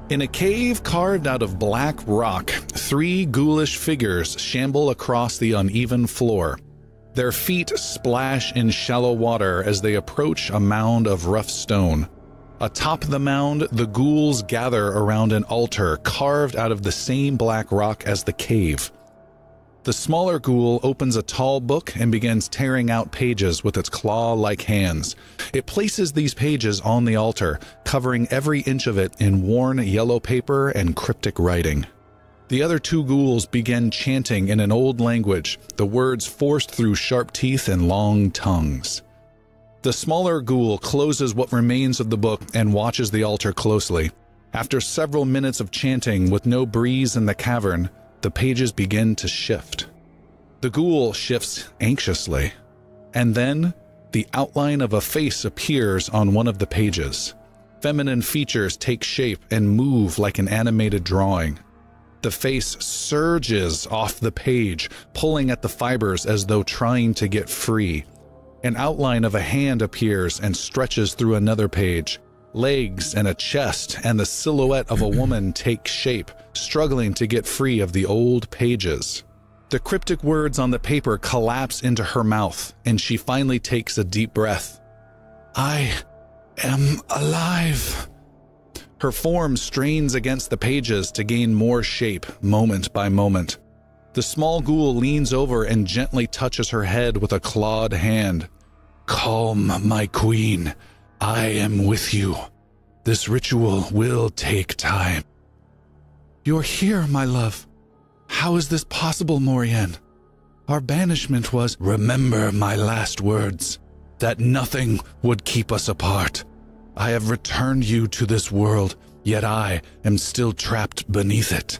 In a cave carved out of black rock, 3 ghoulish figures shamble across the uneven floor. Their feet splash in shallow water as they approach a mound of rough stone. Atop the mound, the ghouls gather around an altar carved out of the same black rock as the cave. The smaller ghoul opens a tall book and begins tearing out pages with its claw-like hands. It places these pages on the altar, covering every inch of it in worn yellow paper and cryptic writing. The other 2 ghouls begin chanting in an old language, the words forced through sharp teeth and long tongues. The smaller ghoul closes what remains of the book and watches the altar closely. After several minutes of chanting with no breeze in the cavern, the pages begin to shift. The ghoul shifts anxiously, and then the outline of a face appears on one of the pages. Feminine features take shape and move like an animated drawing. The face surges off the page, pulling at the fibers as though trying to get free. An outline of a hand appears and stretches through another page. Legs and a chest and the silhouette of a woman take shape, struggling to get free of the old pages. The cryptic words on the paper collapse into her mouth, and she finally takes a deep breath. "I am alive." Her form strains against the pages to gain more shape, moment by moment. The small ghoul leans over and gently touches her head with a clawed hand. "Calm, my queen. I am with you. This ritual will take time." "You're here, my love. How is this possible, Morian? Our banishment was—" "Remember my last words, that nothing would keep us apart. I have returned you to this world, yet I am still trapped beneath it."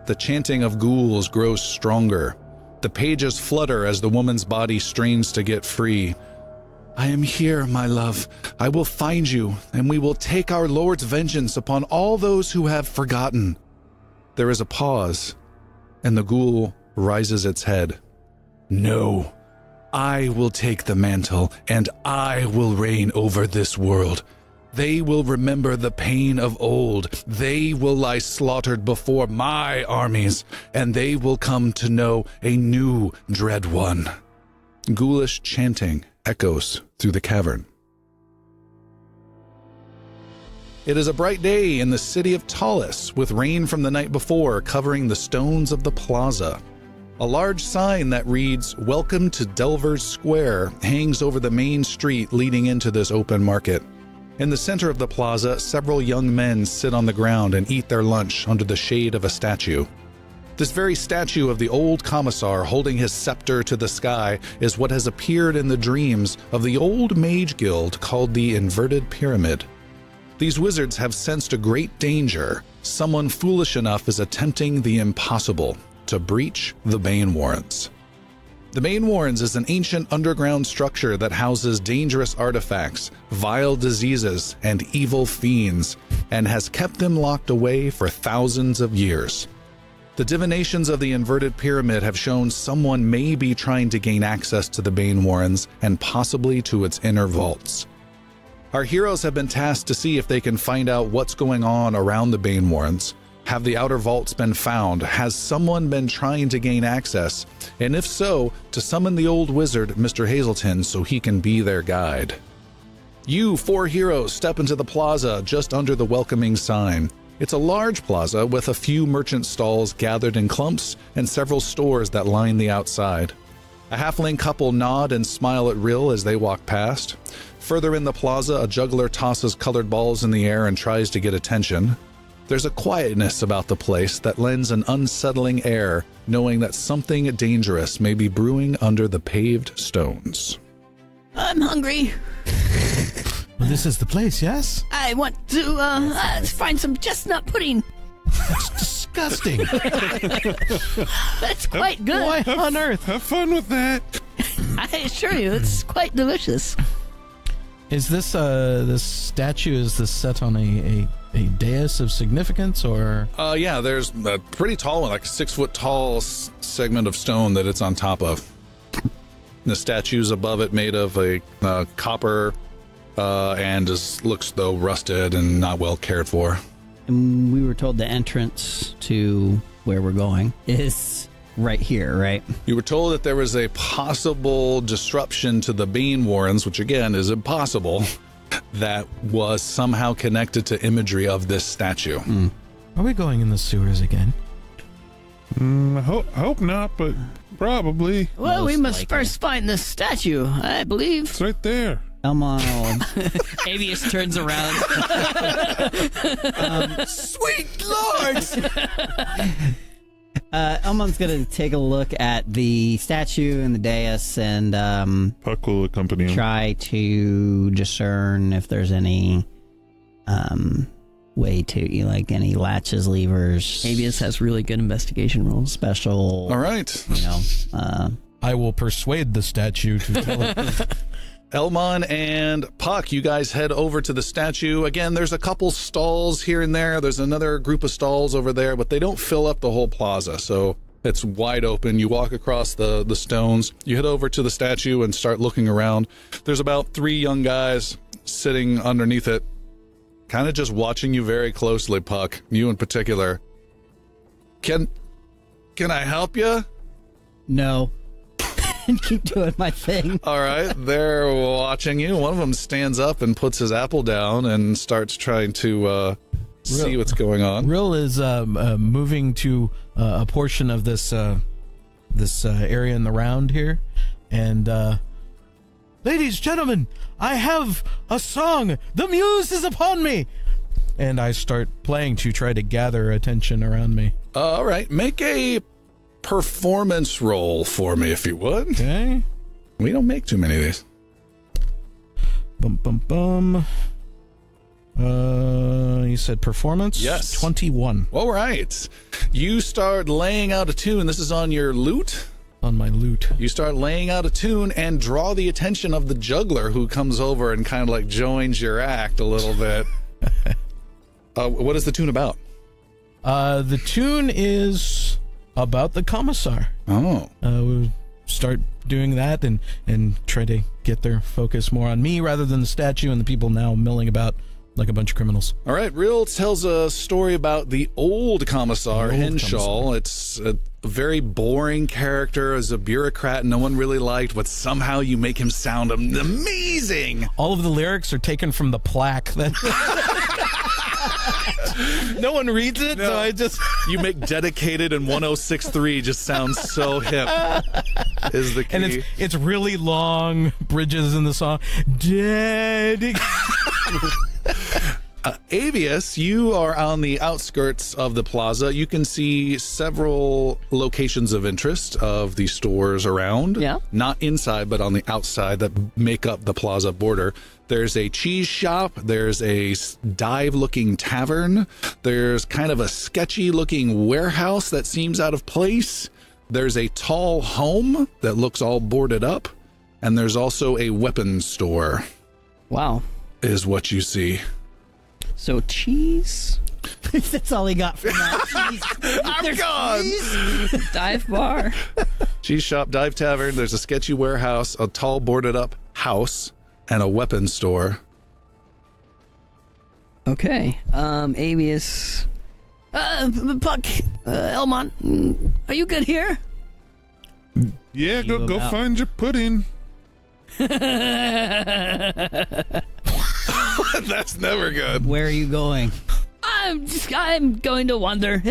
The chanting of ghouls grows stronger. The pages flutter as the woman's body strains to get free. "I am here, my love. I will find you, and we will take our Lord's vengeance upon all those who have forgotten." There is a pause, and the ghoul raises its head. "No, I will take the mantle, and I will reign over this world. They will remember the pain of old. They will lie slaughtered before my armies, and they will come to know a new dread one." Ghoulish chanting echoes through the cavern. It is a bright day in the city of Tallis, with rain from the night before covering the stones of the plaza. A large sign that reads, "Welcome to Delver's Square," hangs over the main street leading into this open market. In the center of the plaza, several young men sit on the ground and eat their lunch under the shade of a statue. This very statue of the old commissar holding his scepter to the sky is what has appeared in the dreams of the old mage guild called the Inverted Pyramid. These wizards have sensed a great danger. Someone foolish enough is attempting the impossible, to breach the Banewarrens. The Banewarrens is an ancient underground structure that houses dangerous artifacts, vile diseases, and evil fiends, and has kept them locked away for thousands of years. The divinations of the Inverted Pyramid have shown someone may be trying to gain access to the Banewarrens and possibly to its inner vaults. Our heroes have been tasked to see if they can find out what's going on around the Banewarrens. Have the outer vaults been found? Has someone been trying to gain access? And if so, to summon the old wizard, Mr. Hazelton, so he can be their guide. You 4 heroes step into the plaza just under the welcoming sign. It's a large plaza with a few merchant stalls gathered in clumps and several stores that line the outside. A halfling couple nod and smile at Rill as they walk past. Further in the plaza, a juggler tosses colored balls in the air and tries to get attention. There's a quietness about the place that lends an unsettling air, knowing that something dangerous may be brewing under the paved stones. I'm hungry. Well, this is the place, yes? I want to find some chestnut pudding. That's disgusting. That's quite good. Why on earth? Have fun with that. I assure you, it's quite delicious. Is this this statue, is this set on a dais of significance, or? Yeah, there's a pretty tall one, like a 6-foot tall segment of stone that it's on top of. The statue's above it made of a copper and looks though rusted and not well cared for. And we were told the entrance to where we're going is right here, right? You were told that there was a possible disruption to the Banewarrens, which again is impossible, that was somehow connected to imagery of this statue. Are we going in the sewers again? I hope not, but probably. Well, we Most must likely. first find the statue, I believe. It's right there. Elmon Avius turns around. Sweet lords! Elmon's going to take a look at the statue and the dais and Puck will accompany him. try to discern if there's any way to, like, any latches, levers. Avius has really good investigation rolls. Special, All right. you know, I will persuade the statue to tell it. Elmon and Puck, you guys head over to the statue. Again, there's a couple stalls here and there. There's another group of stalls over there, but they don't fill up the whole plaza, so it's wide open. You walk across the stones. You head over to the statue and start looking around. There's about 3 young guys sitting underneath it, kind of just watching you very closely, Puck, you in particular. Can I help you? no. And keep doing my thing. All right, they're watching you. One of them stands up and puts his apple down and starts trying to see what's going on. Rill is moving to a portion of this area in the round here, and ladies, gentlemen, I have a song. The muse is upon me, and I start playing to try to gather attention around me. All right, make a performance roll for me, if you would. Okay. We don't make too many of these. Bum bum bum. You said performance? Yes. 21 All right. You start laying out a tune. This is on your lute. on my lute. You start laying out a tune and draw the attention of the juggler, who comes over and kind of like joins your act a little bit. What is the tune about? The tune is about the commissar. Oh. We'll start doing that and try to get their focus more on me rather than the statue and the people now milling about like a bunch of criminals. All right, Rill tells a story about the old commissar, Henshaw. It's a very boring character as a bureaucrat no one really liked, but somehow you make him sound amazing. All of the lyrics are taken from the plaque that no one reads it, so I just You make dedicated and 1063 just sounds so hip. Is the key. and it's really long bridges in the song. Avius, you are on the outskirts of the plaza. You can see several locations of interest of the stores around. Yeah. Not inside, but on the outside that make up the plaza border. There's a cheese shop. There's a dive-looking tavern. There's kind of a sketchy-looking warehouse that seems out of place. There's a tall home that looks all boarded up. And there's also a weapons store, Wow. is what you see. So cheese, That's all he got from that. I'm gone! dive bar. Cheese shop, dive tavern, there's a sketchy warehouse, a tall boarded up house, and a weapons store. Okay. Avius. Puck. Elmon. Are you good here? Yeah, You go about- find your pudding. That's never good. Where are you going? I'm going to wander.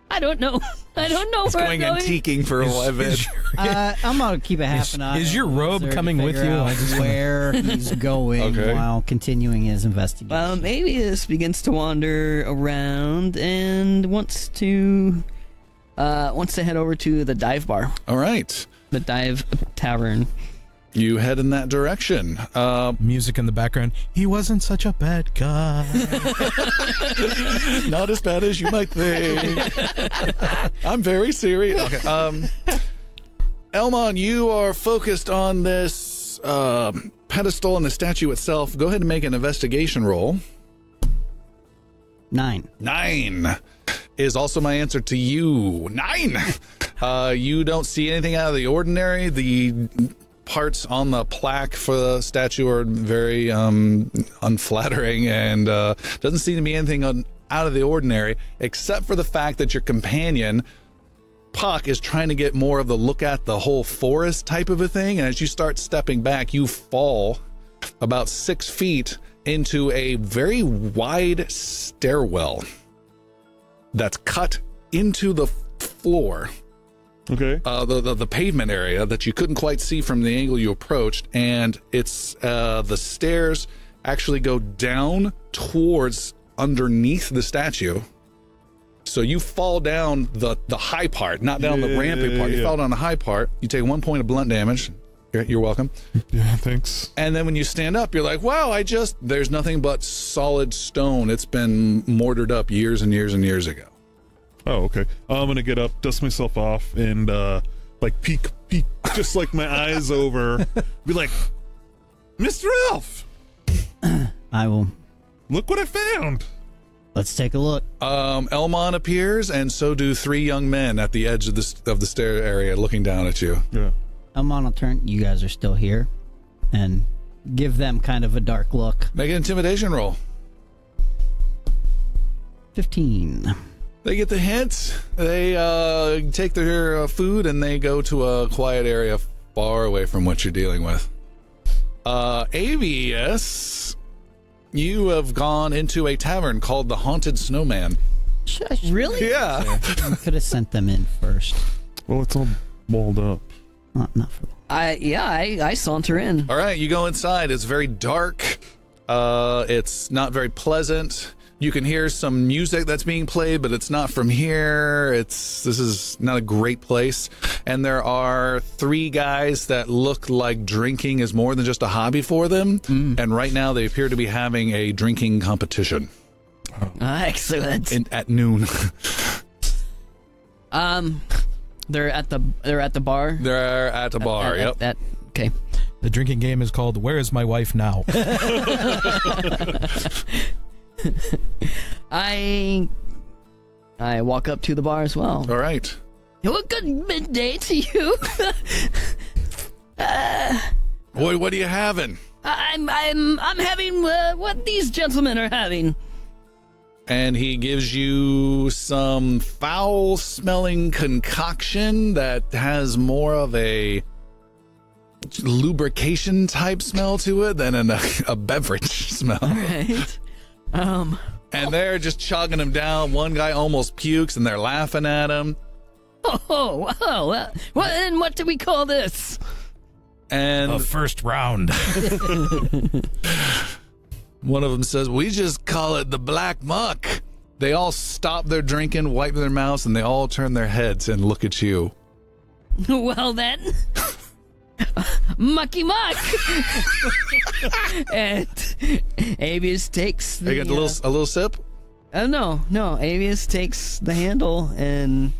I don't know. I don't know where Going I'm going. antiquing for a living. I'm gonna keep a half an eye. is your on robe Lizard to coming with figure you? out I just wanna- where he's going Okay. while continuing his investigation. Avius begins to wander around and wants to head over to the dive bar, All right. the dive tavern. You head in that direction. Music in the background. He wasn't such a bad guy. Not as bad as you might think. I'm very serious. Okay. Elmon, you are focused on this pedestal and the statue itself. Go ahead and make an investigation roll. 9. 9 is also my answer to you. 9. You don't see anything out of the ordinary. The parts on the plaque for the statue are very unflattering, and doesn't seem to be anything out of the ordinary, except for the fact that your companion, Puck, is trying to get more of the look at the whole forest type of a thing. And as you start stepping back, you fall about 6 feet into a very wide stairwell that's cut into the floor. Okay. The pavement area that you couldn't quite see from the angle you approached, and it's the stairs actually go down towards underneath the statue. So you fall down the high part, not down the ramping part. You fall down the high part. You take 1 point of blunt damage. You're welcome. Yeah, thanks. And then when you stand up, you're like, wow, there's nothing but solid stone. It's been mortared up years and years and years ago. Oh, okay. I'm gonna get up, dust myself off, and like peek, just like my eyes over, be like, Mr. Elf, I will. look what I found. Let's take a look. Elmon appears, and so do 3 young men at the edge of the stair area looking down at you. Yeah. Elmon will turn. You guys are still here, and give them kind of a dark look. Make an intimidation roll. 15. They get the hint. They take their food and they go to a quiet area far away from what you're dealing with. ABS, you have gone into a tavern called the Haunted Snowman. Really? Yeah. You could have sent them in first. Well, it's all walled up. Not for. I saunter in. All right, you go inside. It's very dark. It's not very pleasant. You can hear some music that's being played, but it's not from here. This is not a great place. And there are 3 guys that look like drinking is more than just a hobby for them. And right now they appear to be having a drinking competition. Excellent. At noon. They're at the bar. They're at the bar. Yep. Okay. The drinking game is called Where Is My Wife Now? I walk up to the bar as well. All right. Well, good midday to you. Boy, what are you having? I'm having what these gentlemen are having. And he gives you some foul-smelling concoction that has more of a lubrication-type smell to it than a beverage smell. All right. And they're just chugging him down. One guy almost pukes, and they're laughing at him. What do we call this? And The first round. one of them says, we just call it the Black Muck. They all stop their drinking, wipe their mouths, and they all turn their heads and look at you. Well then, mucky muck. And Avius takes the. You got a little sip? No. Avius takes the handle and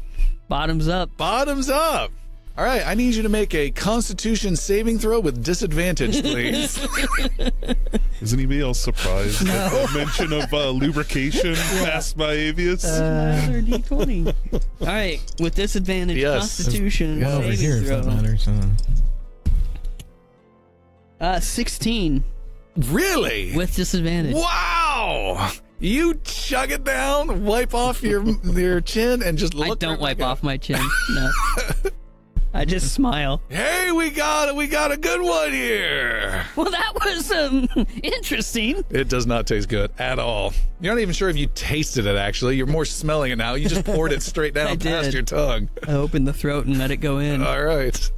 bottoms up. Bottoms up. All right, I need you to make a Constitution saving throw with disadvantage, please. Is anybody else surprised at the mention of lubrication passed by Avius? Another D20. All right, with disadvantage, Yes. Constitution Yeah, over saving here, if throw. that matters. 16 Really? with disadvantage. Wow! You chug it down, wipe off your chin, and just look. I don't right wipe back off up. my chin. No. I just smile. Hey, we got a good one here. Well, that was interesting. It does not taste good at all. You're not even sure if you tasted it, actually. You're more smelling it now. You just poured it straight down I past did. your tongue. I opened the throat and let it go in. All right.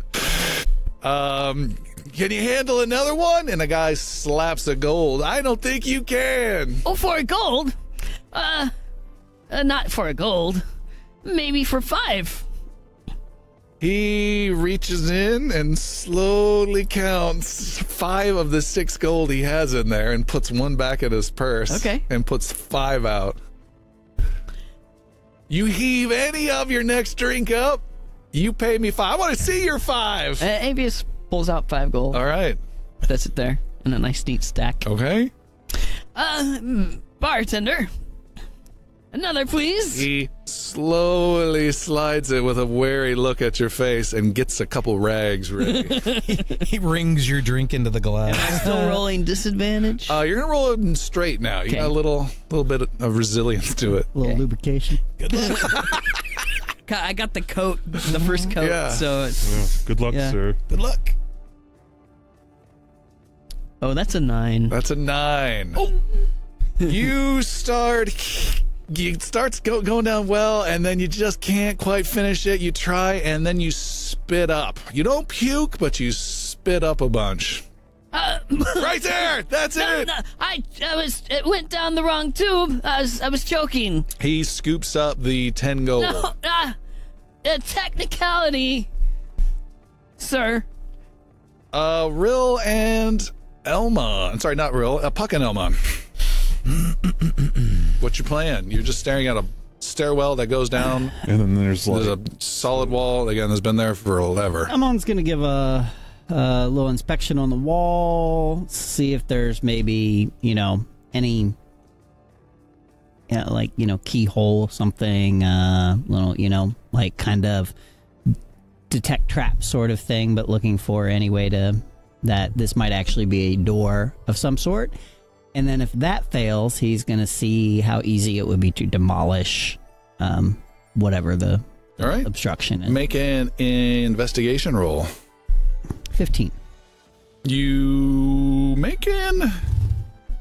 Can you handle another one? And a guy slaps a gold. I don't think you can. Oh, for a gold? Not for a gold. Maybe for 5. He reaches in and slowly counts 5 of the 6 gold he has in there and puts one back in his purse. Okay. And puts 5 out. You heave any of your next drink up, you pay me 5. I want to see your 5. Avius pulls out 5 gold. All right. That's it there. In a nice neat stack. Okay. Bartender. Another, please. He slowly slides it with a wary look at your face and gets a couple rags ready. He rings your drink into the glass. Still rolling disadvantage. You're gonna roll it straight now. You Okay. got a little bit of resilience to it. A little lubrication. I got the coat, the first coat. Yeah. So it's, Yeah, good luck, Yeah. sir. Good luck. oh, that's a 9. That's a 9. Oh. It starts going down well, and then you just can't quite finish it. You try, and then you spit up. You don't puke, but you spit up a bunch. Right there. That's it. It went down the wrong tube. I was choking. He scoops up the 10 gold. No, a technicality, sir. Rill and Elma. I'm sorry, not Rill. Puck and Elma. What's your plan? You're just staring at a stairwell that goes down. And then there's There's like a solid wall, again, that's been there forever. Amon's going to give a little inspection on the wall, see if there's maybe, any, keyhole, something, little, like kind of detect trap sort of thing, but looking for any way that this might actually be a door of some sort. And then if that fails, he's going to see how easy it would be to demolish whatever the All right. obstruction is. Make an investigation roll. 15. You make an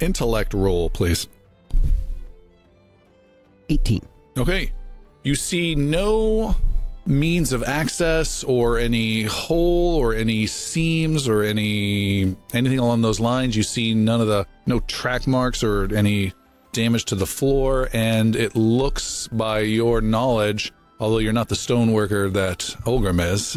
intellect roll, please. 18. Okay. You see no means of access or any hole or any seams or anything along those lines. You see no track marks or any damage to the floor, and it looks, by your knowledge, although you're not the stoneworker that Olgrim is,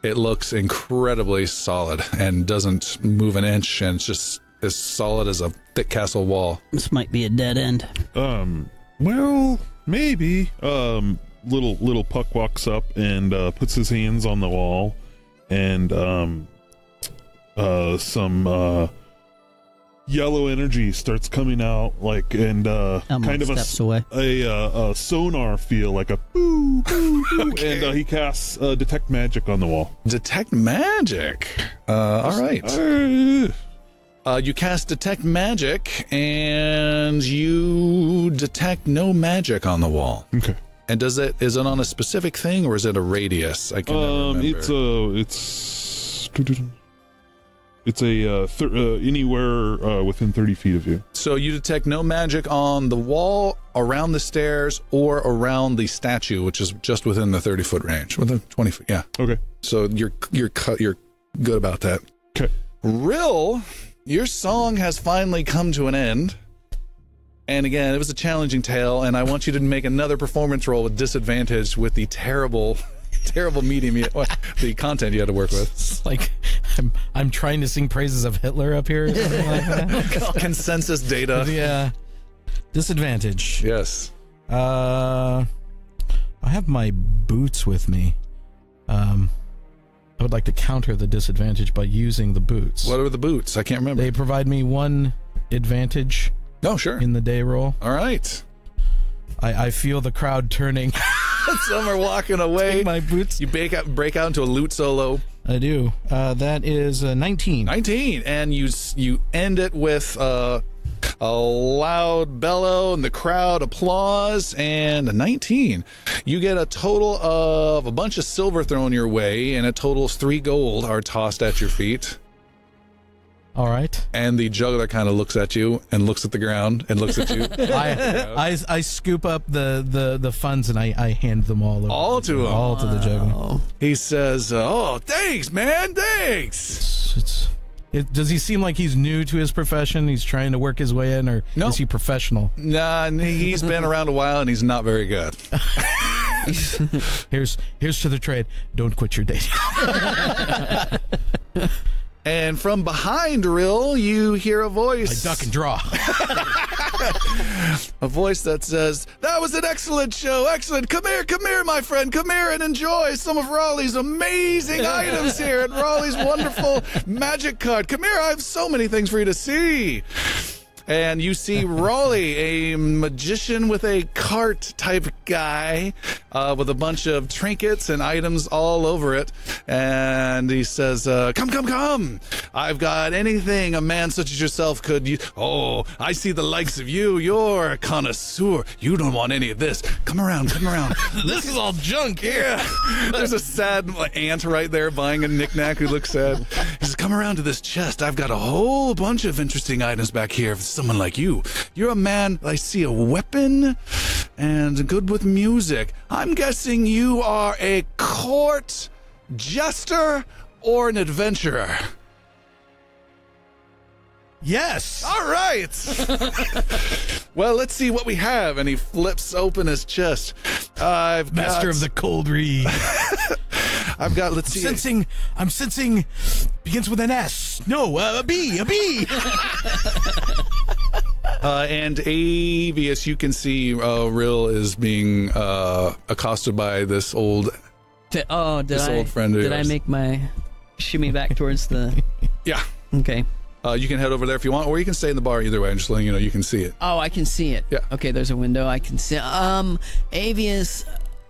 it looks incredibly solid and doesn't move an inch, and it's just as solid as a thick castle wall. This might be a dead end. well, maybe. Little Puck walks up and puts his hands on the wall, and some yellow energy starts coming out, kind of steps away. a sonar feel, like a boo boo boo. Okay. And he casts detect magic on the wall. Detect magic. All right. You cast detect magic, and you detect no magic on the wall. Okay. And is it on a specific thing, or is it a radius? I can never remember. It's anywhere within 30 feet of you. So you detect no magic on the wall, around the stairs, or around the statue, which is just within the 30-foot range, within 20 feet. Yeah. Okay. So you're good about that. Okay. Rill, your song has finally come to an end. And again, it was a challenging tale, and I want you to make another performance roll with disadvantage with the terrible medium, the content you had to work with. It's like I'm trying to sing praises of Hitler up here or something like that. Consensus data. Yeah. Disadvantage. Yes. I have my boots with me. I would like to counter the disadvantage by using the boots. What are the boots? I can't remember. They provide me 1 advantage Oh, sure. in the day roll. All right. I feel the crowd turning. Some are walking away. My boots. You break out into a lute solo. I do. That is 19. 19, and you end it with a loud bellow, and the crowd applause, and a 19. You get a total of a bunch of silver thrown your way, and a total of 3 gold are tossed at your feet. All right. And the juggler kind of looks at you and looks at the ground and looks at you. I scoop up the funds and I hand them all over. All to him. All to the juggler. He says, "Oh, thanks, man, thanks." Does he seem like he's new to his profession? He's trying to work his way in, or No. is he professional? Nah, he's been around a while and he's not very good. Here's to the trade. Don't quit your day job. And from behind Rill, you hear a voice. I duck and draw. A voice that says, "That was an excellent show. Excellent. Come here, my friend. Come here and enjoy some of Raleigh's amazing items here at Raleigh's wonderful magic card. Come here. I have so many things for you to see." And you see Raleigh, a magician with a cart type guy, with a bunch of trinkets and items all over it. And he says, come. I've got anything a man such as yourself could use. Oh, I see the likes of you. You're a connoisseur. You don't want any of this. Come around. This is all junk here. Yeah. There's a sad aunt right there buying a knickknack who looks sad. He says, come around to this chest. I've got a whole bunch of interesting items back here for someone like you. You're a man, I see a weapon and good with music. I'm guessing you are a court jester or an adventurer. Yes. All right. Well, let's see what we have. And he flips open his chest. Master of the cold read. I've got, let's see. I'm sensing, begins with an S. No, a B. And Avius, you can see Rill is being accosted by this old old friend of Did I yours. make my shimmy back towards the... Yeah. Okay. You can head over there if you want, or you can stay in the bar. Either way, I'm just letting you know you can see it. Oh, I can see it. Yeah. Okay, there's a window. I can see. Avius.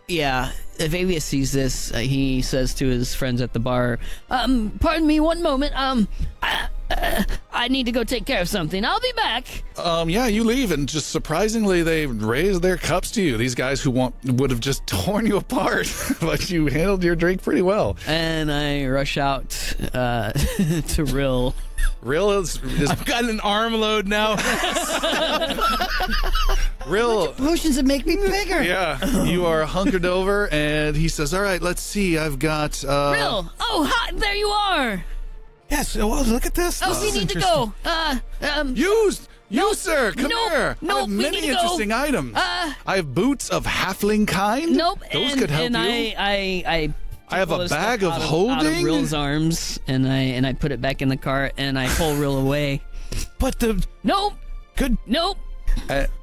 Yeah. If Avius sees this, he says to his friends at the bar, "Pardon me, one moment. I need to go take care of something. I'll be back." Yeah, you leave, and just surprisingly, they raise their cups to you. These guys who would have just torn you apart, but you handled your drink pretty well. And I rush out to Rill. Rill is I've got an armload now. Rill. Potions that make me bigger. Yeah, you are hunkered over, and he says, "All right, let's see. I've got Rill! Oh, hi, there you are! Yes. Well, look at this. Oh, This we is need to interesting. go. You, sir, come nope, here. nope, I have we many need to go. interesting items. I have boots of halfling kind. Nope. Those and, could help and you. I have pull a this bag stuff of out out holding? of Rill's arms, and I put it back in the cart, and I pull Rill away. But the Nope. good. Nope.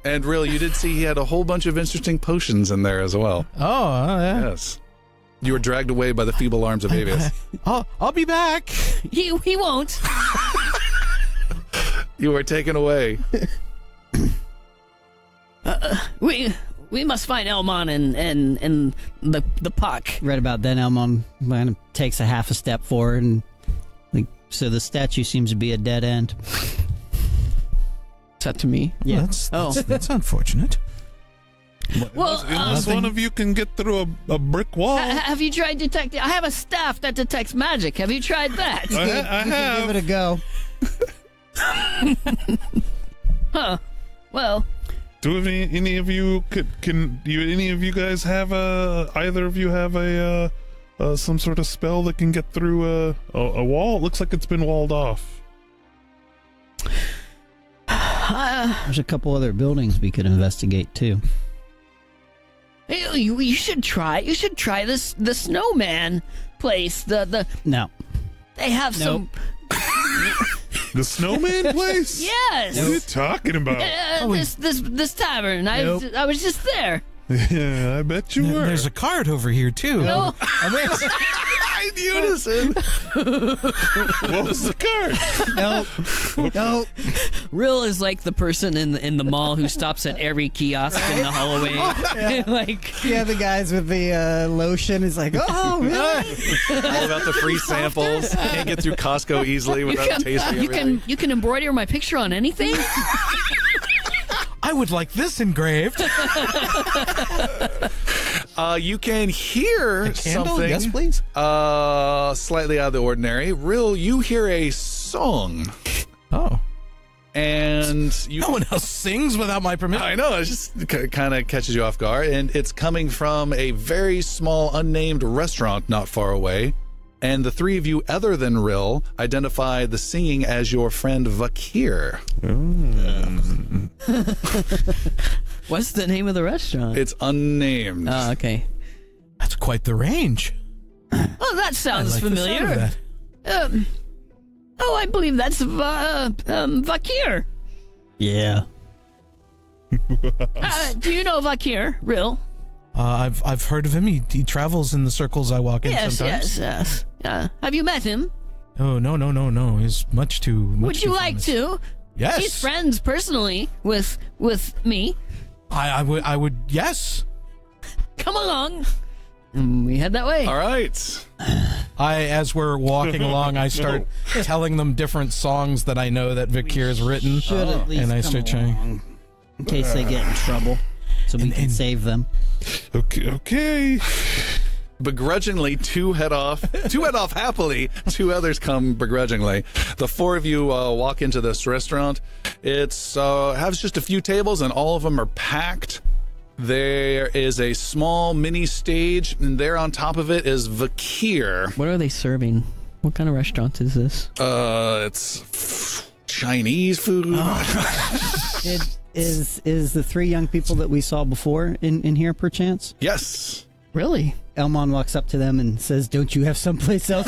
And Rill, you did see he had a whole bunch of interesting potions in there as well. Oh, yeah. Yes. You were dragged away by the feeble arms of Avius. I'll be back. He won't. You were taken away. We must find Elmon and the puck. Right about then, Elmon kind of takes a half a step forward, and so the statue seems to be a dead end. Is that to me? Yeah. That's unfortunate. Well, Unless one of you can get through a brick wall. have you tried detecting? I have a staff that detects magic. Have you tried that? I You can have. give it a go. Huh. Well, Do any of you any of you guys have either of you have a some sort of spell that can get through a wall? It looks like it's been walled off. There's a couple other buildings we could investigate too. you should try. You should try the snowman place. No. They have some. The snowman place? Yes. What are you talking about? This tavern. Nope. I was just there. Yeah, I bet you were. There's a card over here too. No. In unison. What was the card? Nope. Rill is like the person in the mall who stops at every kiosk in the hallway. Like, Yeah, the guys with the lotion is like, oh, really? All about the free samples. Can't get through Costco easily without tasting everything. you can embroider my picture on anything. I would like this engraved. You can hear Candle? something. Yes, please. Slightly out of the ordinary. Rill, you hear a song, Oh. and you. No one else sings without my permission. I know, it just kind of catches you off guard, and it's coming from a very small, unnamed restaurant not far away. And the three of you, other than Rill, identify the singing as your friend Vakeer. What's the name of the restaurant? It's unnamed. Oh, okay. That's quite the range. Oh, that I sounds like the sound familiar. of that. I believe that's Vakeer. Yeah. Do you know Vakeer, Rill? I've heard of him. He travels in the circles I walk in sometimes. Yes. Have you met him? Oh, no. He's much too Would you like famous. to? Yes. He's friends personally with me. I would, yes. Come along. And we head that way. All right. As we're walking along, I start telling them different songs that I know that Vakeer has written. Should at least And I come start trying. along in case they get in trouble, so we can save them. Okay. Begrudgingly, two head off happily. Two others come begrudgingly. The four of you walk into this restaurant. It's has just a few tables, and all of them are packed. There is a small mini stage, and there on top of it is Vakeer. What are they serving? What kind of restaurant is this? It's Chinese food. Is the three young people that we saw before in here, perchance? Yes. Really? Elmon walks up to them and says, "Don't you have someplace else?"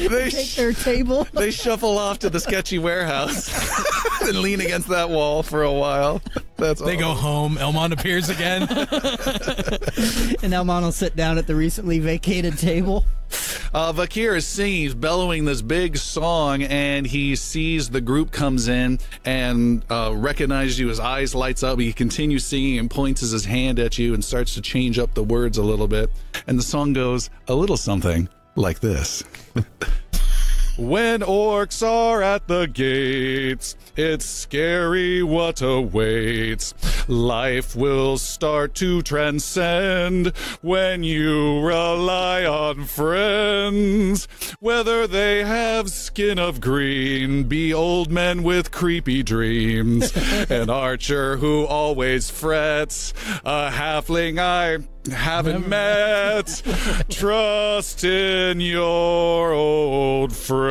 They Take their table. They shuffle off to the sketchy warehouse and lean against that wall for a while. They go home. Elmon appears again. And Elmon will sit down at the recently vacated table. Vakeer is singing, he's bellowing this big song, and he sees the group comes in and recognizes you. His eyes lights up. He continues singing and points his hand at you and starts to change up the words a little bit. And the song goes a little something like this. When orcs are at the gates, it's scary what awaits. Life will start to transcend when you rely on friends. Whether they have skin of green, be old men with creepy dreams. An archer who always frets, a halfling I haven't met. Trust in your old friends.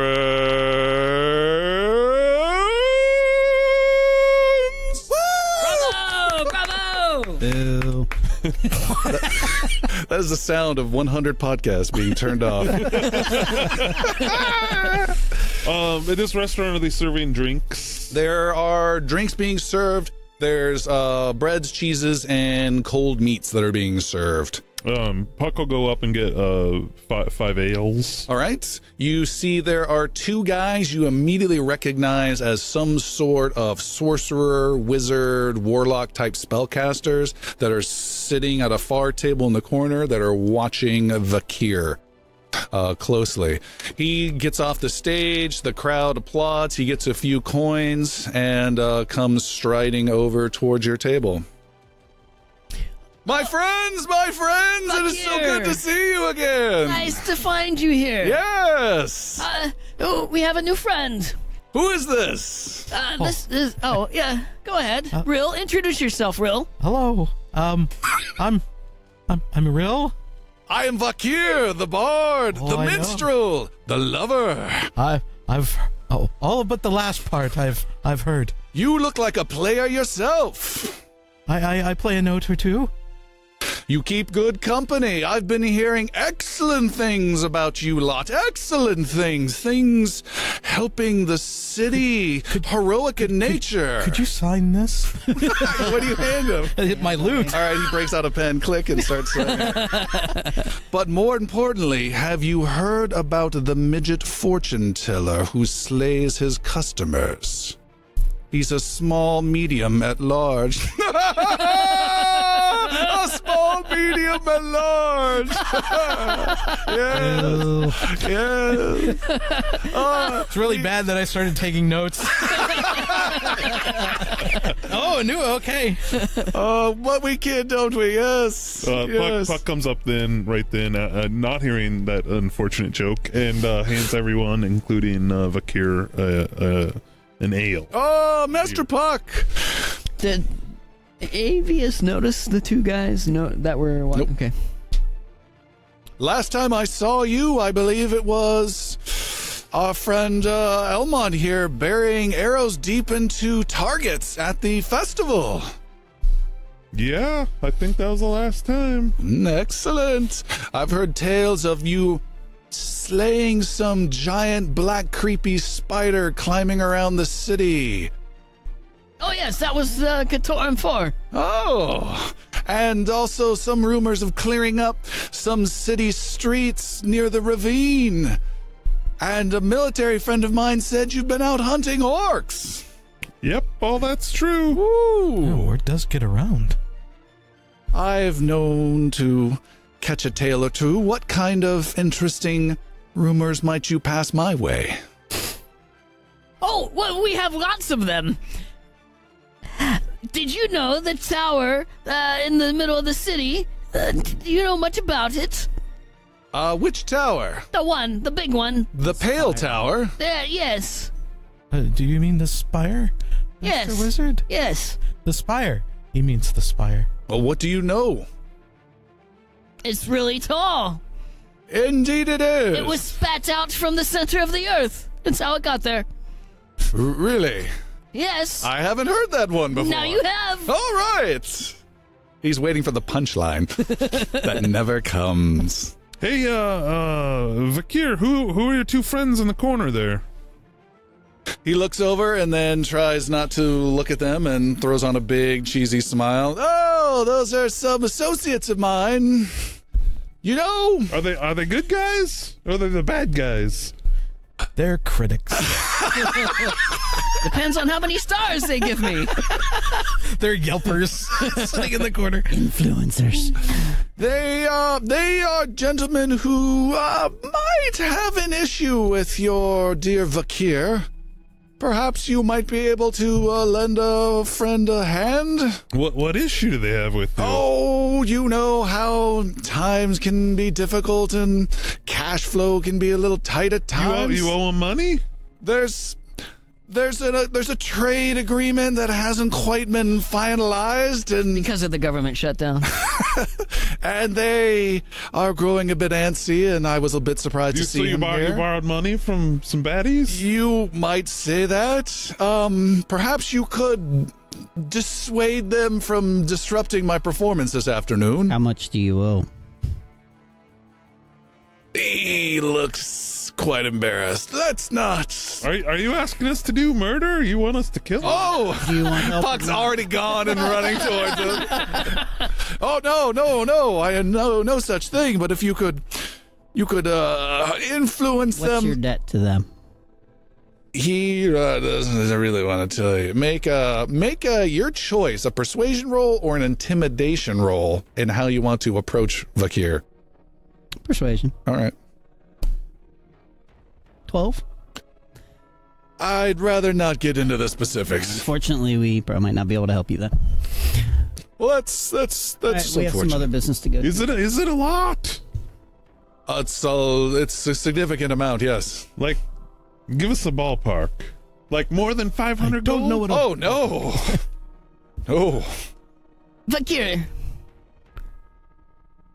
Bravo! Bravo! Boo. That is the sound of 100 podcasts being turned off. In this restaurant, are they serving drinks? There are drinks being served. There's breads, cheeses, and cold meats that are being served. Puck will go up and get five ales. All right. You see there are two guys you immediately recognize as some sort of sorcerer, wizard, warlock type spellcasters that are sitting at a far table in the corner that are watching Vakeer closely. He gets off the stage, the crowd applauds, he gets a few coins, and comes striding over towards your table. My friends, it is so good to see you again. Nice to find you here. Yes. We have a new friend. Who is this? This is. Oh, yeah. Go ahead, Rill. Introduce yourself, Rill. Hello. I'm Rill. I am Vakeer, the bard, the I know. minstrel, the lover. I've all but the last part I've heard. You look like a player yourself. I play a note or two. You keep good company. I've been hearing excellent things about you lot. Excellent things helping the city, heroic in nature. Could you sign this? What do you hand him? My loot. All right, he breaks out a pen, click, and starts signing. But more importantly, have you heard about the midget fortune teller who slays his customers? He's a small medium at large. A small medium at large. Yes. Yes. It's really bad that I started taking notes. Okay. What we kid, don't we? Yes. Yes. Puck comes up right then, not hearing that unfortunate joke, and hands everyone, including Vakeer, an ale. Oh, Master Puck. Did Avius notice the two guys that were? Nope. Okay. Last time I saw you, I believe it was our friend Elmon here burying arrows deep into targets at the festival. Yeah, I think that was the last time. Excellent. I've heard tales of you slaying some giant black creepy spider climbing around the city. Oh yes, that was Katoran 4. Oh, and also some rumors of clearing up some city streets near the ravine. And a military friend of mine said you've been out hunting orcs. Yep, all that's true. Yeah, Ooh. word does get around. I've known to catch a tale or two. What kind of interesting rumors might you pass my way? Oh, well, we have lots of them. Did you know the tower in the middle of the city? Do you know much about it? Which tower? The big one. The Pale Tower? Yes. Do you mean the spire? Yes. Mr. Wizard? Yes. The spire. He means the spire. Well, what do you know? It's really tall. Indeed it is. It was spat out from the center of the earth. That's how it got there. Really? Yes. I haven't heard that one before. Now you have. All right. He's waiting for the punchline that never comes. Hey, Vakeer, who are your two friends in the corner there? He looks over and then tries not to look at them and throws on a big cheesy smile. Oh, those are some associates of mine. You know, Are they good guys? Or are they the bad guys? They're critics. Depends on how many stars they give me. They're yelpers sitting in the corner. Influencers. they are gentlemen who might have an issue with your dear Vakeer. Perhaps you might be able to lend a friend a hand? What issue do they have with you? Oh, you know how times can be difficult and cash flow can be a little tight at times. You owe them money? There's a trade agreement that hasn't quite been finalized, and Because of the government shutdown. they are growing a bit antsy, and I was a bit surprised to see you him here. borrowed money from some baddies? You might say that. Perhaps you could dissuade them from disrupting my performance this afternoon. How much do you owe? He looks quite embarrassed. That's not. Are you asking us to do murder? You want us to kill him? Oh, Do you want help? Puck's already gone and running towards him. Oh no! I know no such thing. But if you could influence What's them. your debt to them? He doesn't really want to tell you. Make your choice: a persuasion roll or an intimidation roll, in how you want to approach Vakeer. Persuasion. All right. 12. I'd rather not get into the specifics. Unfortunately, we probably might not be able to help you then. Well, that's All right, we have some unfortunate. other business to go to. Is it a lot? It's a significant amount, yes. Like, give us a ballpark. Like more than 500 Don't gold? know what. Oh no, no. Vakeer.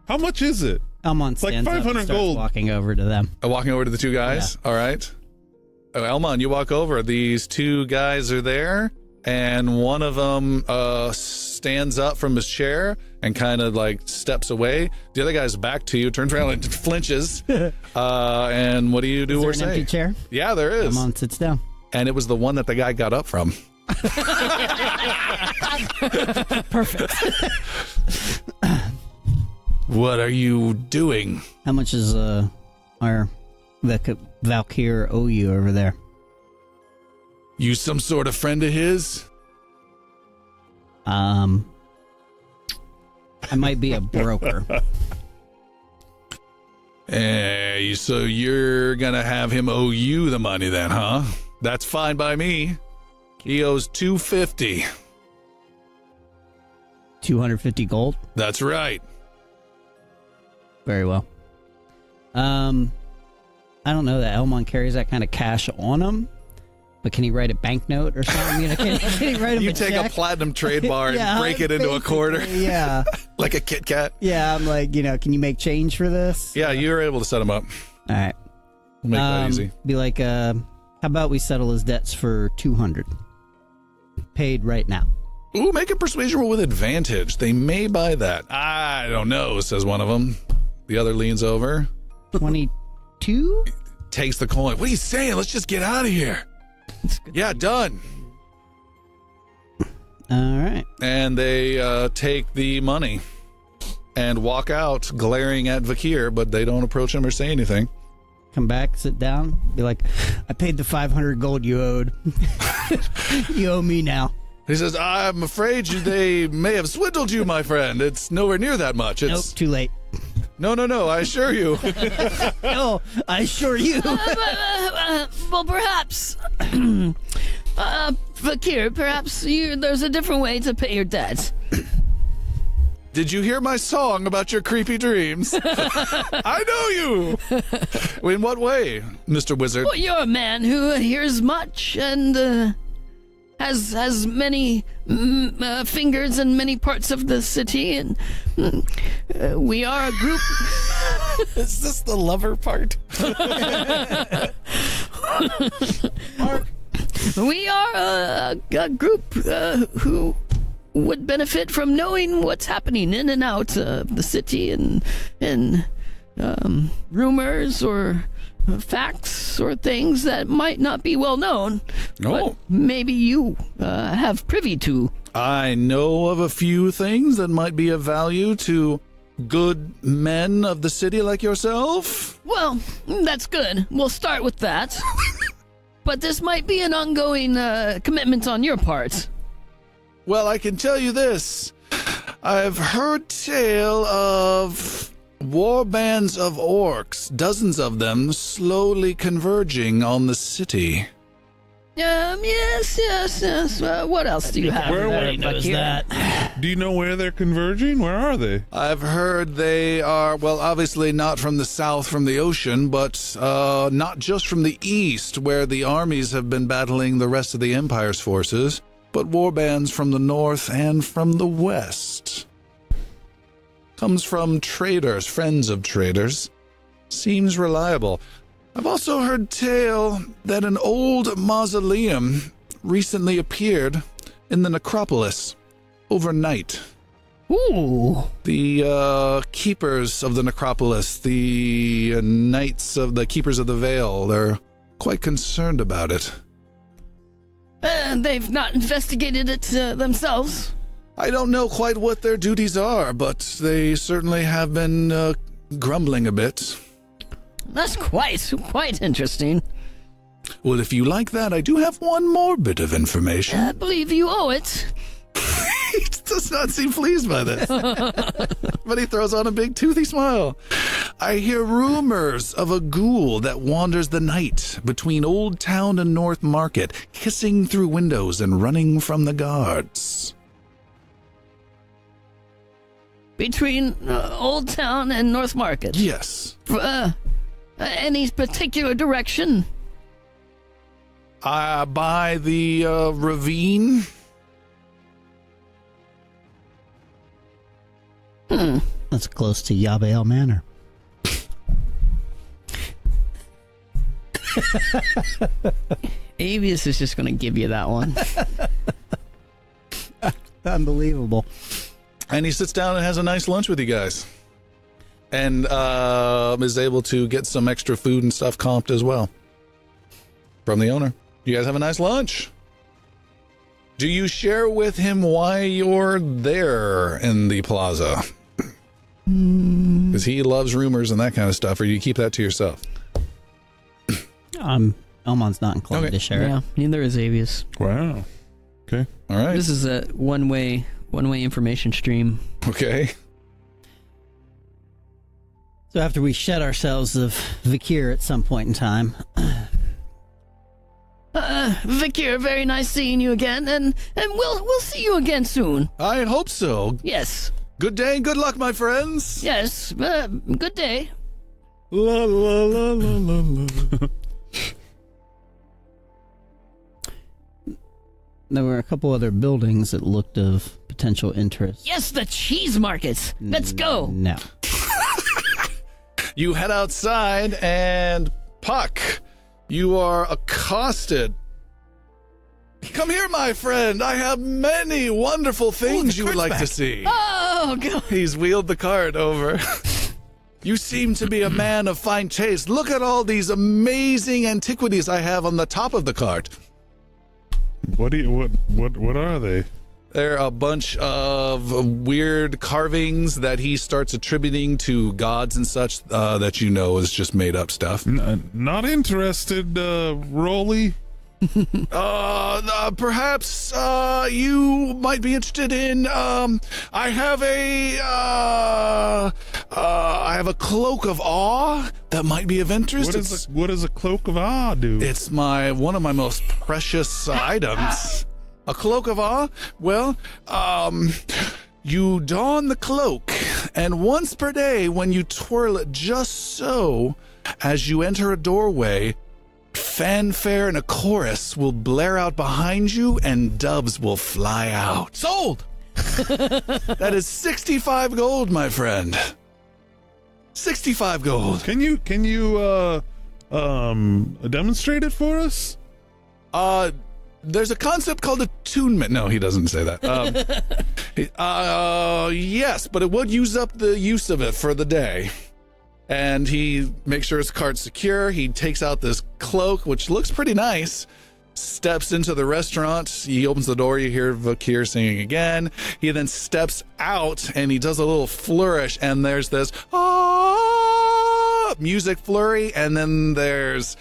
How much is it? Elmon like stands up and 500 starts gold. walking over to them. Walking over to the two guys. All right. Oh, Elmon, you walk over. These two guys are there, and one of them stands up from his chair and kind of like steps away. The other guy's back to you, turns around and flinches. And what do you do or Is there an say? empty chair? Yeah, there is. Elmon sits down. And it was the one that the guy got up from. Perfect. What are you doing? How much is our Vakeer owe you over there? You some sort of friend of his? I might be a broker. So you're gonna have him owe you the money then, huh? That's fine by me. He owes 250. 250 gold? That's right. Very well. I don't know that Elmon carries that kind of cash on him, but can he write a banknote or something? You know, can he write him You a take check? a platinum trade bar and Yeah, break it into a quarter basically, Yeah. like a Kit Kat. Yeah, I'm like, can you make change for this? Yeah, you're able to set him up. All right. We'll make that easy. Be like, how about we settle his debts for 200? Paid right now. Ooh, make a persuasion roll with advantage. They may buy that. I don't know, says one of them. The other leans over, 22? takes the coin. What are you saying? Let's just get out of here. Yeah, done. All right. And they take the money and walk out glaring at Vakeer, but they don't approach him or say anything. come back, sit down, be like, I paid the 500 gold you owed. You owe me now. He says, I'm afraid they may have swindled you, my friend. It's nowhere near that much. Nope, too late. No, I assure you. No, I assure you. Well, perhaps, Vakeer, perhaps there's a different way to pay your debt. Did you hear my song about your creepy dreams? I know you. In what way, Mr. Wizard? Well, you're a man who hears much and has many fingers in many parts of the city, and we are a group. Is this the lover part? Mark. We are a group who would benefit from knowing what's happening in and out of the city, and rumors or facts or things that might not be well known, but maybe you have privy to. I know of a few things that might be of value to good men of the city like yourself. Well, that's good. We'll start with that. But this might be an ongoing commitment on your part. Well, I can tell you this. I've heard tale of war bands of orcs, dozens of them, slowly converging on the city. Yes. What else do you have? Where knows that? Do you know where they're converging? Where are they? I've heard they are, well, obviously not from the south, from the ocean, but not just from the east, where the armies have been battling the rest of the Empire's forces, but war bands from the north and from the west. Comes from traders, friends of traders. Seems reliable. I've also heard tale that an old mausoleum recently appeared in the necropolis overnight. Ooh. The keepers of the necropolis, the knights of the keepers of the veil, they're quite concerned about it. They've not investigated it themselves. I don't know quite what their duties are, but they certainly have been grumbling a bit. That's quite interesting. Well, if you like that, I do have one more bit of information. I believe you owe it. He does not seem pleased by this. But he throws on a big toothy smile. I hear rumors of a ghoul that wanders the night between Old Town and North Market, hissing through windows and running from the guards. Between Old Town and North Market? Yes. Any particular direction? By the ravine. That's close to Yabael Manor. Avius is just going to give you that one. Unbelievable. And he sits down and has a nice lunch with you guys. And is able to get some extra food and stuff comped as well from the owner. You guys have a nice lunch. Do you share with him why you're there in the plaza? Because he loves rumors and that kind of stuff, or you keep that to yourself? Elmon's not inclined to share it. Yeah, neither is Avius. Wow. Okay. All right. This is a one-way information stream. Okay. So after we shed ourselves of Vakeer at some point in time, Vakeer, very nice seeing you again, and we'll see you again soon. I hope so. Yes. Good day and good luck, my friends. Yes. Good day. La la la la la la. there were a couple other buildings that looked of potential interest. Yes, the cheese market. Let's go. No. You head outside and Puck, you are accosted. Come here, my friend. I have many wonderful things you would like to see. Oh, God. He's wheeled the cart over. You seem to be a man of fine taste. Look at all these amazing antiquities I have on the top of the cart. What are they? There are a bunch of weird carvings that he starts attributing to gods and such that you know is just made up stuff. Not interested, Rolly. Perhaps you might be interested in I have a cloak of awe that might be of interest. What does a cloak of awe do? It's one of my most precious items. A cloak of awe? Well, you don the cloak, and once per day when you twirl it just so, as you enter a doorway, fanfare and a chorus will blare out behind you and doves will fly out. Sold! That is 65 gold, my friend. 65 gold. Can you demonstrate it for us? There's a concept called attunement. No, he doesn't say that. Yes, but it would use up the use of it for the day. And he makes sure his cart's secure. He takes out this cloak, which looks pretty nice, steps into the restaurant. He opens the door. You hear Vakeer singing again. He then steps out and he does a little flourish. And there's this music flurry. And then there's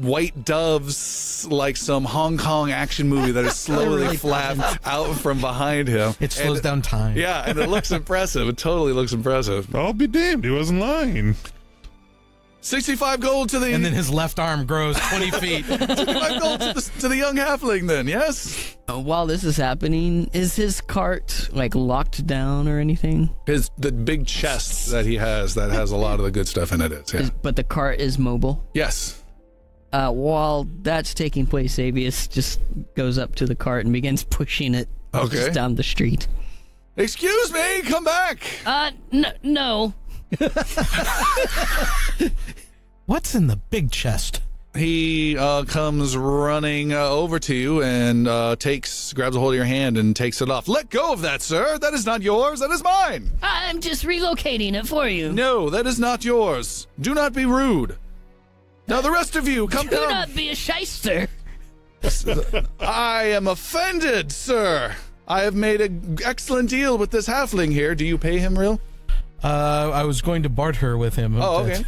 white doves, like some Hong Kong action movie that is slowly Really flapped out from behind him. It slows down time. Yeah, and it looks impressive. It totally looks impressive. I'll be damned. He wasn't lying. 65 gold to the... And then his left arm grows 20 feet. 65 gold to the young halfling then, yes? While this is happening, is his cart like locked down or anything? The big chest that he has that has a lot of the good stuff in it is, yeah. But the cart is mobile? Yes. While that's taking place, Avius just goes up to the cart and begins pushing it just down the street. Excuse me, come back. No. What's in the big chest? He comes running over to you and grabs a hold of your hand and takes it off. Let go of that, sir. That is not yours. That is mine. I'm just relocating it for you. No, that is not yours. Do not be rude. Now the rest of you, come Do down. not be a shyster. I am offended, sir. I have made an excellent deal with this halfling here. Do you pay him real? I was going to barter with him. Oh, okay.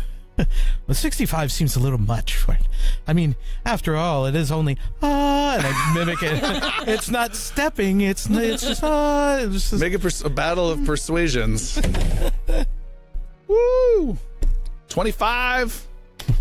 But 65 seems a little much for it. I mean, after all, it is only and I mimic it. It's not stepping. It's just It's just... Make a battle of persuasions. Woo! 25.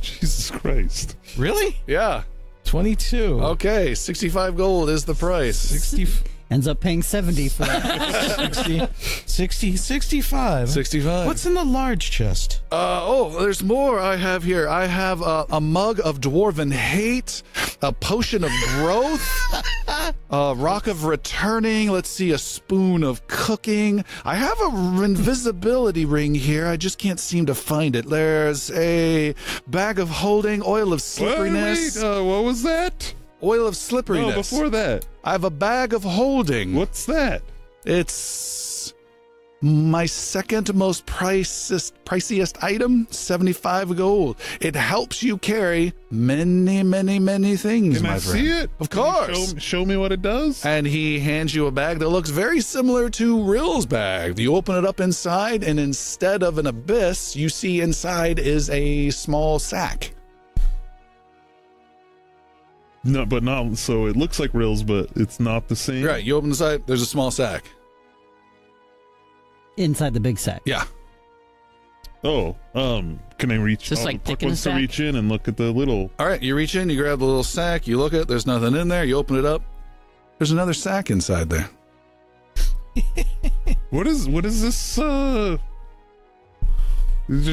Jesus Christ. Really? Yeah. 22. Okay, 65 gold is the price. 60. Ends up paying 70 for that. 65. 65. What's in the large chest? There's more I have here. I have a mug of dwarven hate, a potion of growth, a rock of returning, let's see, a spoon of cooking. I have a invisibility ring here. I just can't seem to find it. There's a bag of holding, oil of slipperiness. Wait, what was that? Oil of slipperiness. No, before that. I have a bag of holding. What's that? It's my second most priciest item, 75 gold. It helps you carry many, many, many things, Can my I friend. see it? Of Can course. you show me what it does? And he hands you a bag that looks very similar to Rill's bag. You open it up inside, and instead of an abyss, you see inside is a small sack. No, but not so. It looks like Rills, but it's not the same. Right, you open the side, there's a small sack. Inside the big sack. Yeah. Oh, can I reach? Just like thick in a wants to sack? reach in and look at the little. All right, you reach in, you grab the little sack, you look at it, there's nothing in there, you open it up. There's another sack inside there. What is this? You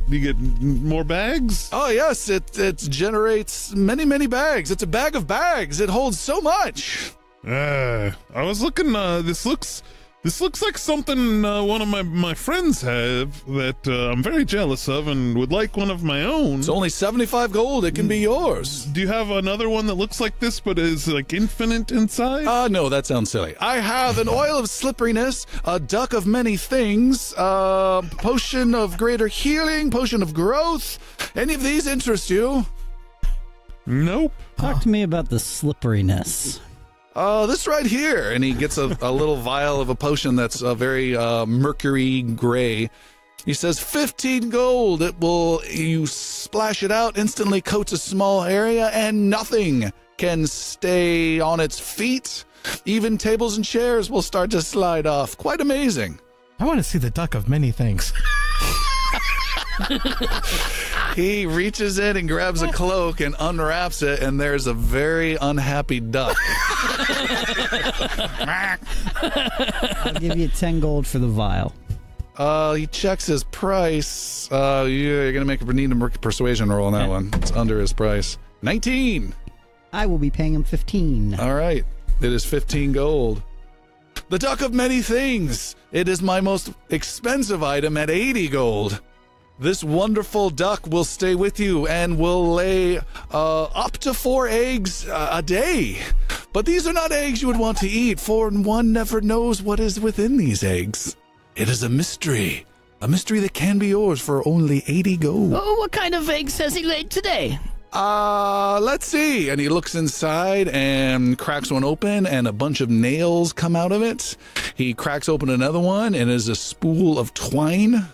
get more bags? Oh yes, it generates many, many bags. It's a bag of bags. It holds so much. I was looking. This looks like something one of my friends have that I'm very jealous of and would like one of my own. It's only 75 gold. It can be yours. Do you have another one that looks like this but is like infinite inside? No, that sounds silly. I have an oil of slipperiness, a duck of many things, potion of greater healing, potion of growth. Any of these interest you? Nope. Talk to me about the slipperiness. This right here. And he gets a little vial of a potion that's very mercury gray. He says 15 gold. You splash it out, instantly coats a small area, and nothing can stay on its feet. Even tables and chairs will start to slide off. Quite amazing. I want to see the duck of many things. He reaches in and grabs a cloak and unwraps it, and there's a very unhappy duck. I'll give you 10 gold for the vial. He checks his price. You're going to need a persuasion roll on that one. It's under his price. 19. I will be paying him 15. All right. It is 15 gold. The duck of many things. It is my most expensive item at 80 gold. This wonderful duck will stay with you and will lay up to 4 eggs a day. But these are not eggs you would want to eat, for one never knows what is within these eggs. It is a mystery that can be yours for only 80 gold. Oh, what kind of eggs has he laid today? Let's see. And he looks inside and cracks one open, and a bunch of nails come out of it. He cracks open another one, and it is a spool of twine.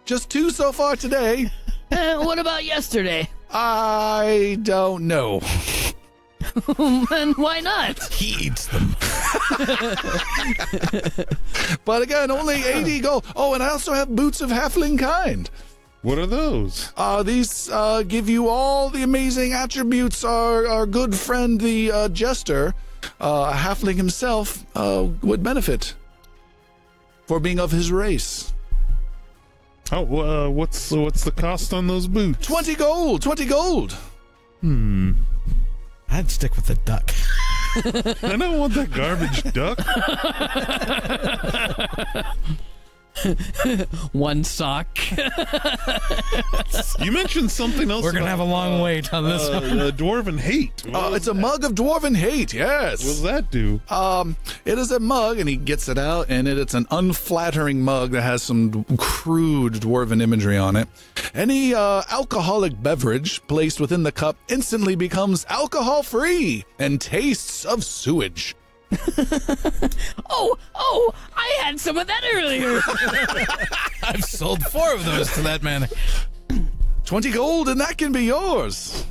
Just 2 so far today. What about yesterday? I don't know. And why not? He eats them. But again, only 80 gold. Oh, and I also have boots of halfling kind. What are those? These give you all the amazing attributes our good friend, the jester, halfling himself, would benefit for being of his race. Oh, what's the cost on those boots? 20 gold. 20 gold. I'd stick with the duck. I don't want that garbage duck. One sock. You mentioned something else. We're going to have a long wait on this one. Dwarven hate. It's a mug of dwarven hate, yes. What does that do? It is a mug, and he gets it out, and it's an unflattering mug that has some crude dwarven imagery on it. Any alcoholic beverage placed within the cup instantly becomes alcohol-free and tastes of sewage. Oh, I had some of that earlier. I've sold 4 of those to that man. 20 gold, and that can be yours.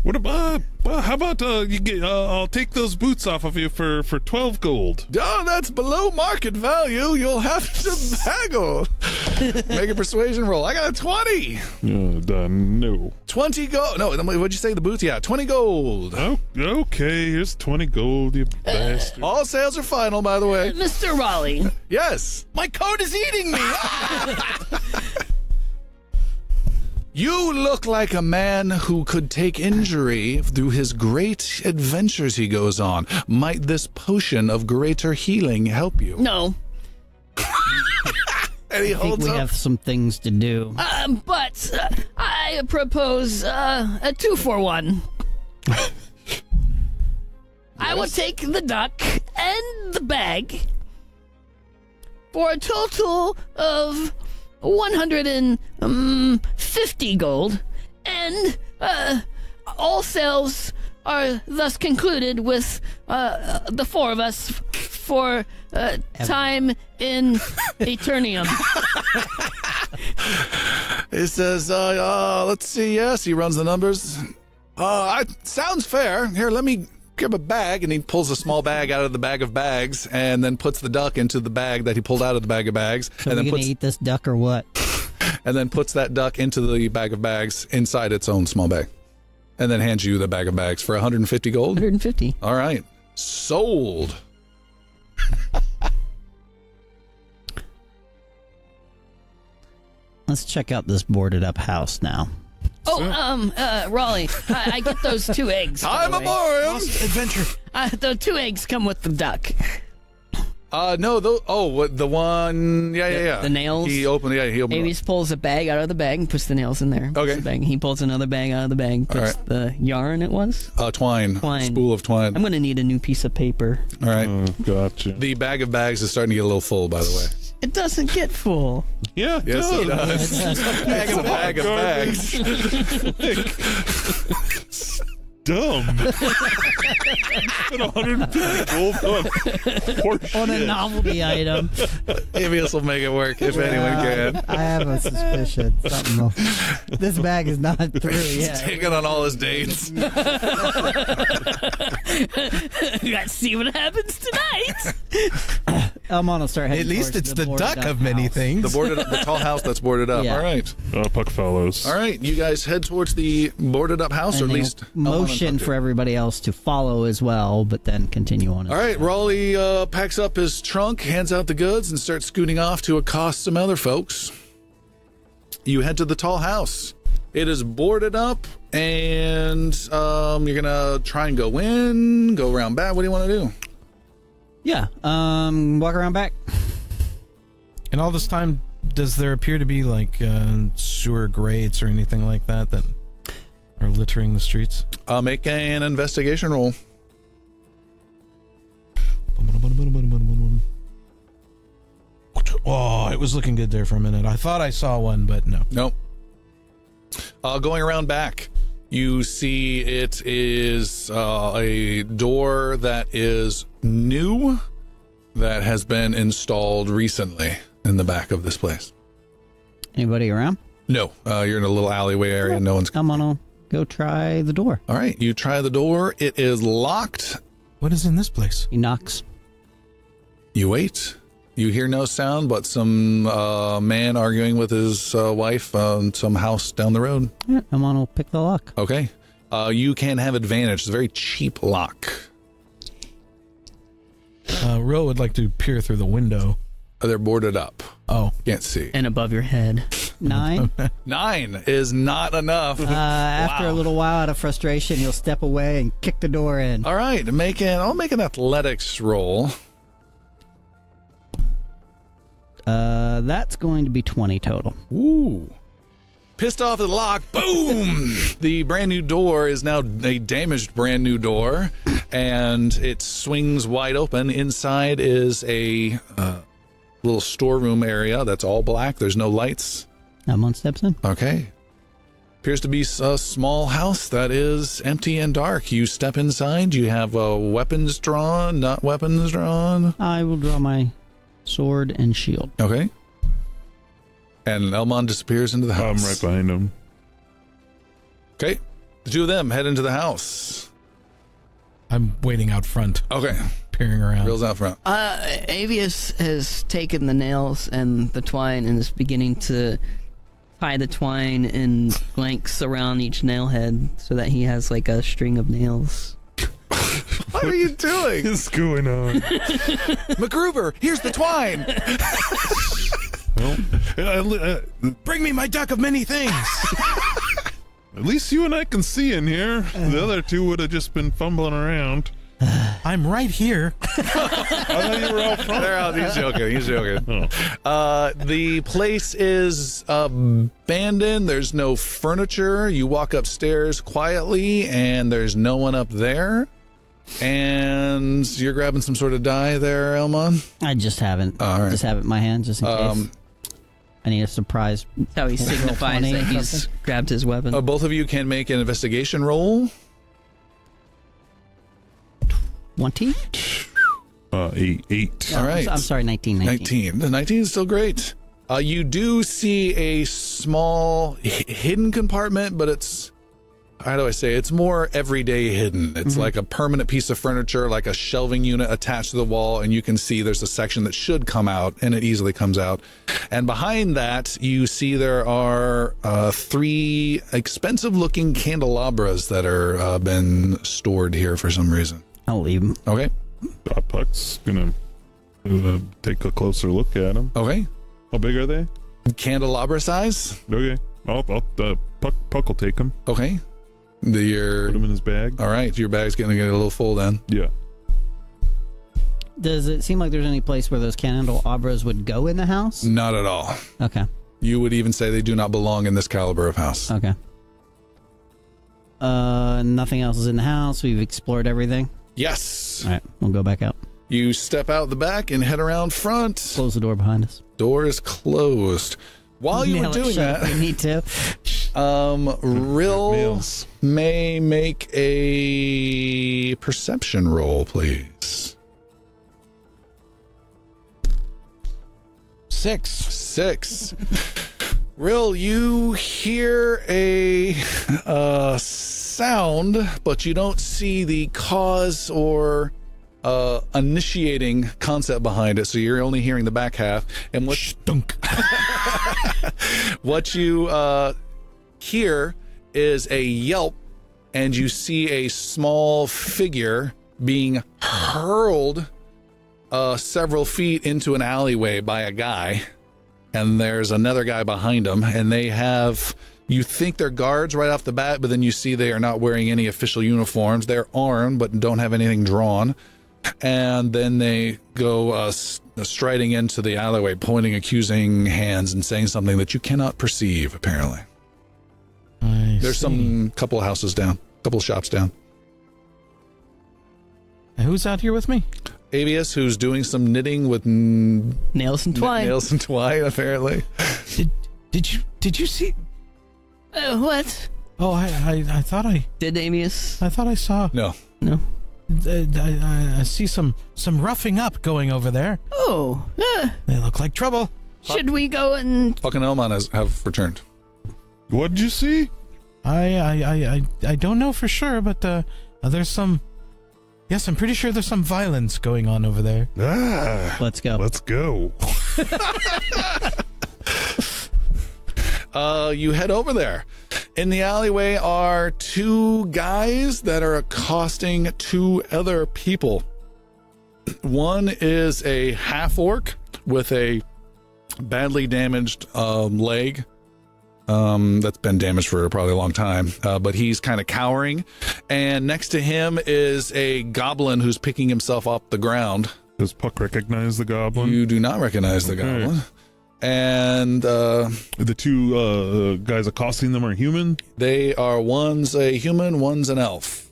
What about? How about you get? I'll take those boots off of you for 12 gold. Oh, that's below market value. You'll have to haggle. Make a persuasion roll. I got a 20. No. 20 gold. No, what'd you say? The boots? Yeah, 20 gold. Oh, okay. Here's 20 gold, you bastard. All sales are final, by the way. Mr. Raleigh. Yes. My coat is eating me. You look like a man who could take injury through his great adventures he goes on. Might this potion of greater healing help you? No. And he I think holds we up. have some things to do. But I propose a 2-for-1. I will take the duck and the bag for a total of 150 gold, and all sales are thus concluded with the 4 of us for time in Eternium. He says, let's see, yes, he runs the numbers. Sounds fair. Here, let me grab a bag, and he pulls a small bag out of the bag of bags, and then puts the duck into the bag that he pulled out of the bag of bags, So and we then gonna eat this duck or what? and then puts that duck into the bag of bags inside its own small bag, and then hands you the bag of bags for 150 gold. 150. All right, sold. Let's check out this boarded up house now. Oh, Raleigh, I get those 2 eggs. by I'm the a way. Morium. Adventure. The 2 eggs come with the duck. No, what the one? Yeah. The nails? He opened. Yeah, he opened. Avis pulls a bag out of the bag and puts the nails in there. Puts Okay. the bag. He pulls another bag out of the bag, puts right. the yarn it was. Twine. Twine. Spool of twine. I'm going to need a new piece of paper. All right. Oh, gotcha. The bag of bags is starting to get a little full, by the way. It doesn't get full. Yeah, it Yes, it does. does. It's a bag of bags. Dumb. Spent 150 gold on horseshit. On a novelty item. Avius will make it work if anyone can. I have a suspicion. This bag is not through He's yet. taking on all his dates. Let's see what happens tonight. Elmon will start heading At least towards it's the boarded duck up of many house. things. The tall house that's boarded up. Yeah. All right. Puck follows. All right. You guys head towards the boarded up house, or And at they least motion for everybody else to follow as well, but then continue on. All right, Raleigh packs up his trunk, hands out the goods, and starts scooting off to accost some other folks. You head to the tall house. It is boarded up, and you're gonna try and go in, go around back. What do you want to do? Yeah. Walk around back. And all this time, does there appear to be like sewer grates or anything like that that are littering the streets? Make an investigation roll. Oh, it was looking good there for a minute. I thought I saw one, but no. Nope. Going around back, you see it is a door that is new, that has been installed recently in the back of this place. Anybody around? No, you're in a little alleyway area. No one's. I'm gonna go try the door. All right, you try the door. It is locked. What is in this place? He knocks. You wait. You hear no sound, but some man arguing with his wife on some house down the road. Yeah, Elmon will pick the lock. Okay. You can have advantage. It's a very cheap lock. Ro would like to peer through the window. They're boarded up. Oh, Can't see. And above your head. 9. 9 is not enough. After a little while, out of frustration, he'll step away and kick the door in. All right, I'll make an athletics roll. That's going to be 20 total. Ooh. Pissed off at the lock, boom! The brand new door is now a damaged brand new door, and it swings wide open. Inside is a little storeroom area that's all black. There's no lights. Elmon steps in. Okay. Appears to be a small house that is empty and dark. You step inside. You have weapons drawn, not weapons drawn. I will draw my sword and shield. Okay. And Elmon disappears into the house. I'm right behind him. Okay. The two of them head into the house. I'm waiting out front, Okay. peering around. Reels out front. Avius has taken the nails and the twine and is beginning to tie the twine in lengths around each nail head so that he has like a string of nails. What are you doing? What's going on? MacGruber, here's the twine. Well, Bring me my duck of many things. at least you and I can see in here. The other two would have just been fumbling around. I'm right here. I thought you were out front. They're out. He's joking. He's joking. Oh. The place is abandoned. There's no furniture. You walk upstairs quietly, and there's no one up there. And you're grabbing some sort of die there, Elmon? I just haven't. All right. Just have it in my hand just in case. I need a surprise. That's how he signifies 20 that or he's something? grabbed his weapon. Both of you can make an investigation roll. 20? 8. All right. I'm sorry, 19. 19. The 19 is still great. You do see a small hidden compartment, but it's, how do I say, it's more everyday hidden. It's like a permanent piece of furniture, like a shelving unit attached to the wall, and you can see there's a section that should come out, and it easily comes out. And behind that, you see there are 3 expensive-looking candelabras that are been stored here for some reason. I'll leave him. Okay. Puck's gonna take a closer look at them. Okay. How big are they? Candelabra size? Okay. Puck will take them. Okay. Put them in his bag. All right, your bag's gonna get a little full then. Yeah. Does it seem like there's any place where those candelabras would go in the house? Not at all. Okay. You would even say they do not belong in this caliber of house. Okay. Nothing else is in the house. We've explored everything. Yes. All right, we'll go back out. You step out the back and head around front. Close the door behind us. Door is closed. While you were Nail it doing shut if that, we need to. Rill Nails. may make a perception roll, please. 6. Rill, you hear a sound, but you don't see the cause or initiating concept behind it, so you're only hearing the back half. And what you hear is a yelp, and you see a small figure being hurled several feet into an alleyway by a guy, and there's another guy behind him, and you think they're guards right off the bat, but then you see they are not wearing any official uniforms. They're armed but don't have anything drawn. And then they go striding into the alleyway, pointing accusing hands and saying something that you cannot perceive, apparently. There's some couple of houses down, couple of shops down. And who's out here with me? Avius, who's doing some knitting with Nails and twine. nails and twine, apparently. Did you see? What? Oh, I thought I Did Avius? saw. No. No. I see some roughing up going over there. Oh, They look like trouble. should we go and... Fucking Elmon have returned. What did you see? I don't know for sure, but there's some. Yes, I'm pretty sure there's some violence going on over there. Let's go. Let's go. You head over there. In the alleyway are 2 guys that are accosting 2 other people. One is a half-orc with a badly damaged leg. That's been damaged for probably a long time, but he's kind of cowering. And next to him is a goblin who's picking himself off the ground. Does Puck recognize the goblin? You do not recognize the goblin. And The 2 guys accosting them are human? one's a human, one's an elf.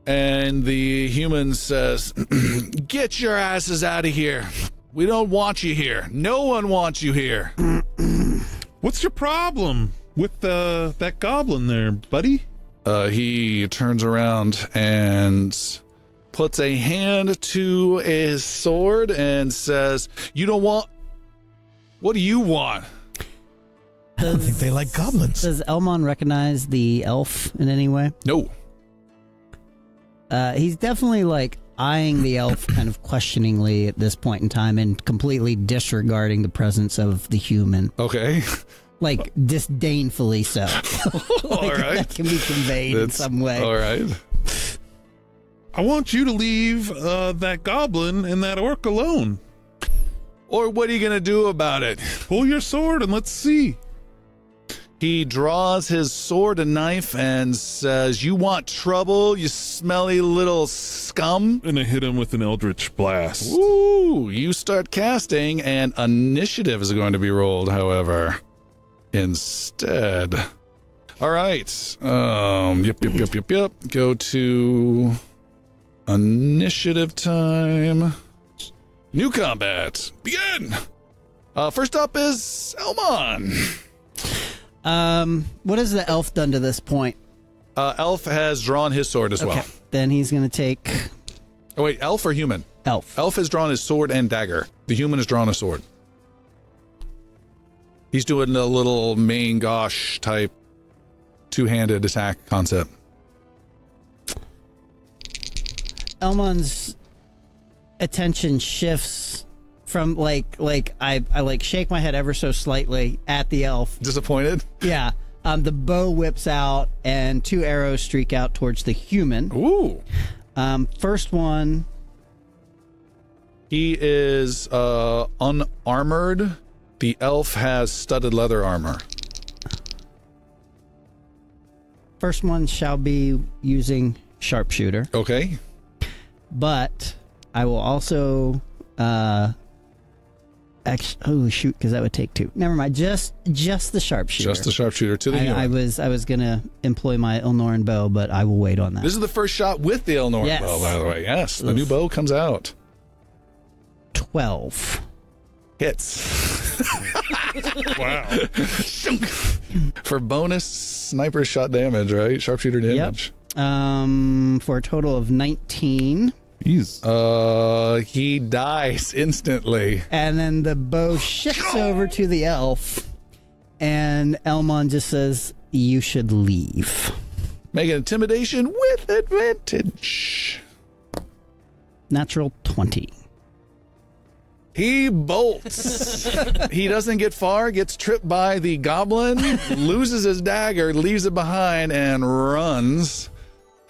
And the human says, "Get your asses out of here. We don't want you here. No one wants you here." What's your problem with that goblin there, buddy? He turns around and puts a hand to his sword and says, "You don't want... What do you want?" I don't think they like goblins. Does Elmon recognize the elf in any way? No. He's definitely like eyeing the elf kind of questioningly at this point in time and completely disregarding the presence of the human. Okay. Like disdainfully so. All right. That can be conveyed in some way. All right. I want you to leave that goblin and that orc alone. Or what are you going to do about it? Pull your sword and let's see. He draws his sword and knife and says, "You want trouble, you smelly little scum?" And I hit him with an eldritch blast. Ooh, you start casting, and initiative is going to be rolled, however, instead. All right. Yep. Go to initiative time. New combat. Begin. First up is Elmon. What has the elf done to this point? Elf has drawn his sword as well. Then he's going to take Oh, wait, elf or human? elf. Elf has drawn his sword and dagger. The human has drawn a sword. He's doing a little main gosh type two-handed attack concept. Elmon's attention shifts from like I like shake my head ever so slightly at the elf. Disappointed? Yeah. The bow whips out and 2 arrows streak out towards the human. Ooh. First one. He is unarmored. The elf has studded leather armor. First one shall be using sharpshooter. Okay. But I will also Actually, oh shoot, because that would take 2. Never mind. Just the sharpshooter. Just the sharpshooter to the I Huron. was gonna employ my Ilnoran bow, but I will wait on that. This is the first shot with the Elnor Yes. bow, by the way. Yes, the new bow comes out. 12. Hits. Wow. For bonus sniper shot damage, right? Sharpshooter damage. For a total of 19. Jeez. He dies instantly. And then the bow shifts over to the elf, and Elmon just says, "You should leave." Make an intimidation with advantage. Natural 20. He bolts. He doesn't get far, gets tripped by the goblin, loses his dagger, leaves it behind, and runs.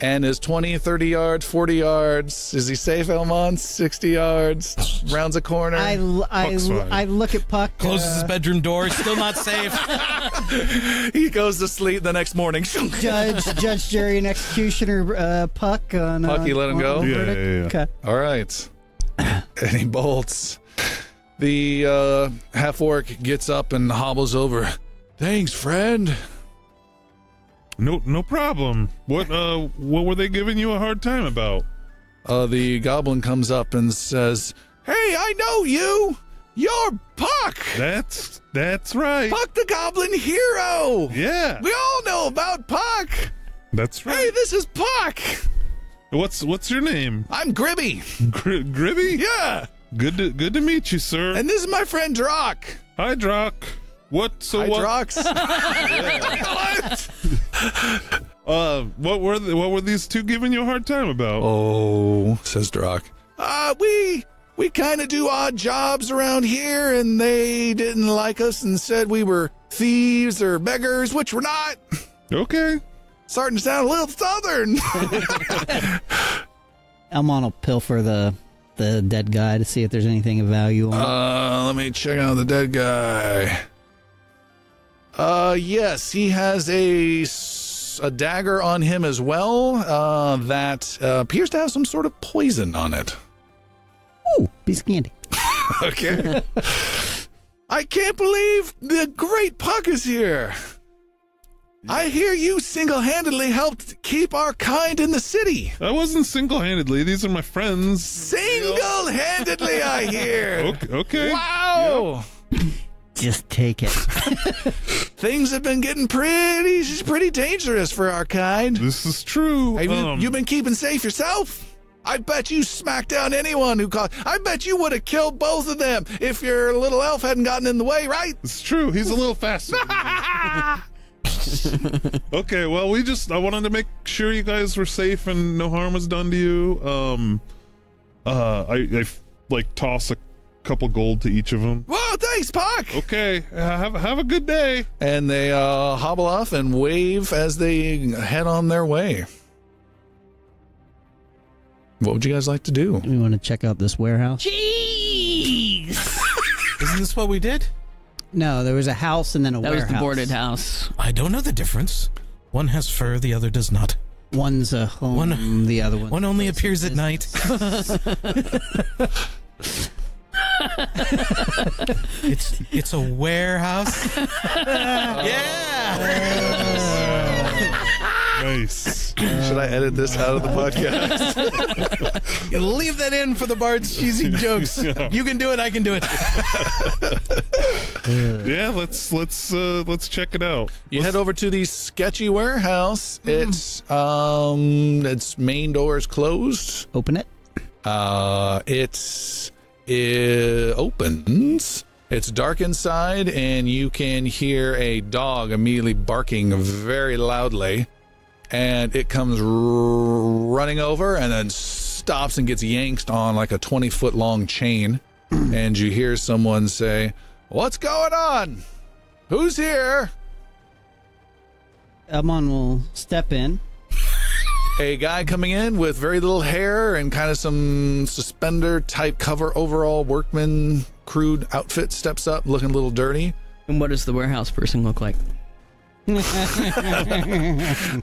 And is 20, 30 yards, 40 yards. Is he safe, Elmon? 60 yards. Rounds a corner. I look at Puck. Closes his bedroom door. Still not safe. He goes to sleep the next morning. Judge, jury, and executioner Puck. On, Puck, you let him go? Yeah. Okay. All right. And he bolts. The half-orc gets up and hobbles over. Thanks, friend. No problem. What were they giving you a hard time about? The goblin comes up and says, "Hey, I know you. You're Puck. That's right. Puck the Goblin Hero. Yeah. We all know about Puck. That's right. Hey, this is Puck. What's your name? I'm Gribby. Gribby? Yeah. Good to meet you, sir. And this is my friend Drock. Hi, Drock. What? Hi, Drox. What were these two giving you a hard time about? Oh, says Drock. We kind of do odd jobs around here, and they didn't like us and said we were thieves or beggars, which we're not. Okay. Starting to sound a little southern. Elmon will pilfer the dead guy to see if there's anything of value on it. Let me check out the dead guy. Yes, he has a dagger on him as well, that appears to have some sort of poison on it. Ooh, piece of candy. Okay. I can't believe the great Puck is here. I hear you single-handedly helped keep our kind in the city. I wasn't single-handedly. These are my friends. Single-handedly, I hear. Okay. Wow. Just take it. Things have been getting pretty dangerous for our kind. This is true. Have you been keeping safe yourself? I bet you smacked down anyone who caught. I bet you would have killed both of them if your little elf hadn't gotten in the way, right? It's true. He's a little faster. Okay, well, I wanted to make sure you guys were safe and no harm was done to you. I toss a couple gold to each of them. Whoa, thanks, Puck. Okay, have a good day. And they hobble off and wave as they head on their way. What would you guys like to do? We want to check out this warehouse. Jeez! Isn't this what we did? No, there was a house and then a That warehouse. was the boarded house. I don't know the difference. One has fur, the other does not. One's a home, the other One only appears at night. It's a warehouse. Yeah. Nice. Should I edit this out of the podcast? Leave that in for the bard's cheesy jokes. Yeah. You can do it. I can do it. Yeah, let's check it out. You head over to the sketchy warehouse. Its main door is closed. Open it. It opens. It's dark inside, and you can hear a dog immediately barking very loudly. And it comes running over and then stops and gets yanked on like a 20-foot long chain. And you hear someone say, "What's going on? Who's here?" Elmon will step in. A guy coming in with very little hair and kind of some suspender type cover overall workman crude outfit steps up looking a little dirty. And what does the warehouse person look like? The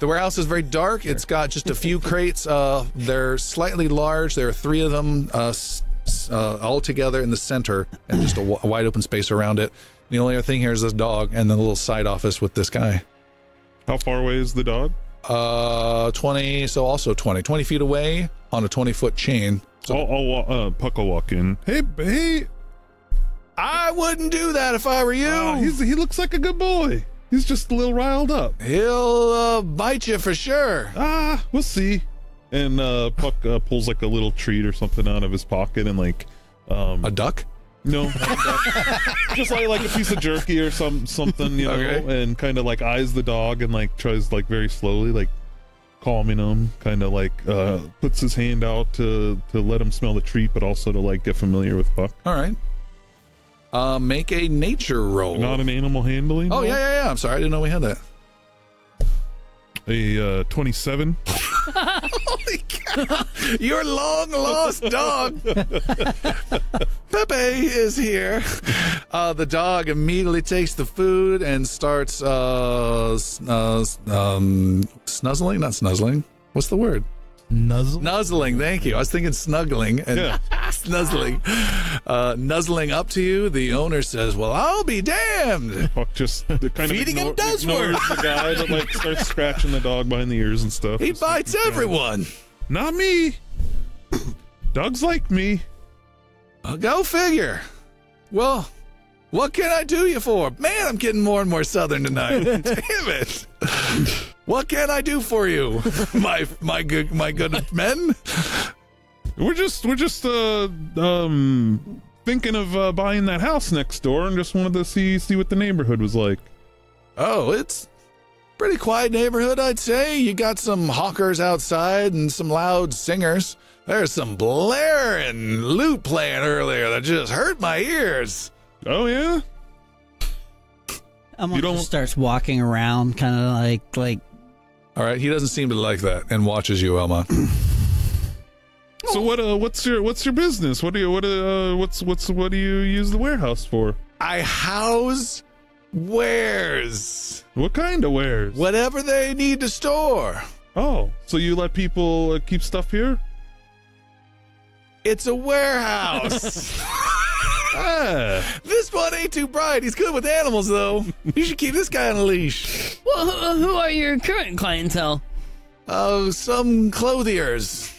warehouse is very dark. It's got just a few crates. They're slightly large. There are 3 of them all together in the center and just a wide open space around it. The only other thing here is this dog and the little side office with this guy. How far away is the dog? 20, so also 20 feet away on a 20-foot chain. So Puck will walk in. Hey, I wouldn't do that if I were you. He looks like a good boy. He's just a little riled up. He'll bite you for sure. We'll see. And Puck pulls like a little treat or something out of his pocket and like a duck? No, not a duck. Just like a piece of jerky or something, you know, Okay. and kind of like eyes the dog and like tries like very slowly like calming him, kind of like puts his hand out to let him smell the treat, but also to like get familiar with Puck. All right. Make a nature roll. Not an animal handling. Oh, roll? yeah. I'm sorry. I didn't know we had that. A 27. Holy cow. Your long lost dog. Pepe is here. The dog immediately takes the food and starts snuzzling. Not snuzzling. What's the word? Nuzzle? Nuzzling. Thank you. I was thinking snuggling and snuzzling. Nuzzling up to you. The owner says, "Well, I'll be damned." Puck just kind of Feeding him does ignores work. the guy that like starts scratching the dog behind the ears and stuff. He Just bites like, everyone. Not me. Dogs like me. Go figure. Well, what can I do you for? Man, I'm getting more and more southern tonight. Damn it. What can I do for you, my good men? We're just thinking of buying that house next door and just wanted to see what the neighborhood was like. Oh, it's pretty quiet neighborhood, I'd say. You got some hawkers outside and some loud singers. There's some blaring lute playing earlier that just hurt my ears. Oh yeah? Amon don't- just starts walking around, kind of like. All right, he doesn't seem to like that and watches you, Elma. So what's your business? What do you use the warehouse for? I house wares. What kind of wares? Whatever they need to store. Oh, so you let people keep stuff here? It's a warehouse. Ah, This one ain't too bright. He's good with animals, though. You should keep this guy on a leash. Well, who are your current clientele? Oh, some clothiers.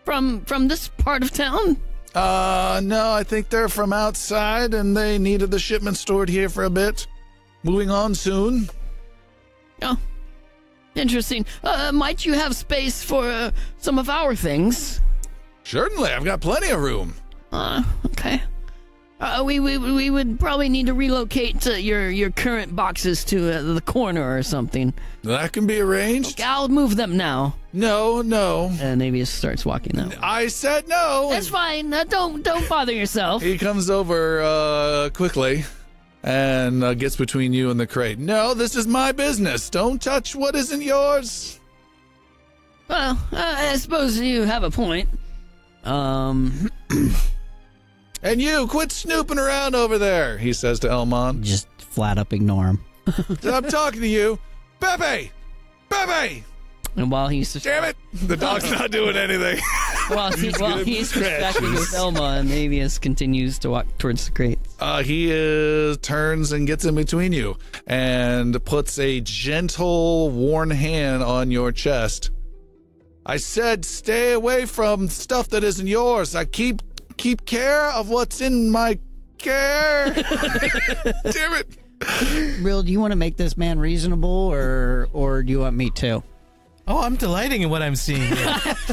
From this part of town? No, I think they're from outside and they needed the shipment stored here for a bit. Moving on soon. Oh, interesting. Might you have space for some of our things? Certainly, I've got plenty of room. Okay. We would probably need to relocate your current boxes to the corner or something. That can be arranged. Okay, I'll move them now. No. And Avius starts walking out. I said no. That's fine. Don't bother yourself. He comes over quickly and gets between you and the crate. No, this is my business. Don't touch what isn't yours. Well, I suppose you have a point. And you, quit snooping around over there, he says to Elmon. Just flat up ignore him. I'm talking to you. Pepe! Pepe! And while he's Damn it! The dog's not doing anything. while he's distracted with Elma, and Avius continues to walk towards the crate. He turns and gets in between you and puts a gentle, worn hand on your chest. I said stay away from stuff that isn't yours. I keep care of what's in my care. Damn it. Real, do you want to make this man reasonable, or do you want me to? Oh, I'm delighting in what I'm seeing here.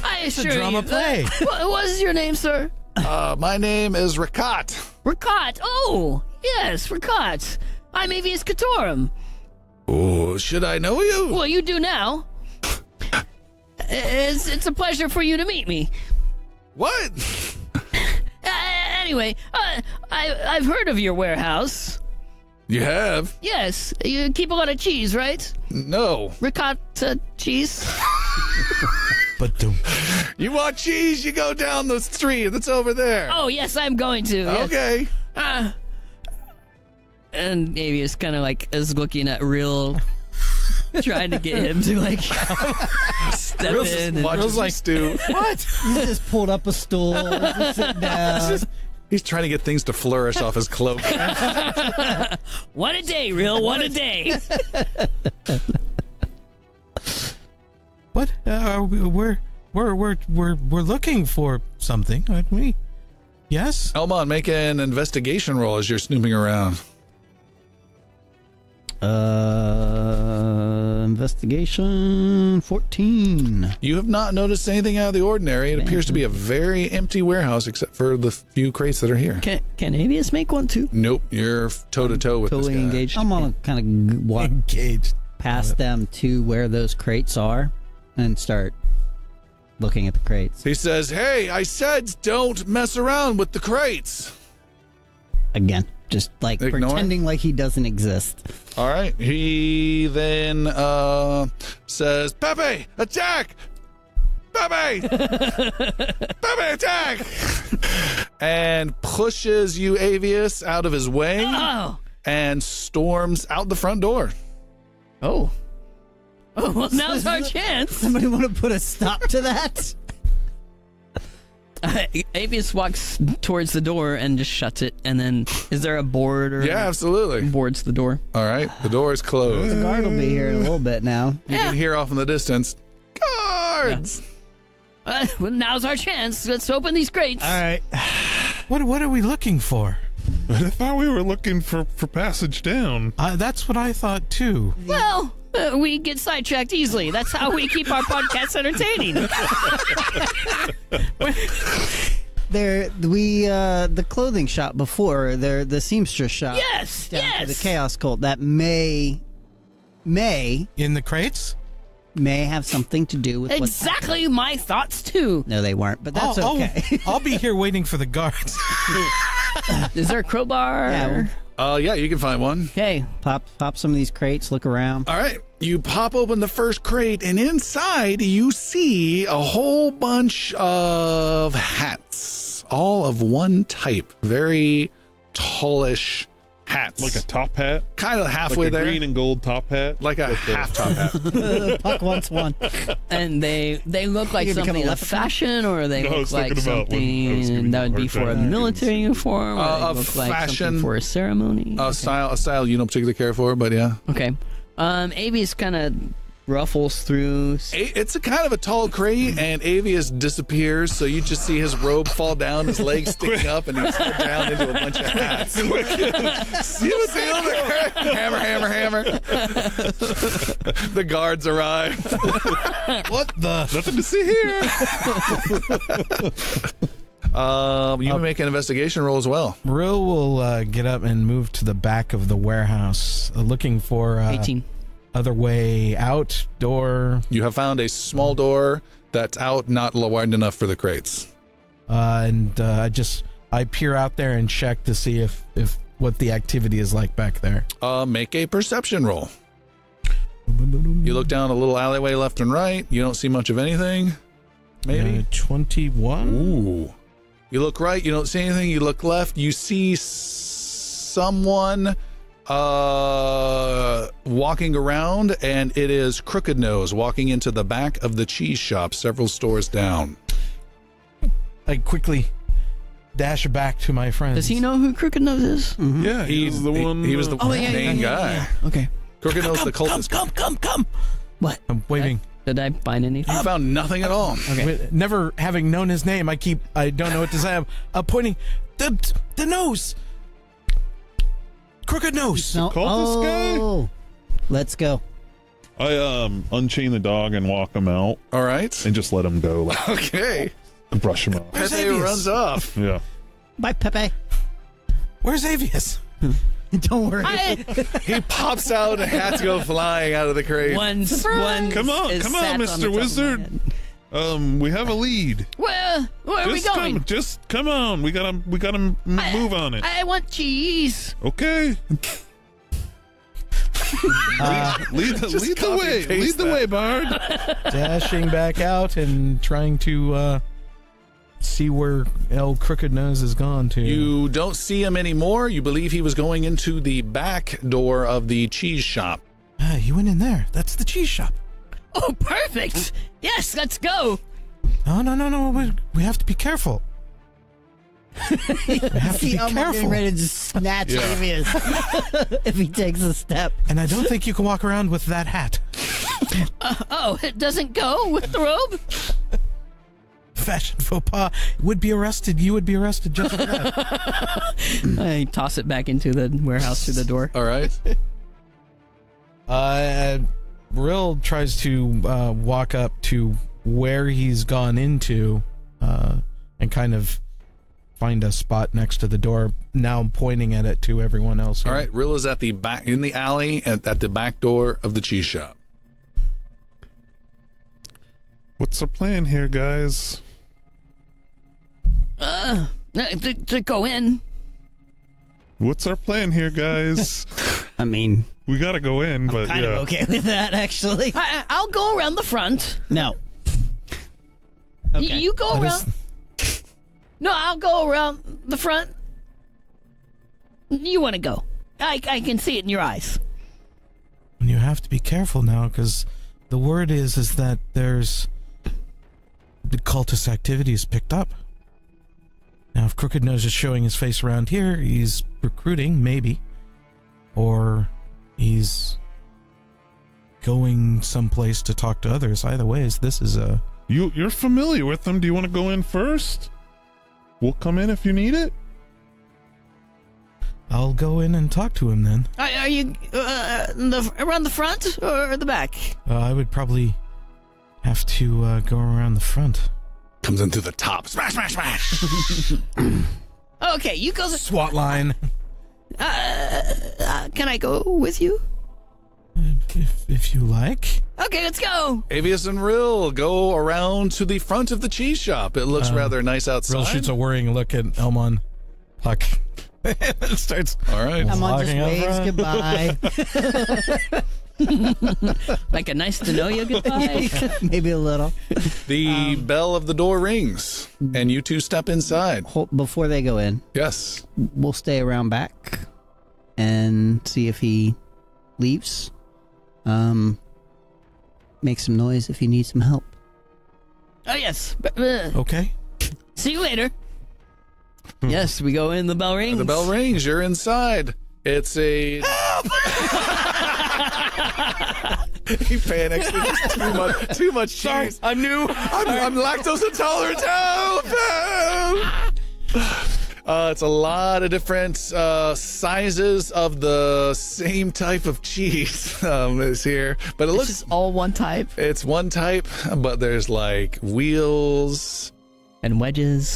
I It's a assure drama you. play. What is your name, sir? My name is Rakat. Rakat. Oh, yes, Rakat. I'm Avius Katorum. Oh, should I know you? Well, you do now. It's a pleasure for you to meet me. What? Anyway, I've heard of your warehouse. You have? Yes, you keep a lot of cheese, right? No. Ricotta cheese. But don't. You want cheese? You go down the street. That's over there. Oh, yes, I'm going to. Yes. Okay. And Avius kind of like is looking at real trying to get him to like step in. And Watches like stew. What? He just pulled up a stool, just sit down. He's trying to get things to flourish off his cloak. one a day, real one a day. What? We're looking for something, aren't we? Yes. Elmon, make an investigation roll as you're snooping around. Investigation 14. You have not noticed anything out of the ordinary. It appears to be a very empty warehouse except for the few crates that are here. Can Avius make one too? Nope, you're toe to toe with Totally this guy. engaged. I'm gonna kind of walk Engaged. past them to where those crates are and start looking at the crates. He says, "Hey, I said don't mess around with the crates." Again, just like Ignore. pretending like he doesn't exist. All right. He then says, "Pepe, attack! Pepe, Pepe, attack!" and pushes you, Avius, out of his way Oh. and storms out the front door. Oh. Oh, well, now's our chance. Somebody want to put a stop to that? Avius walks towards the door and just shuts it. And then, is there a board or Yeah, absolutely. boards the door? All right. The door is closed. The guard will be here in a little bit now. You can hear off in the distance, guards. Well, now's our chance. Let's open these crates. All right. What are we looking for? I thought we were looking for passage down. That's what I thought too. Well, we get sidetracked easily. That's how we keep our podcast entertaining. The clothing shop before, the seamstress shop. Yes, down yes. to the Chaos Cult that may In the crates? Have something to do with what's Exactly my thoughts, too. No, they weren't, but that's I'll- okay. I'll be here waiting for the guards. Is there a crowbar? Yeah. Yeah, you can find one. Okay. Pop some of these crates, look around. All right. You pop open the first crate, and inside you see a whole bunch of hats, all of one type. Very tallish hats. Like a top hat? kind of halfway Like a there. green and gold top hat? Like a With the- half top hat. Puck wants one. And they look like You become something a of leprechaun? fashion, or they No, I look was like thinking about when I was giving something you that a would be hard for a time. military uniform, or they Of look like fashion. something for a ceremony. A style you don't particularly care for, but yeah. Okay. Avius kind of ruffles through. It's a kind of a tall crate, and Avius disappears, so you just see his robe fall down, his legs sticking up, and he's slid down into a bunch of hats. You see the crate? Hammer, hammer, hammer. The guards arrive. What the? Nothing to see here. You can make an investigation roll as well. Rill will get up and move to the back of the warehouse, looking for 18. other way out, door, You have found a small door that's out, not wide enough for the crates. and I peer out there and check to see if what the activity is like back there. Make a perception roll. You look down a little alleyway left and right. You don't see much of anything. Maybe. 21. Ooh. You look right, you don't see anything. You look left, you see someone walking around, and it is Crooked Nose walking into the back of the cheese shop several stores down. I quickly dash back to my friends. Does he know who Crooked Nose is? Yeah, he was the one. He was the main guy. Okay. Crooked Nose, the cultist. Come. What? I'm waving. Did I find anything? You found nothing at all. Never having known his name, I don't know what to say. I'm pointing the nose. Crooked Nose. No. Cultist guy? Oh, let's go. I unchain the dog and walk him out All right. and just let him go. Like, Okay. brush him off. Where's Pepe Avius? runs off. Yeah. Bye, Pepe. Where's Avius? Don't worry. He pops out and hats go flying out of the crate. One. Come on, is come on, sat Mr. the top of my Wizard. head. We have a lead. Where are we going? Just come on. We gotta move on it. I want cheese. Okay. Lead the copy way. paste Lead the that. way, Bard. Dashing back out and trying to see where El Crooked Nose has gone to. You don't see him anymore. You believe he was going into the back door of the cheese shop. You went in there. That's the cheese shop. Oh, perfect. Yes, let's go. No. We have to be careful. We have to See be Elmo getting careful. ready to just snatch Avius if he takes a step. And I don't think you can walk around with that hat. It doesn't go with the robe? Fashion faux pas. Would be arrested. You would be arrested just for that. I toss it back into the warehouse through the door. All right. Rill tries to walk up to where he's gone into and kind of find a spot next to the door, now pointing at it to everyone else here. All right. Rill is at the back in the alley at the back door of the cheese shop. What's our plan here, guys? To go in. What's our plan here, guys? I mean, We gotta go in, but Kind yeah. of okay with that, actually. I'll go around the front. no. Okay. You go That around. No, I'll go around the front. You want to go. I can see it in your eyes. And you have to be careful now, because the word is that there's the cultist activity is picked up. Now, if Crooked Nose is showing his face around here, he's recruiting, maybe. Or he's going someplace to talk to others. Either ways, this is a... You're familiar with them. Do you want to go in first? We'll come in if you need it. I'll go in and talk to him then. Are you around the front or the back? I would probably have to go around the front. Comes in through the top. Smash, smash, smash. Okay, you go. SWAT line. Can I go with you? If you like. Okay, let's go. Avius and Rill go around to the front of the cheese shop. It looks rather nice outside. Rill shoots a worrying look at Elmon. Huck. And then starts... All right. Come on, just Walking up waves front. goodbye. Like a nice to know you goodbye. Maybe a little. The bell of the door rings, and you two step inside. Before they go in, Yes. we'll stay around back and see if he leaves. Make some noise if you need some help. Oh yes. Okay. See you later. Yes, we go in. The bell rings. The bell rings. You're inside. It's a... He panics. There's too much cheese. Sorry, I'm new. I'm lactose intolerant. Help! It's a lot of different sizes of the same type of cheese is here, but it It's looks just all one type. it's one type, but there's like wheels, And wedges,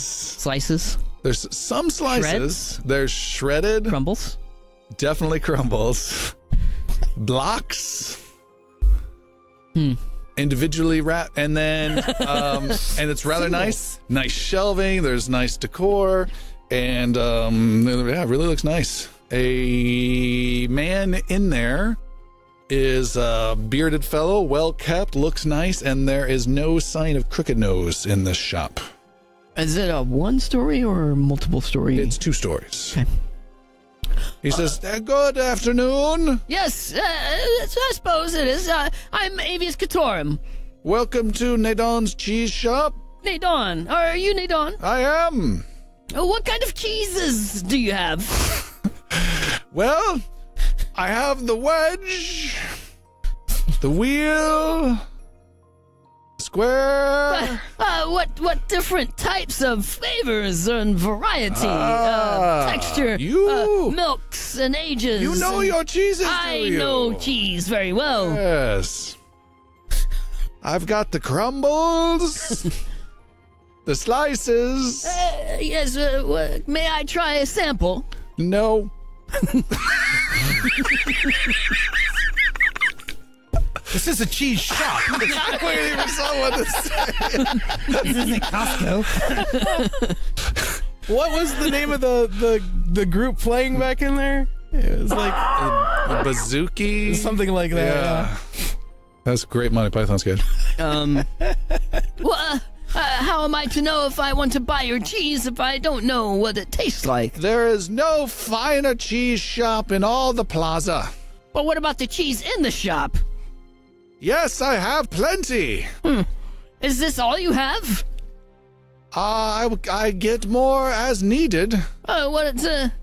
slices, there's some slices, Shreds? there's shredded, crumbles. definitely crumbles, blocks. Individually wrapped, and then and it's rather nice shelving, there's nice decor, and yeah, it really looks nice. A man in there is a bearded fellow, well kept, looks nice, and there is no sign of Crooked Nose in this shop. Is it a one story or multiple story? It's 2 stories. Okay. He says, good afternoon, Yes, I suppose it is. I'm Avius Catorum. welcome to Nadon's cheese shop. Nadon. Are you Nadon? I am. What kind of cheeses do you have? Well, I have the wedge, the wheel, square. What different types of flavors and variety, texture, you- milks and ages? You know your cheeses, I do you? know cheese very well. Yes. I've got the crumbles, the slices. Yes, may I try a sample? No. This is a cheese shop. I'm waiting for someone to say. This isn't Costco. What was the name of the group playing back in there? It was like Bazooki. something like that. Yeah. That's great Monty Python sketch. Well, how am I to know if I want to buy your cheese if I don't know what it tastes like? There is no finer cheese shop in all the plaza. But what about the cheese in the shop? Yes, I have plenty. Is this all you have? I get more as needed.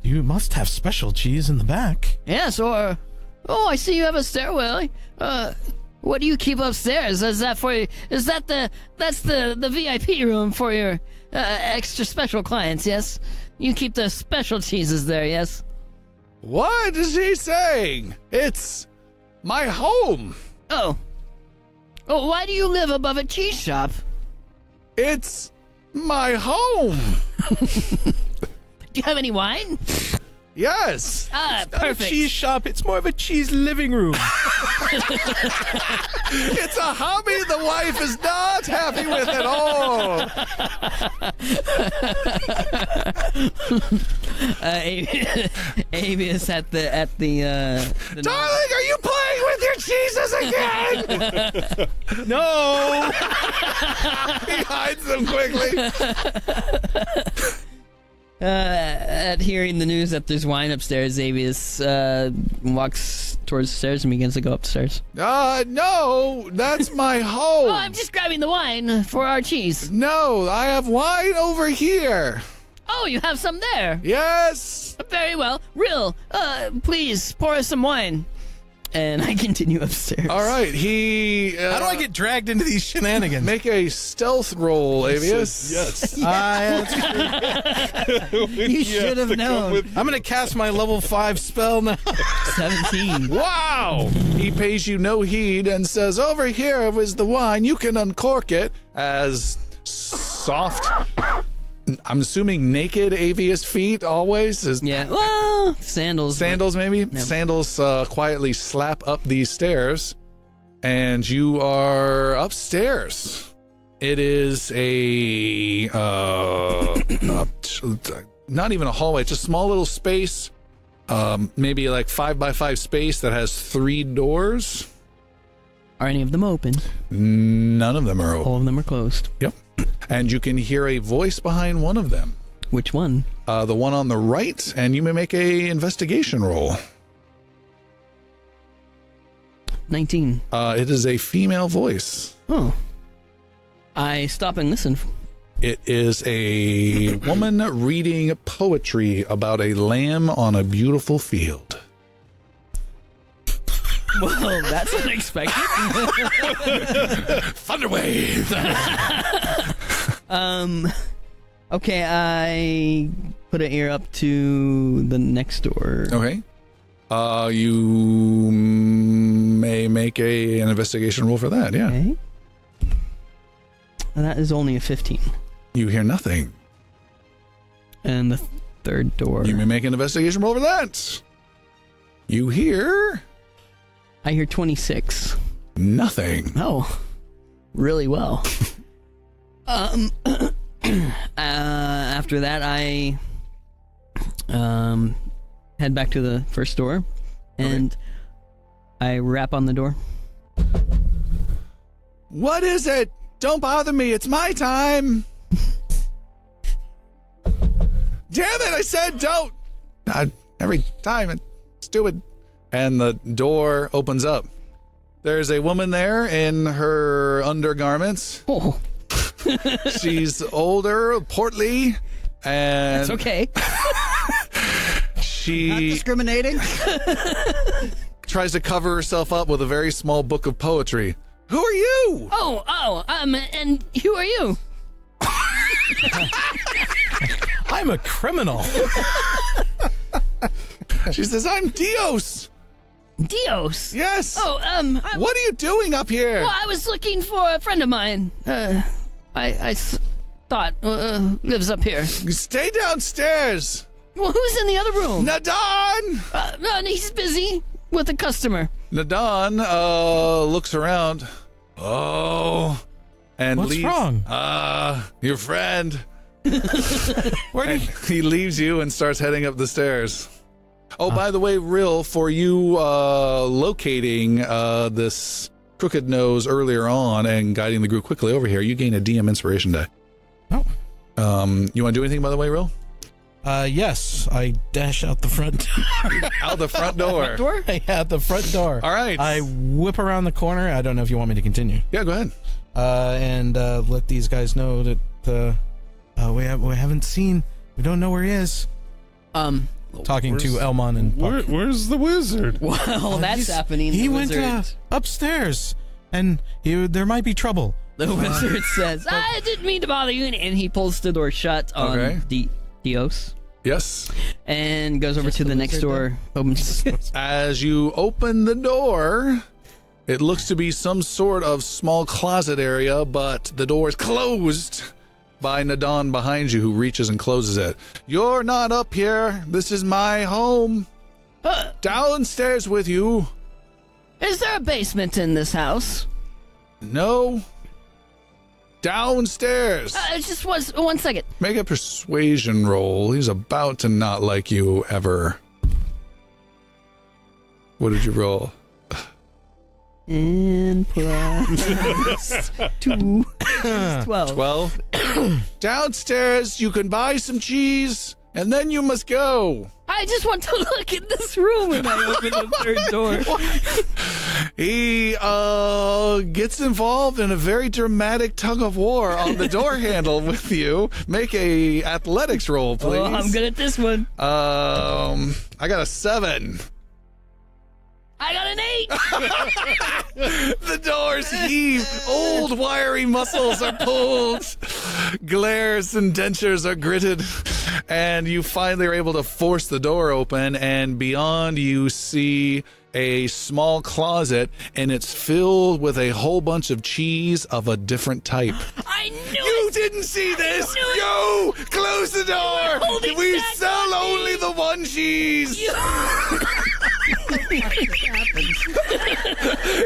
You must have special cheese in the back. Yes, or... Oh, I see you have a stairwell. What do you keep upstairs? That's the VIP room for your extra special clients, yes? You keep the special cheeses there, yes? What is he saying? It's my home. Oh, why do you live above a cheese shop? It's my home. Do you have any wine? Yes. Ah, Not a perfect. cheese shop. It's more of a cheese living room. It's a hobby the wife is not happy with at all. Avius at the Darling, are you playing with your cheeses again? No. He hides them quickly. At hearing the news that there's wine upstairs, Avius walks towards the stairs and begins to go upstairs. No, that's my home. Oh, I'm just grabbing the wine for our cheese. No, I have wine over here. Oh, you have some there. Yes. Very well. Rill, please pour us some wine. And I continue upstairs. All right, he... How do I get dragged into these shenanigans? Make a stealth roll, Avius. Yes. You should have known. I'm going to cast my level 5 spell now. 17. Wow! He pays you no heed and says, over here is the wine. You can uncork it. As soft, I'm assuming naked Avius feet always. Yeah, well, sandals. Sandals, maybe? No. Sandals quietly slap up these stairs, and you are upstairs. It is not even a hallway. It's a small little space, maybe like 5x5 space that has 3 doors. Are any of them open? None of them are open. All of them are closed. Yep. And you can hear a voice behind one of them. Which one? The one on the right, and you may make a investigation roll. 19. It is a female voice. Oh. I stop and listen. It is a woman reading poetry about a lamb on a beautiful field. Well, that's unexpected. Thunderwave! Okay, I put an ear up to the next door. Okay. You may make an investigation roll for that, yeah. Okay. And that is only a 15. You hear nothing. And the third door. You may make an investigation roll for that. You hear I hear 26. nothing. Oh, really well. After that, I head back to the first door, and I rap on the door. What is it? Don't bother me. It's my time. Damn it, I said don't. Every time it's stupid. And the door opens up. There's a woman there in her undergarments. Oh, She's older, portly, and it's okay. Not she discriminating. tries to cover herself up with a very small book of poetry. Who are you? And who are you? I'm a criminal. She says, I'm Dios. Dios. Yes. Oh, What are you doing up here? well, I was looking for a friend of mine. I thought lives up here. Stay downstairs. Well, who's in the other room? Nadan. No, he's busy with a customer. Nadan looks around. Oh. And What's leaves. wrong? Your friend. Where And did he leaves you and starts heading up the stairs. Oh, by the way, Rill, for you locating this crooked nose earlier on and guiding the group quickly over here, you gain a DM inspiration die. Oh. You want to do anything, by the way, Rill? Yes, I dash out the front door. Out the front door. Door? Yeah, the front door. All right. I whip around the corner. I don't know if you want me to continue. Yeah, go ahead. And let these guys know that we haven't seen. We don't know where he is. Talking to Elmon and Puck. Where's the wizard? Well, that's happening. He The went wizard, upstairs, and there might be trouble. the wizard says, I didn't mean to bother you. And he pulls the door shut on Dios Yes. and goes over to the next door. Opens. As you open the door, it looks to be some sort of small closet area, but the door is closed by Nadon behind you, who reaches and closes it. You're not up here. This is my home. Downstairs with you. Is there a basement in this house? No. Downstairs. It just was 1 second. Make a persuasion roll. He's about to not like you ever. What did you roll? And plus 2 is 12. 12. Downstairs, you can buy some cheese, and then you must go. I just want to look in this room, and I open the third door. He gets involved in a very dramatic tug of war on the door handle with you. Make a athletics roll, please. Oh, I'm good at this one. I got a 7. I got an 8. The doors heave. Old wiry muscles are pulled. Glares and dentures are gritted. And you finally are able to force the door open. And beyond, you see a small closet. And it's filled with a whole bunch of cheese of a different type. I knew You it. didn't see this. I knew Yo, close the door. holding We back sell on me. only the one cheese.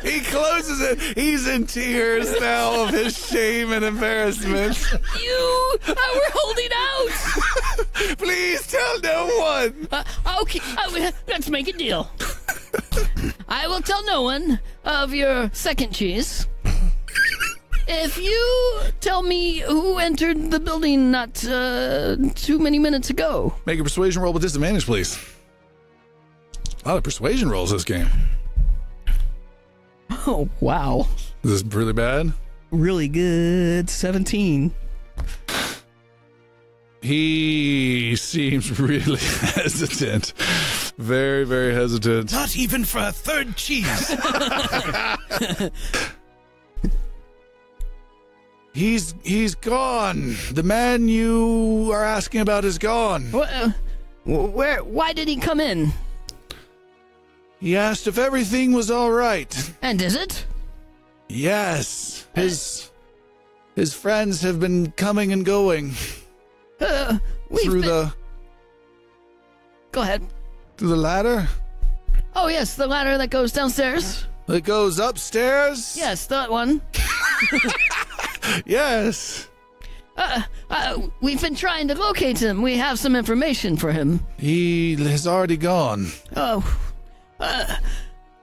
He closes it. He's in tears now of his shame and embarrassment. We're holding out. Please tell no one. Okay, let's make a deal. I will tell no one of your second cheese. If you tell me who entered the building not too many minutes ago. Make a persuasion roll with disadvantage, please. A lot of persuasion rolls this game. Oh, wow. Is this really bad? Really good. 17. He seems really hesitant. Very, very hesitant. Not even for a third cheese. He's gone. The man you are asking about is gone. Why did he come in? He asked if everything was all right. And is it? Yes. His friends have been coming and going through the Go ahead. through the ladder. Oh, yes, the ladder that goes downstairs. It goes upstairs. Yes, that one. Yes. We've been trying to locate him. We have some information for him. He has already gone. Oh.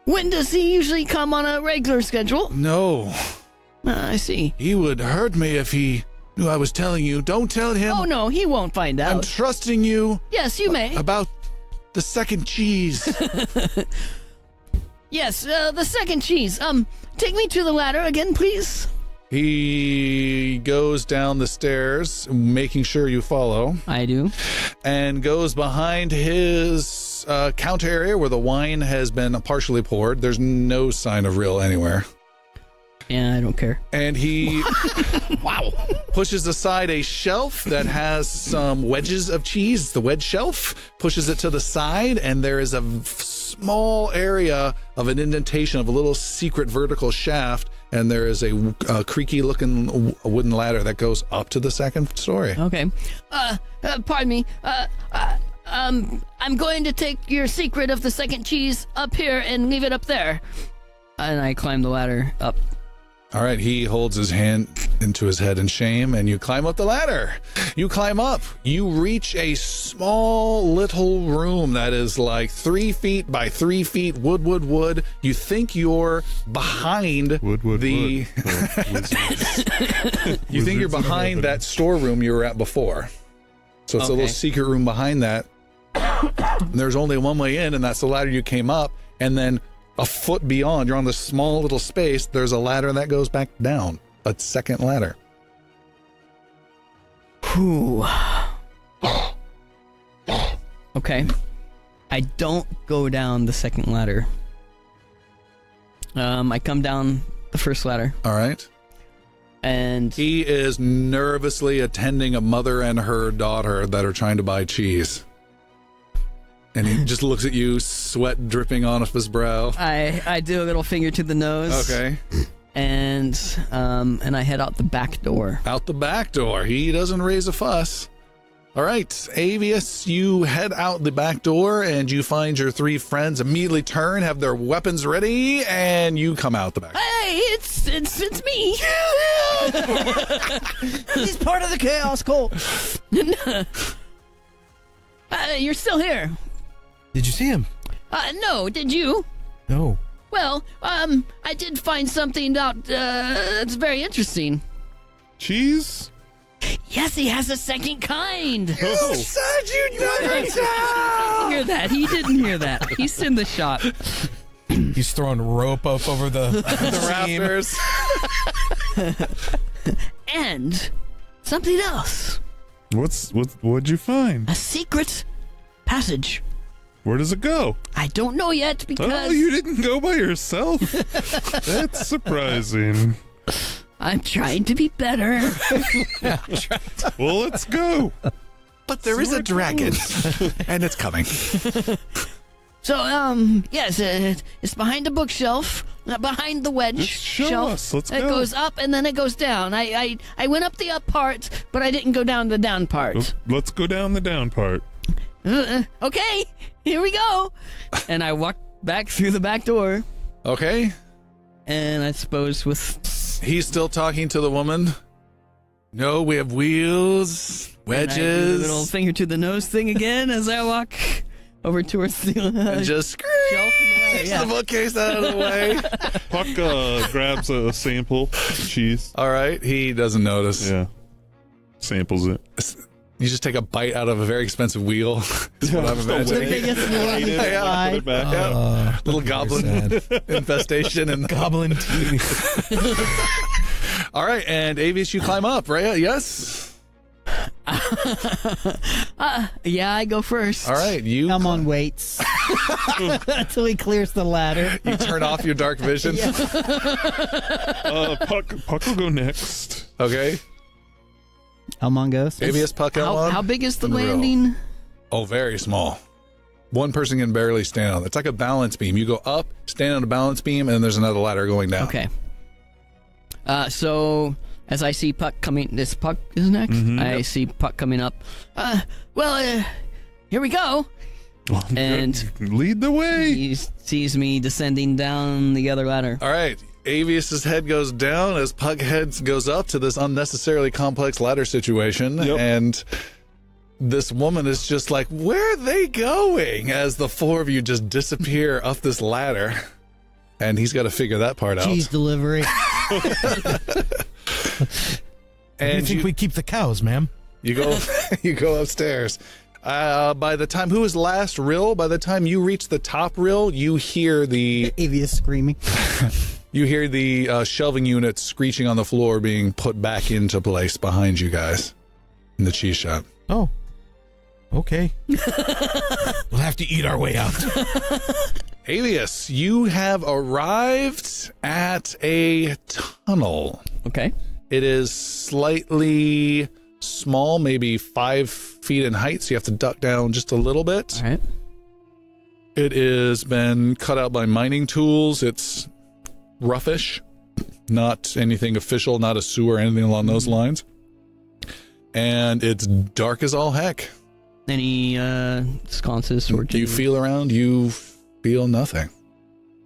When does he usually come on a regular schedule? No. I see. He would hurt me if he knew I was telling you. Don't tell him. Oh, no, he won't find I'm out. trusting you Yes, you may. about the second cheese. Yes, the second cheese. Take me to the ladder again, please. He goes down the stairs, making sure you follow, I do. and goes behind his counter area where the wine has been partially poured. There's no sign of real anywhere. Yeah, I don't care. And he pushes aside a shelf that has some wedges of cheese. The wedge shelf pushes it to the side, and there is a small area of an indentation of a little secret vertical shaft, and there is a creaky looking wooden ladder that goes up to the second story. Okay. Pardon me. I'm going to take your secret of the second cheese up here and leave it up there. And I climb the ladder up. All right, he holds his hand into his head in shame, and you climb up the ladder. You climb up. You reach a small little room that is like 3 feet by 3 feet, wood. You think you're behind Wood. You think you're behind that storeroom you were at before. So it's a little secret room behind that. There's only one way in, and that's the ladder you came up. And then a foot beyond, you're on this small little space. There's a ladder that goes back down. A second ladder. Whew. Okay. I don't go down the second ladder. I come down the first ladder. All right. And he is nervously attending a mother and her daughter that are trying to buy cheese. And he just looks at you, sweat dripping off his brow. I do a little finger to the nose. Okay. And I head out the back door. Out the back door. He doesn't raise a fuss. All right, Avius, you head out the back door and you find your three friends immediately turn, have their weapons ready, and you come out the back. Hey, it's me. He's part of the chaos cult. You're still here. Did you see him? No, did you? No. Well, I did find something out that's very interesting. Cheese? Yes, he has a second kind. Oh. Said you never He didn't hear that. He didn't hear that. He's in the shop. He's throwing rope up over the rafters. And something else. What'd you find? A secret passage. Where does it go? I don't know yet because Oh, you didn't go by yourself? That's surprising. I'm trying to be better. Well, let's go. But there is a dragon, and it's coming. So, yes, it's behind the bookshelf, behind the wedge Just show shelf. us. Let's It go. goes up and then it goes down. I went up the up part, but I didn't go down the down part. Let's go down the down part. Okay, here we go. And I walk back through the back door, Okay. and I suppose with He's still talking to the woman. No, we have wheels, and I do the wedges, little finger to the nose thing again as I walk over towards the and just shelf in the ladder. takes Yeah. the bookcase out of the way. Puck grabs a sample of cheese. All right, he doesn't notice. Yeah. Samples it. You just take a bite out of a very expensive wheel. Is what I'm Just a imagining. wing. biggest one you Eat it, can put buy. it back. Little very goblin sad. infestation and Goblin teeth. All right, and Avius, you climb up, right? Yes. Yeah, I go first. All right, you Elmon waits until he clears the ladder. you turn off your dark vision. Puck will go next. Okay, Elmon goes. Avius, Puck, Elmon. How big is the And row. landing? Oh, very small. One person can barely stand on it. It's like a balance beam. You go up, stand on a balance beam, and there's another ladder going down. Okay. So as I see Puck coming, this Puck is next. I see Puck coming up. Here we go. And Lead the way. he sees me descending down the other ladder. All right. Avius's head goes down as Puck head goes up to this unnecessarily complex ladder situation. Yep. And this woman is just like, where are they going? As the four of you just disappear up this ladder. And he's got to figure that part out. Cheese delivery. Where do you And think you, we keep the cows, ma'am? you go you go upstairs. By the time, who was last rill? By the time you reach the top rill, you hear the Avius screaming. shelving units screeching on the floor being put back into place behind you guys in the cheese shop. Oh. Okay. We'll have to eat our way out. Avius, you have arrived at a tunnel. Okay. It is slightly small, maybe 5 feet in height, so you have to duck down just a little bit. All right. It has been cut out by mining tools. It's roughish, not anything official, not a sewer or anything along those lines. And it's dark as all heck. Any sconces or Do you feel around? You feel nothing.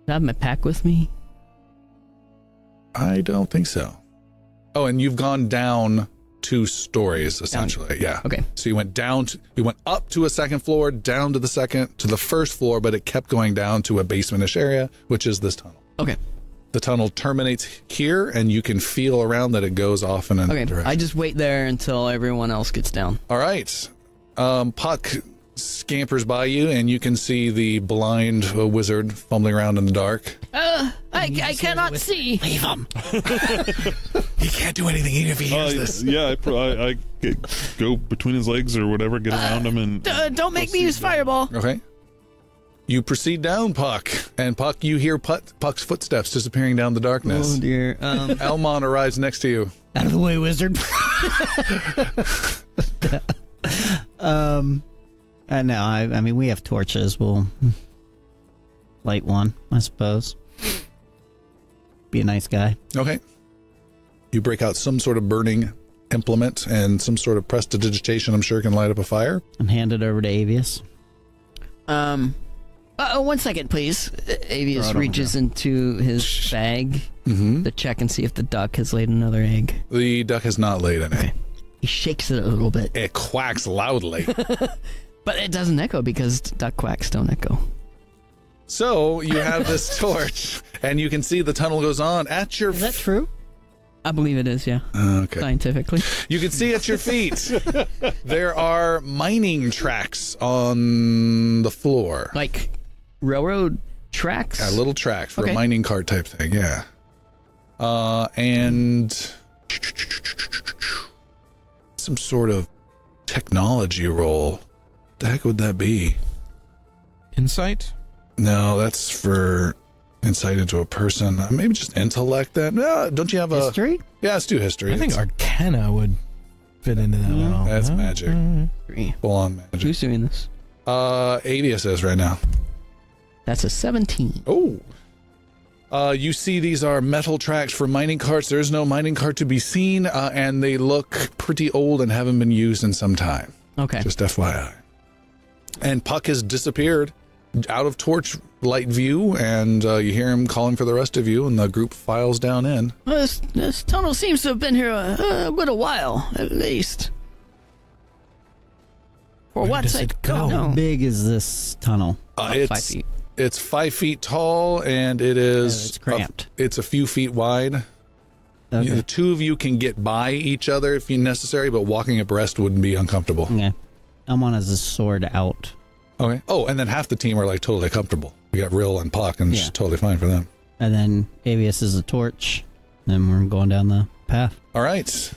I have my pack with me? I don't think so. Oh, and you've gone down 2 stories, essentially. Yeah. Okay. So you went you went up to a second floor, down to the first floor, but it kept going down to a basement-ish area, which is this tunnel. Okay. The tunnel terminates here, and you can feel around that it goes off in another Okay. direction. I just wait there until everyone else gets down. All right. Puck scampers by you, and you can see the blind wizard fumbling around in the dark. I cannot see. Leave him. He can't do anything even if he hears this. Yeah, I go between his legs or whatever, get around him, and Don't make me use fireball. Okay. You proceed down, Puck, and Puck, you hear Puck's footsteps disappearing down the darkness. Oh dear. Elmon arrives next to you. Out of the way, wizard. No, I mean, we have torches. We'll light one, I suppose. Be a nice guy. Okay. You break out some sort of burning implement and some sort of prestidigitation, I'm sure, can light up a fire. And hand it over to Avius. 1 second, please. Avius reaches into his bag to check and see if the duck has laid another egg. The duck has not laid any. Okay. He shakes it a little bit. It quacks loudly. But it doesn't echo because duck quacks don't echo. So you have this torch, and you can see the tunnel goes on at your... Is that true? I believe it is, yeah. Okay. Scientifically. You can see at your feet, there are mining tracks on the floor. Like railroad tracks? Yeah, little tracks for Okay. a mining cart type thing, yeah. And some sort of technology roll. What the heck would that be? Insight? No, that's for insight into a person. Maybe just intellect then. No, don't you have a... History? Yeah, let's do history. I think It's- Arcana would fit into that well. That's magic. Three. Full on magic. Who's doing this? Avius is right now. That's a 17. Oh. You see these are metal tracks for mining carts. There's no mining cart to be seen, and they look pretty old and haven't been used in some time. Okay. Just FYI. And Puck has disappeared out of torchlight view, and you hear him calling for the rest of you, and the group files down in. Well, this tunnel seems to have been here a little while, at least. For Where what does sake? it go? Don't How know. big is this tunnel? About 5 feet. It's 5 feet tall, and it is... It's cramped. It's a few feet wide. Okay. The two of you can get by each other if necessary, but walking abreast wouldn't be uncomfortable. Okay. Elmon has his sword out. Okay. Oh, and then half the team are like totally comfortable. We got Rill and Puck, and it's totally fine for them. And then Avius is a torch. Then we're going down the path. All right.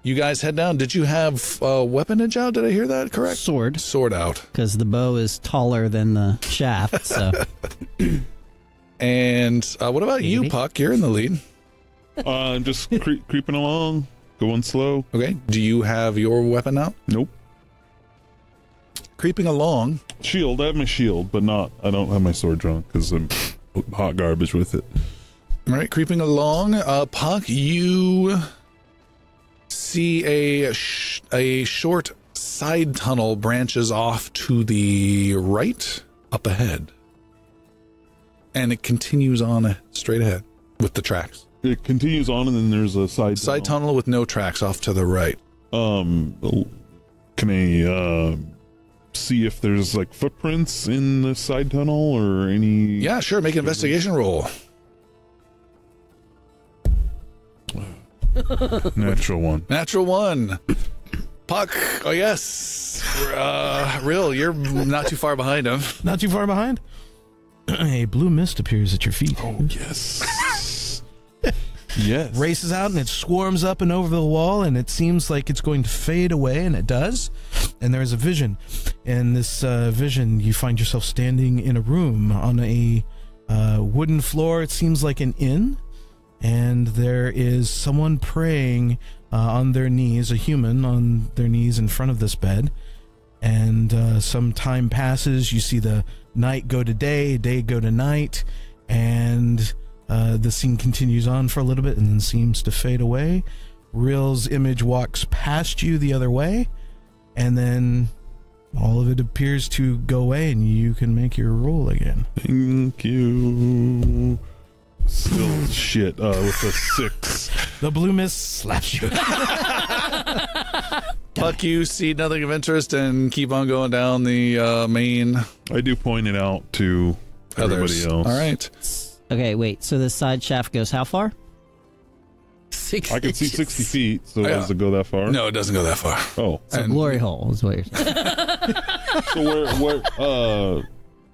You guys head down. Did you have weaponage out? Did I hear that correct? Sword. Sword out. Because the bow is taller than the shaft, so... And what about you, Maybe. Puck? You're in the lead. I'm just creeping along, going slow. Okay. Do you have your weapon out? Nope. Creeping along. Shield. I have my shield, but I don't have my sword drawn because I'm hot garbage with it. All right. Creeping along. Puck, you see a short side tunnel branches off to the right up ahead. And it continues on straight ahead with the tracks. It continues on, and then there's a side Tunnel with no tracks off to the right. Can I see if there's like footprints in the side tunnel or any? Yeah, sure. Make an investigation roll. Natural one. Natural 1. Puck. Oh, yes. Rill, you're not too far behind him. Not too far behind. A blue mist appears at your feet. Oh yes. Yes. Races out and it swarms up and over the wall, and it seems like it's going to fade away, and it does. And there's a vision. And this vision, you find yourself standing in a room on a wooden floor. It seems like an inn. And there is someone praying on their knees, a human on their knees in front of this bed. And some time passes. You see the night go to day go to night. And the scene continues on for a little bit and then seems to fade away. Rill's image walks past you the other way. And then all of it appears to go away, and you can make your roll again. Thank you. Still shit with a 6. The blue mist slaps you. Puck, you see nothing of interest and keep on going down the main I do point it out to everybody others. else. All right. Okay, wait. So the side shaft goes how far? 6 I can see 60 feet, so Yeah. does it go that far? No, it doesn't go that far. Oh. So glory hole is what you're saying. So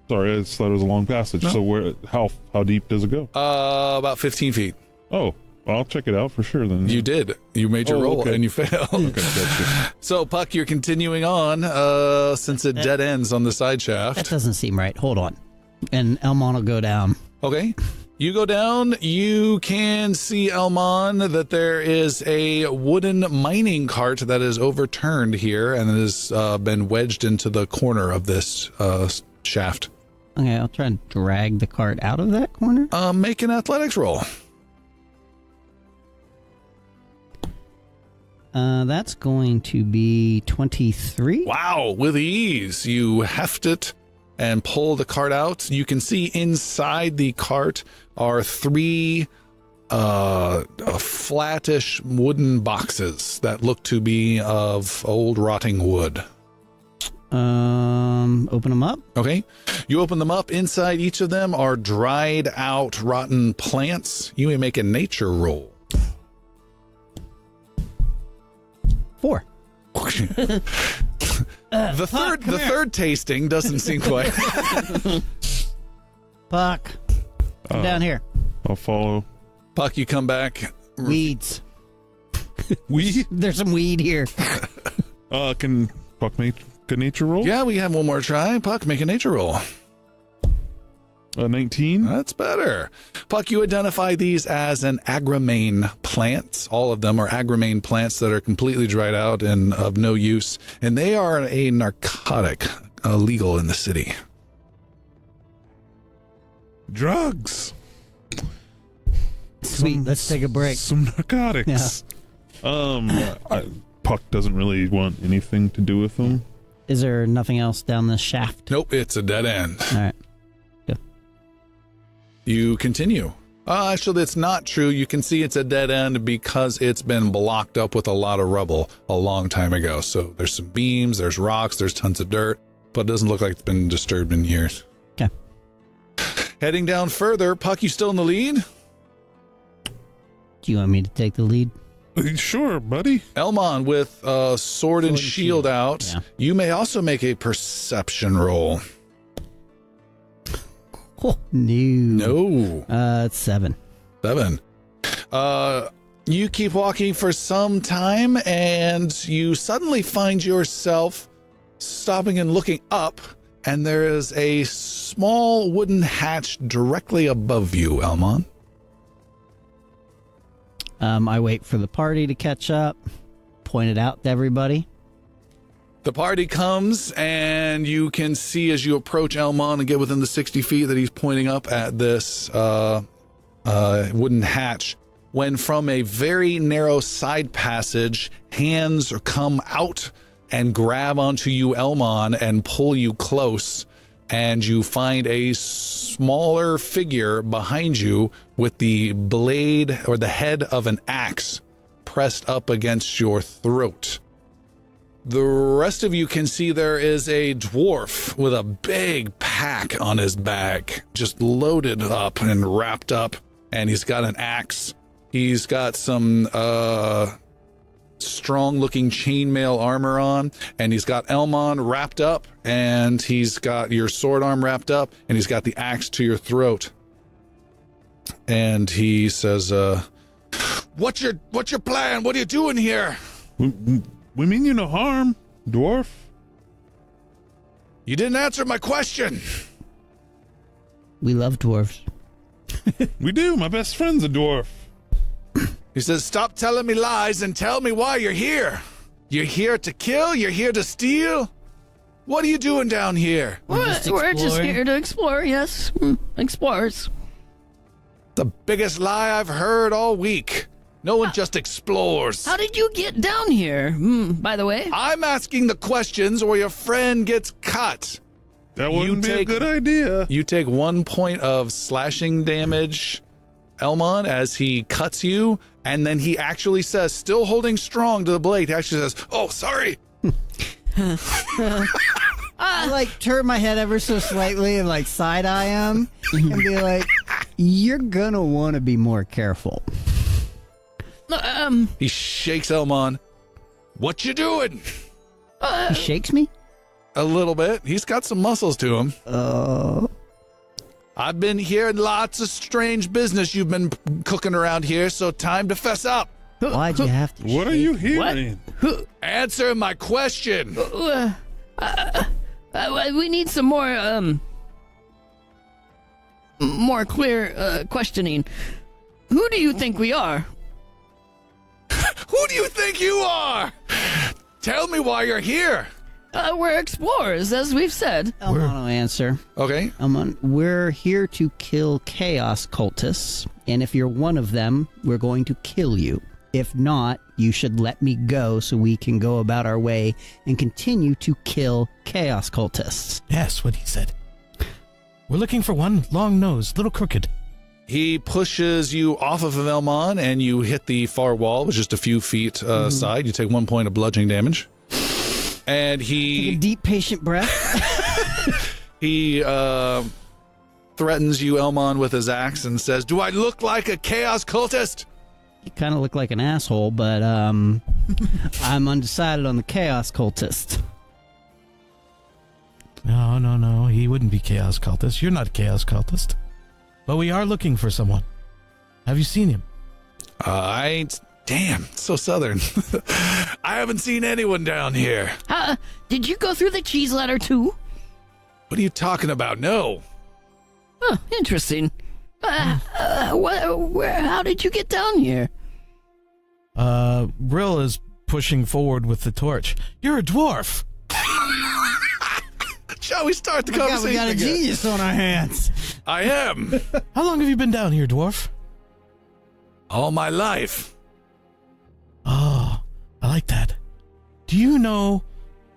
sorry, I just thought it was a long passage. No. So how deep does it go? About 15 feet. Oh, I'll check it out for sure then. You did. You made your Oh, roll okay. and you failed. Okay, gotcha. So, Puck, you're continuing on since it dead ends on the side That shaft. doesn't seem right. Hold on. And Elmon will go down. Okay. You go down. You can see, Elmon, that there is a wooden mining cart that is overturned here and has been wedged into the corner of this shaft. Okay, I'll try and drag the cart out of that corner. Make an athletics roll. That's going to be 23. Wow, with ease. You heft it and pull the cart out. You can see inside the cart are 3 flattish wooden boxes that look to be of old rotting wood. Open them up. Okay. You open them up. Inside each of them are dried out rotten plants. You may make a nature roll. 4. The third tasting doesn't seem quite. Puck. Come down here. I'll follow. Puck, you come back. Weeds. We There's some weed here. can Puck make a nature roll? Yeah, we have one more try. Puck, make a nature roll. 19. That's better. Puck, you identify these as an agramane plant. All of them are agramane plants that are completely dried out and of no use. And they are a narcotic illegal in the city. Drugs. Sweet. Let's take a break. Some narcotics. Puck doesn't really want anything to do with them. Is there nothing else down the shaft? Nope, it's a dead end. All right. You continue. Actually, it's not true. You can see it's a dead end because it's been blocked up with a lot of rubble a long time ago. So there's some beams, there's rocks, there's tons of dirt, but it doesn't look like it's been disturbed in years. Okay. Heading down further, Puck, you still in the lead? Do you want me to take the lead? Sure, buddy. Elmon with sword and shield out. Yeah. You may also make a perception roll. Oh, no. No. It's 7. 7. You keep walking for some time and you suddenly find yourself stopping and looking up, and there is a small wooden hatch directly above you, Elmon. I wait for the party to catch up, point it out to everybody. The party comes, and you can see as you approach Elmon and get within the 60 feet that he's pointing up at this wooden hatch, when from a very narrow side passage, hands come out and grab onto you, Elmon, and pull you close, and you find a smaller figure behind you with the blade or the head of an axe pressed up against your throat. The rest of you can see there is a dwarf with a big pack on his back, just loaded up and wrapped up, and he's got an axe. He's got some strong-looking chainmail armor on, and he's got Elmon wrapped up, and he's got your sword arm wrapped up, and he's got the axe to your throat. And he says, "What's your plan? What are you doing here? We mean you no harm, dwarf. You didn't answer my question." We love dwarves. We do. My best friend's a dwarf. He says, "Stop telling me lies and tell me why you're here. You're here to kill? You're here to steal? What are you doing down here?" We're just here to explore, yes. Explorers. The biggest lie I've heard all week. No one just explores. How did you get down here, by the way? I'm asking the questions or your friend gets cut. That wouldn't be a good idea. You take 1 point of slashing damage, Elmon, as he cuts you, and then he actually says, still holding strong to the blade, he actually says, "Oh, sorry." I turn my head ever so slightly and side eye him and be like, You're gonna want to be more careful. He shakes Elmon. What you doing? He shakes me? A little bit. He's got some muscles to him. I've been hearing lots of strange business you've been cooking around here, so time to fess up. Why'd you have to What are shake you me? hearing? Answer my question. We need some more clear questioning. Who do you think we are? Who do you think you are? Tell me why you're here. We're explorers, as we've said. Elmon will answer. Okay. Elmon, we're here to kill chaos cultists, and if you're one of them, we're going to kill you. If not, you should let me go so we can go about our way and continue to kill chaos cultists. Yes, what he said. We're looking for one long nose, little crooked. He pushes you off of Elmon, and you hit the far wall, which is just a few feet aside. You take 1 point of bludgeoning damage. And Take a he deep, patient breath. threatens you, Elmon, with his axe and says, "Do I look like a chaos cultist?" You kind of look like an asshole, but I'm undecided on the chaos cultist. No. He wouldn't be chaos cultist. You're not a chaos cultist. But we are looking for someone. Have you seen him? I ain't. Damn, so southern. I haven't seen anyone down here. Did you go through the cheese ladder too? What are you talking about? No. Interesting. How did you get down here? Brill is pushing forward with the torch. You're a dwarf. Shall we start the God, conversation we got a again? genius on our hands. I am. How long have you been down here, dwarf? All my life. Oh, I like that. Do you know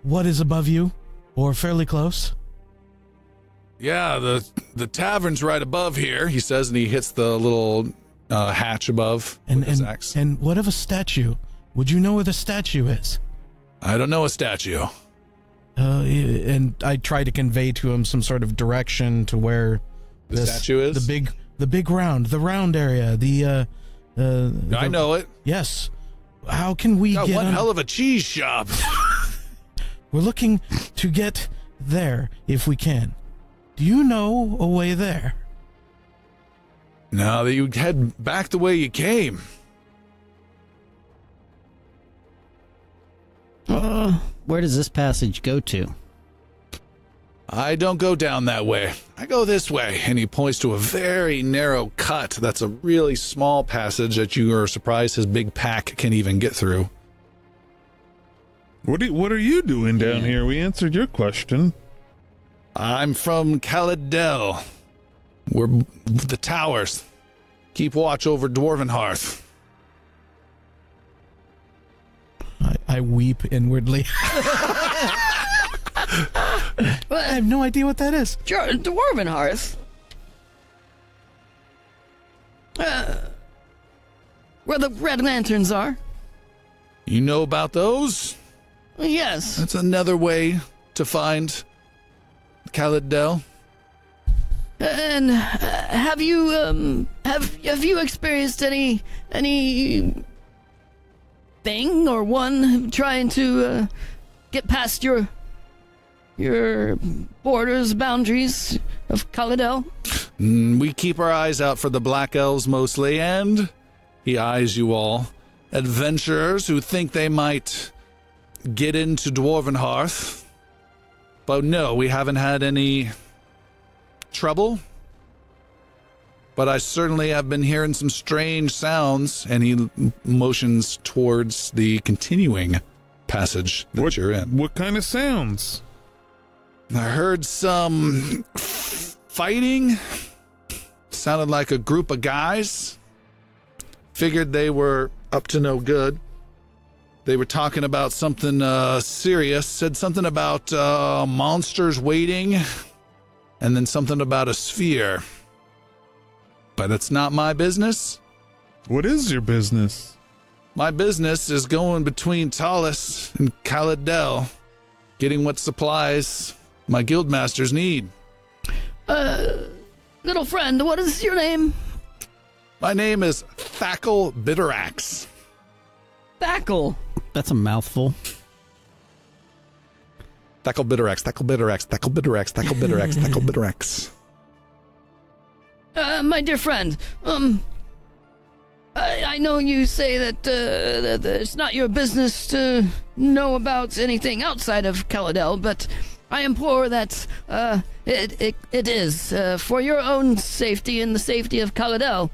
what is above you? Or fairly close? Yeah, the tavern's right above here, he says, and he hits the little hatch above with his axe. And what of a statue? Would you know where the statue is? I don't know a statue. And I try to convey to him some sort of direction to where The statue is? the big round area. I know it. Yes. How can we Got get one on? hell of a cheese shop. We're looking to get there if we can. Do you know a way there? Now that you head back the way you came. Where does this passage go to? I don't go down that way. I go this way. And he points to a very narrow cut that's a really small passage that you are surprised his big pack can even get through. What are you doing down here? We answered your question. I'm from Caladel. We're the towers. Keep watch over Dwarven Hearth. I weep inwardly. I have no idea what that is. Dwarven Hearth. Where the red lanterns are. You know about those? Yes. That's another way to find Caladel. And have you experienced any thing or one trying to get past your borders, boundaries of Caladel? We keep our eyes out for the Black Elves mostly, and he eyes you all. Adventurers who think they might get into Dwarven Hearth. But no, we haven't had any trouble. But I certainly have been hearing some strange sounds, and he motions towards the continuing passage that you're in. What kind of sounds? I heard some fighting. Sounded like a group of guys. Figured they were up to no good. They were talking about something serious. Said something about monsters waiting. And then something about a sphere. But it's not my business. What is your business? My business is going between Talus and Caladel, getting what supplies my guildmasters need. Little friend, what is your name? My name is Thackle Bitteraxe. Thackle. That's a mouthful. Thackle Bitterex, Thackle Bitterex, Thackle Bitterex, Thackle Bitterex, Thackle Bitterex. My dear friend, I know you say that it's not your business to know about anything outside of Caladel, but I implore that it is for your own safety and the safety of Caladel.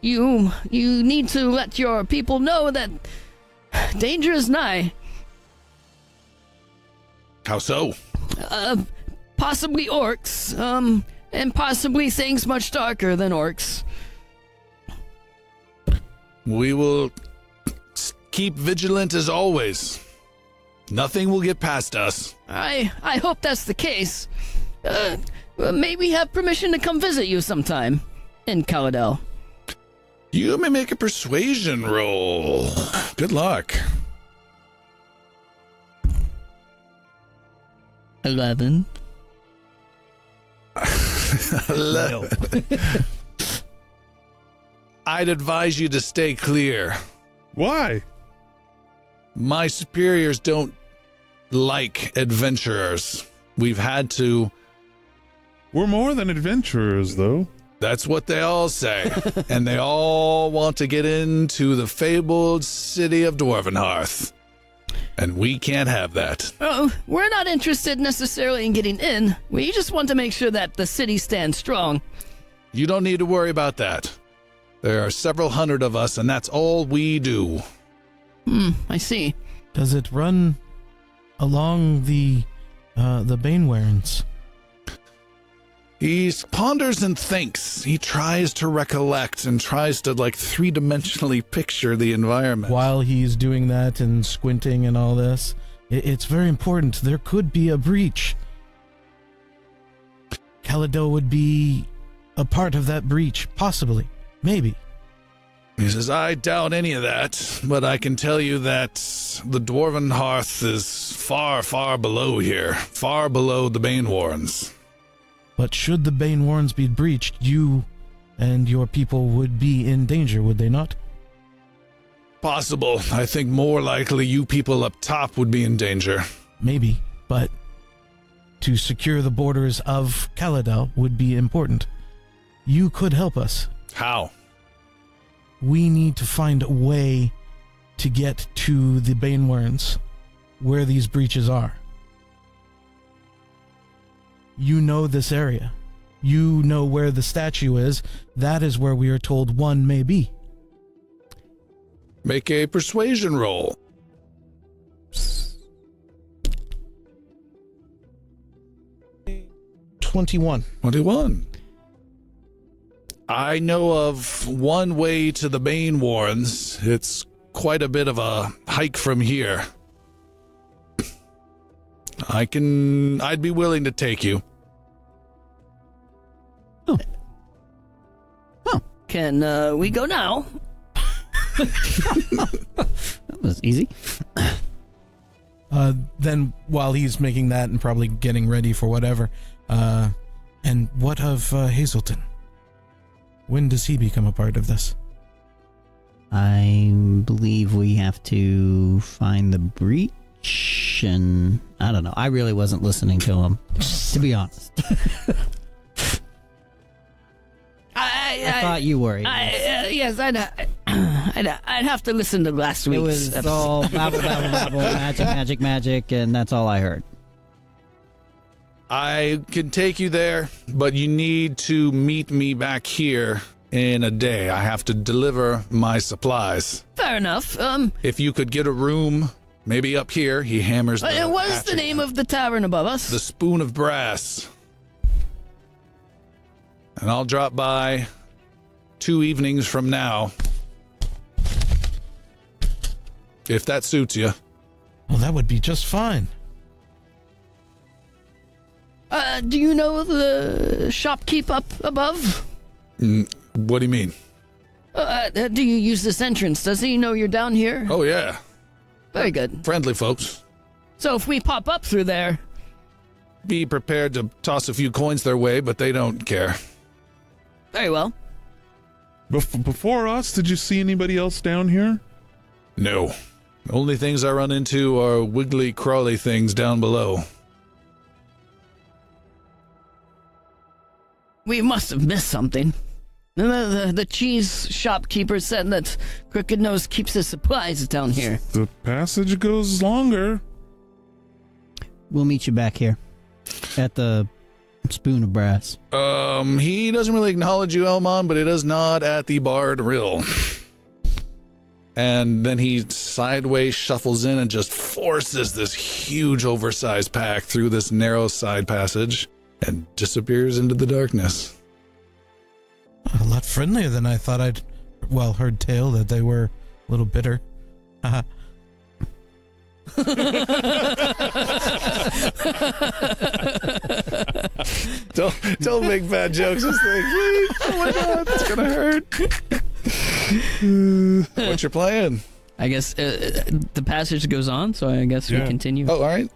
You need to let your people know that danger is nigh. How so? Possibly orcs, and possibly things much darker than orcs. We will keep vigilant as always. Nothing will get past us. I hope that's the case. May we have permission to come visit you sometime in Caladel? You may make a persuasion roll. Good luck. 11. 11. I'd advise you to stay clear. Why? My superiors don't like adventurers. We've had to. We're more than adventurers, though. That's what they all say. And they all want to get into the fabled city of Dwarvenhearth. And we can't have that. Oh, we're not interested necessarily in getting in. We just want to make sure that the city stands strong. You don't need to worry about that. There are several hundred of us, and that's all we do. I see. Does it run along the Banewarrens? He ponders and thinks. He tries to recollect and tries to, three-dimensionally picture the environment. While he's doing that and squinting and all this, it's very important. There could be a breach. Caladel would be a part of that breach, possibly. Maybe. He says, I doubt any of that, but I can tell you that the Dwarven Hearth is far, far below here, far below the Banewarrens. But should the Banewarrens be breached, you and your people would be in danger, would they not? Possible. I think more likely you people up top would be in danger. Maybe, but to secure the borders of Caladel would be important. You could help us. How? We need to find a way to get to the Banewarrens, where these breaches are. You know this area. You know where the statue is. That is where we are told one may be. Make a persuasion roll. 21. 21. I know of one way to the Banewarrens. It's quite a bit of a hike from here. I'd be willing to take you. Can we go now? That was easy. Then while he's making that and probably getting ready for whatever, and what of Hazelton? When does he become a part of this? I believe we have to find the breach, and I don't know. I really wasn't listening to him, to be honest. I thought you were. Yes, I'd have to listen to last week's It was episode. all babble, babble, babble, magic, and that's all I heard. I can take you there, but you need to meet me back here in a day. I have to deliver my supplies. Fair enough. If you could get a room, maybe up here. He hammers the What is the hatchet. name of the tavern above us? The Spoon of Brass. And I'll drop by 2 evenings from now. If that suits you. Well, that would be just fine. Do you know the shopkeep up above? What do you mean? Do you use this entrance? Does he know you're down here? Oh, yeah. Very good. Friendly folks. So if we pop up through there... Be prepared to toss a few coins their way, but they don't care. Very well. Before us, did you see anybody else down here? No. The only things I run into are wiggly, crawly things down below. We must have missed something. The cheese shopkeeper said that Crooked Nose keeps his supplies down here. The passage goes longer. We'll meet you back here at the Spoon of Brass. He doesn't really acknowledge you, Elmon, but he does nod at the barred rill. And then he sideways shuffles in and just forces this huge oversized pack through this narrow side passage and disappears into the darkness. A lot friendlier than I thought. I'd heard tale that they were a little bitter. Don't make bad jokes. Just think, oh my god, that's gonna hurt. What's your plan? I guess the passage goes on, so I guess we continue. Oh, all right.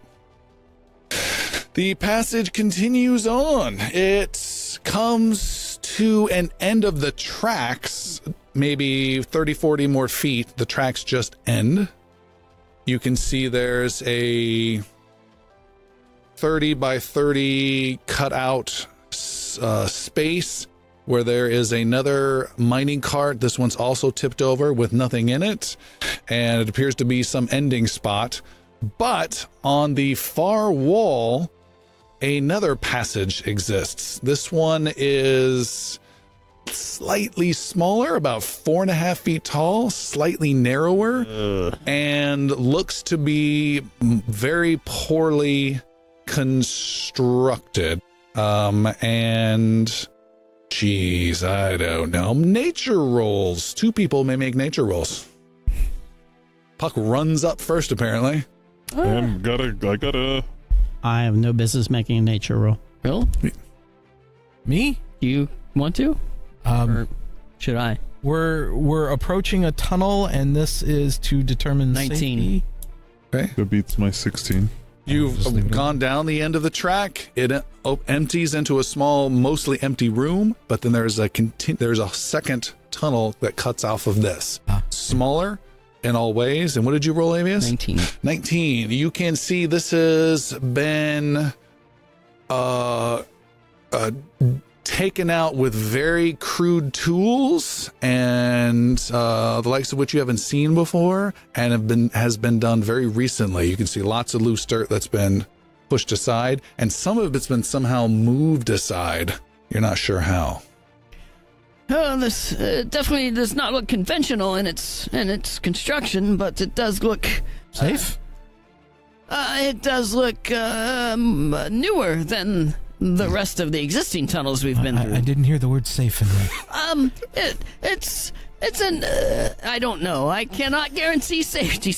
The passage continues on. It comes to an end of the tracks, maybe 30, 40 more feet. The tracks just end. You can see there's a 30 by 30 cutout space where there is another mining cart. This one's also tipped over with nothing in it, and it appears to be some ending spot. But on the far wall, another passage exists. This one is slightly smaller, about 4.5 feet tall, slightly narrower, and looks to be very poorly constructed. And geez, I don't know. Nature rolls. 2 people may make nature rolls. Puck runs up first, apparently. I gotta. I have no business making a nature roll. Bill, Me? you want to? Or should I? We're approaching a tunnel, and this is to determine 19. safety. Okay. That beats my 16. Just leave You've it gone down the end of the track. It empties into a small, mostly empty room, but then there's a second tunnel that cuts off of this. Smaller in all ways. And what did you roll, Avius? 19. 19. You can see this has been taken out with very crude tools and the likes of which you haven't seen before, and has been done very recently. You can see lots of loose dirt that's been pushed aside, and some of it's been somehow moved aside. You're not sure how. This definitely does not look conventional in its construction, but it does look Safe? it does look newer than the rest of the existing tunnels we've been through. I didn't hear the word safe in there. It's an I don't know. I cannot guarantee safety,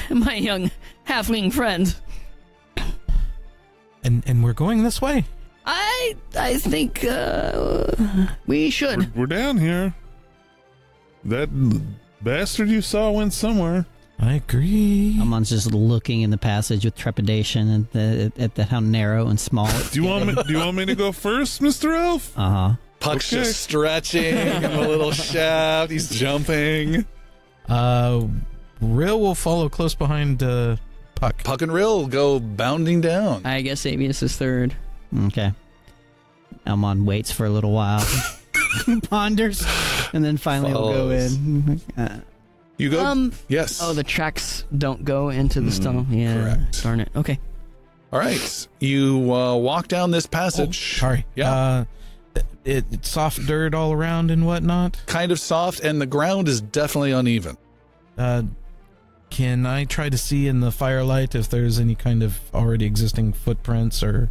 my young halfling friend. And we're going this way? I think we should. We're down here. That bastard you saw went somewhere. I agree. Amon's just looking in the passage with trepidation at how narrow and small it's Do you want me to go first, Mr. Elf? Uh-huh. Puck's Okay. just stretching in the little shaft. He's jumping. Rill will follow close behind Puck. Puck and Rill go bounding down. I guess Avius is third. Okay. Elmon waits for a little while, ponders, and then finally will go in. You go? Yes. Oh, the tracks don't go into this tunnel. Yeah. correct. Darn it. Okay. All right. You walk down this passage. Sorry. Yeah. It's soft dirt all around and whatnot. Kind of soft, and the ground is definitely uneven. Can I try to see in the firelight if there's any kind of already existing footprints or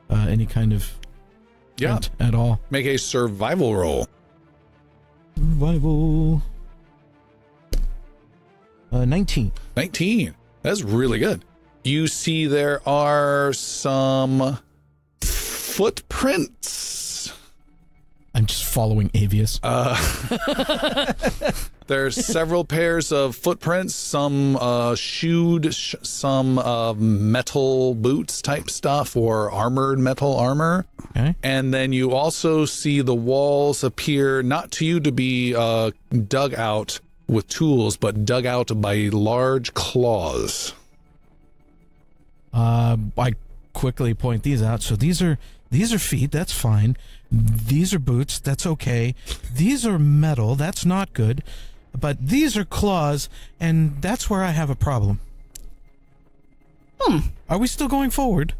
any kind of print at all? Make a survival roll. Survival. 19. 19. That's really good. You see there are some footprints. I'm just following Avius. There's several pairs of footprints, some shoed, some metal boots type stuff or armored metal armor. Okay. And then you also see the walls appear not to you to be dug out with tools, but dug out by large claws. I quickly point these out. So these are feet. That's fine. These are boots. That's okay. These are metal. That's not good. But these are claws, and that's where I have a problem. Are we still going forward?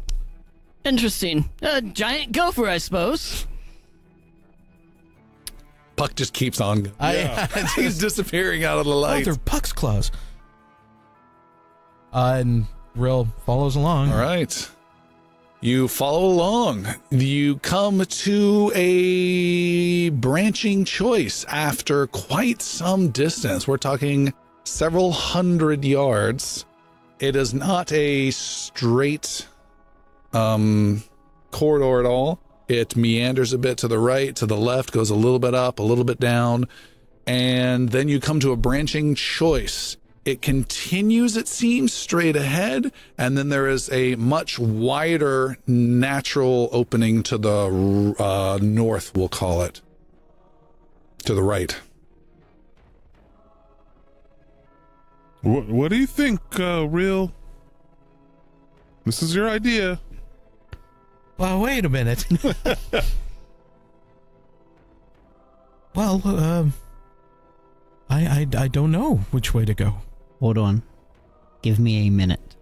Interesting. A giant gopher, I suppose. Puck just keeps on. He's disappearing out of the Oh, light. they're Puck's claws. And Rill follows along. All right. You follow along. You come to a branching choice after quite some distance. We're talking several hundred yards. It is not a straight corridor at all. It meanders a bit to the right, to the left, goes a little bit up, a little bit down, and then you come to a branching choice. It continues, it seems, straight ahead, and then there is a much wider natural opening to the north, we'll call it, to the right. What do you think, Real? This is your idea. Well, wait a minute. Well, I don't know which way to go. Hold on. Give me a minute.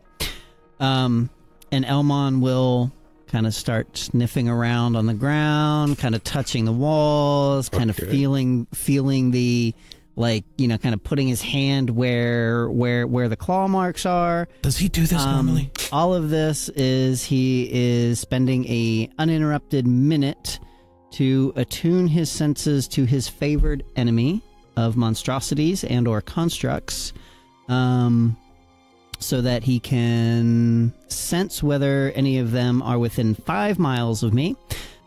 And Elmon will kind of start sniffing around on the ground, kind of touching the walls, kind of feeling the, like, you know, kind of putting his hand where the claw marks are. Does he do this normally? All of this is he is spending a uninterrupted minute to attune his senses to his favored enemy of monstrosities and or constructs, so that he can sense whether any of them are within 5 miles of me.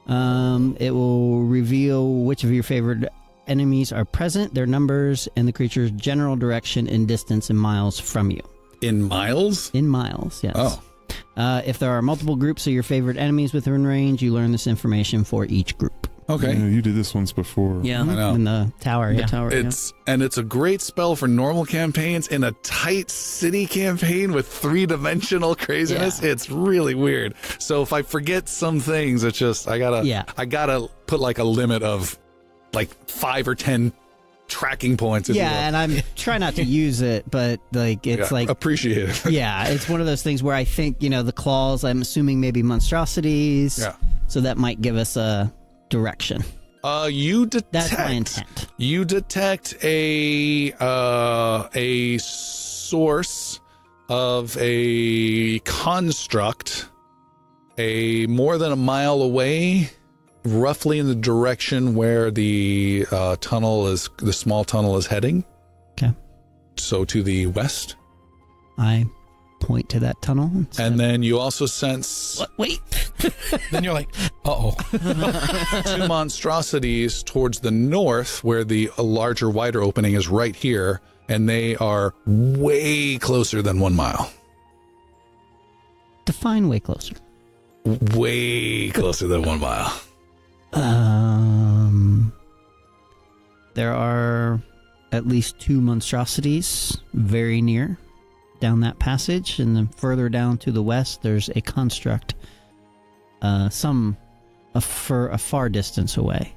It will reveal which of your favored enemies are present, their numbers, and the creature's general direction in distance in miles from you. In miles? In miles, yes. Oh. If there are multiple groups of your favorite enemies within range, you learn this information for each group. Okay. Yeah, you did this once before. Yeah. I know. In the tower, The yeah. tower, It's a great spell for normal campaigns. In a tight city campaign with 3-dimensional craziness, it's really weird. So if I forget some things, it's just I gotta put like a limit of like 5 or 10 tracking points. If you will. And I'm trying not to use it, but like it's like appreciate it. yeah, it's one of those things where I think, you know, the claws, I'm assuming maybe monstrosities. Yeah. So that might give us a direction. You detect. That's my intent. You detect a source of a construct, more than a mile away, roughly in the direction where the small tunnel is heading. Okay. So to the west. I point to that tunnel. And then you also sense Wait. Then you're like, uh-oh. 2 monstrosities towards the north, where the larger, wider opening is right here, and they are way closer than 1 mile. Define way closer. Way closer than 1 mile. There are at least 2 monstrosities very near down that passage, and then further down to the west there's a construct a far distance away.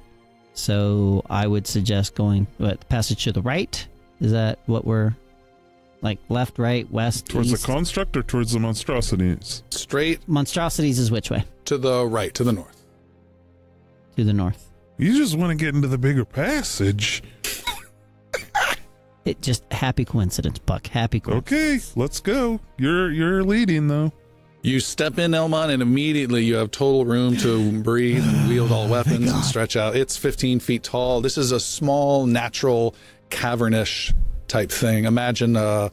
So I would suggest going the passage to the right. Is that what we're like, left, right, west, Towards east? the construct or towards the monstrosities? Straight Monstrosities is which way? to the right, to the north. To the north. You just want to get into the bigger passage. It just happy coincidence, Buck. Happy coincidence. Okay, let's go. You're leading though. You step in, Elmon, and immediately you have total room to breathe and wield all weapons and stretch out. It's 15 feet tall. This is a small, natural, cavernish type thing. Imagine a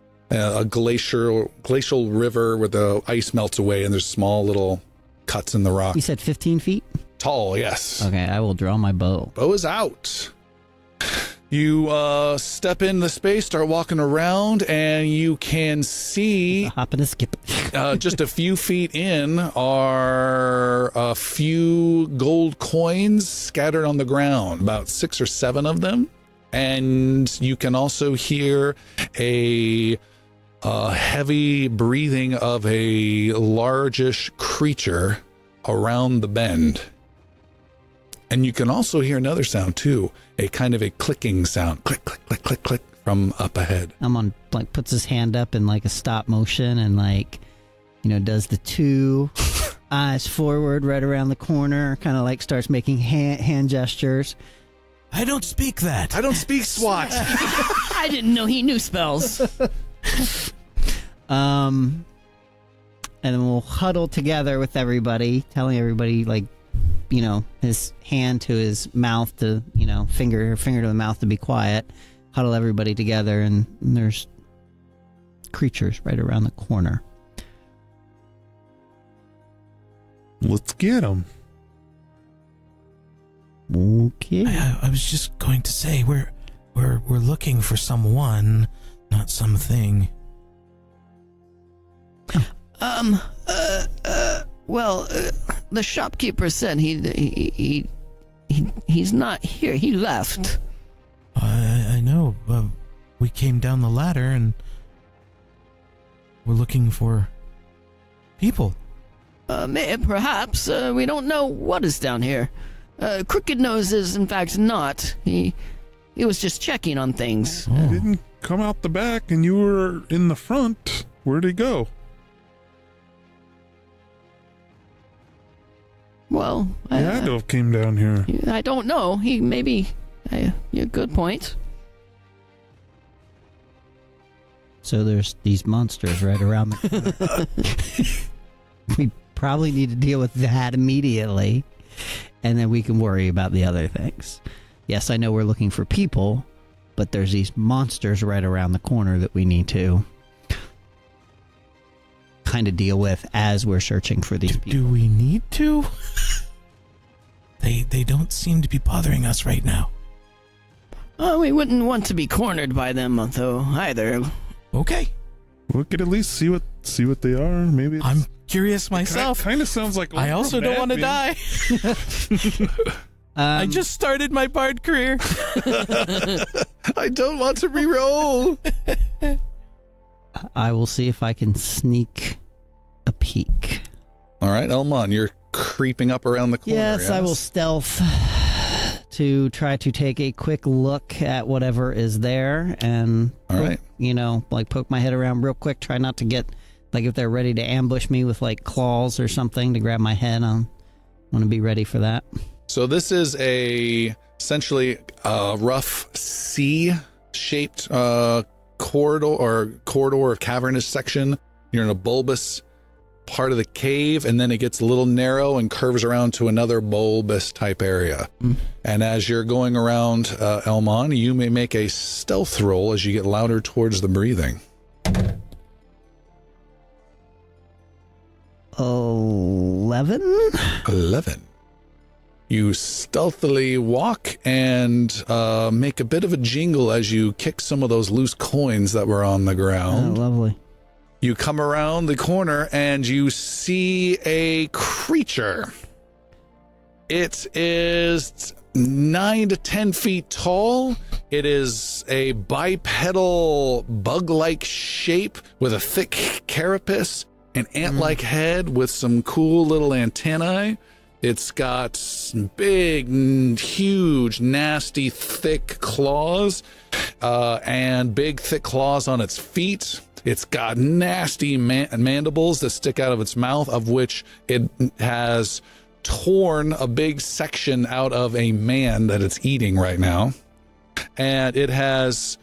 glacial river where the ice melts away and there's small little cuts in the rock. You said 15 feet? Tall, yes. Okay, I will draw my bow. Bow is out. You step in the space, start walking around, and you can see Hop and a skip. just a few feet in are a few gold coins scattered on the ground, about 6 or 7 of them. And you can also hear a heavy breathing of a largish creature around the bend. And you can also hear another sound too, a kind of a clicking sound. Click, click, click, click, click from up ahead. Amon like puts his hand up in like a stop motion and like, does the 2 eyes forward right around the corner, kind of like starts making hand gestures. I don't speak that. I don't speak SWAT. I didn't know he knew spells. And then we'll huddle together with everybody, telling everybody like, his hand to his mouth to, finger to the mouth to be quiet. Huddle everybody together, and there's creatures right around the corner. Let's get them. Okay. I was just going to say we're looking for someone, not something. Well, the shopkeeper said he's not here. He left. I know. We came down the ladder and we're looking for people. Perhaps. We don't know what is down here. Crooked Nose is, in fact, not. He was just checking on things. He didn't come out the back and you were in the front. Where'd he go? Well, He had to have came down here. I don't know. He maybe... yeah, good point. So there's these monsters right around the corner. We probably need to deal with that immediately, and then we can worry about the other things. Yes, I know we're looking for people, but there's these monsters right around the corner that we need to kind of deal with as we're searching for these people. Do we need to? They don't seem to be bothering us right now. We wouldn't want to be cornered by them, though, either. Okay. We could at least see what they are. Maybe I'm curious myself. Kind of sounds like I also don't want to die. I just started my bard career. I don't want to re-roll. I will see if I can sneak a peek. All right, Elmon, you're creeping up around the corner. Yes, I will stealth to try to take a quick look at whatever is there and, All right. like poke my head around real quick. Try not to get, like if they're ready to ambush me with like claws or something to grab my head, I want to be ready for that. So this is essentially a rough C-shaped corridor or cavernous section. You're in a bulbous part of the cave, and then it gets a little narrow and curves around to another bulbous type area. And as you're going around, Elmon, you may make a stealth roll as you get louder towards the breathing. 11. You stealthily walk and make a bit of a jingle as you kick some of those loose coins that were on the ground. Oh, lovely. You come around the corner and you see a creature. It is 9 to 10 feet tall. It is a bipedal bug-like shape with a thick carapace, an ant-like head with some cool little antennae. It's got big, huge, nasty, thick claws and big, thick claws on its feet. It's got nasty mandibles that stick out of its mouth, of which it has torn a big section out of a man that it's eating right now. And it has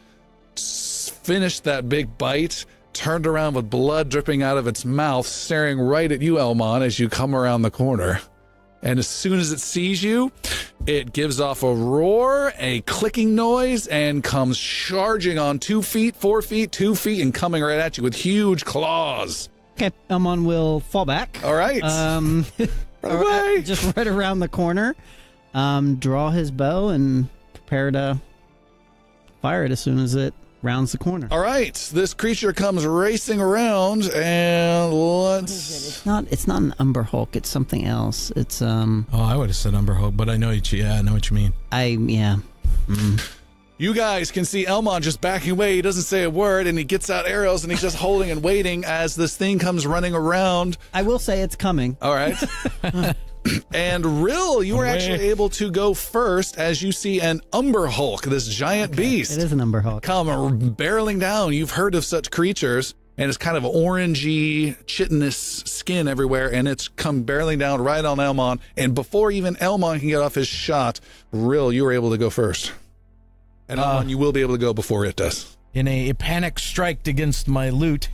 finished that big bite, turned around with blood dripping out of its mouth, staring right at you, Elmon, as you come around the corner. And as soon as it sees you, it gives off a roar, a clicking noise, and comes charging on 2 feet, 4 feet, 2 feet, and coming right at you with huge claws. Okay, Elmon will fall back. All right. Away. Just right around the corner. Draw his bow and prepare to fire it as soon as it rounds the corner. All right. This creature comes racing around, and It's not an Umber Hulk. It's something else. It's Oh, I would have said Umber Hulk, but I know what you mean. You guys can see Elmon just backing away. He doesn't say a word, and he gets out arrows, and he's just holding and waiting as this thing comes running around. I will say it's coming. All right. And Rill, you are actually able to go first as you see an Umber Hulk, this giant beast. It is an Umber Hulk. Come barreling down. You've heard of such creatures, and it's kind of orangey, chitinous skin everywhere, and it's come barreling down right on Elmon. And before even Elmon can get off his shot, Rill, you were able to go first. And Elmon, you will be able to go before it does. In a panic strike against my loot,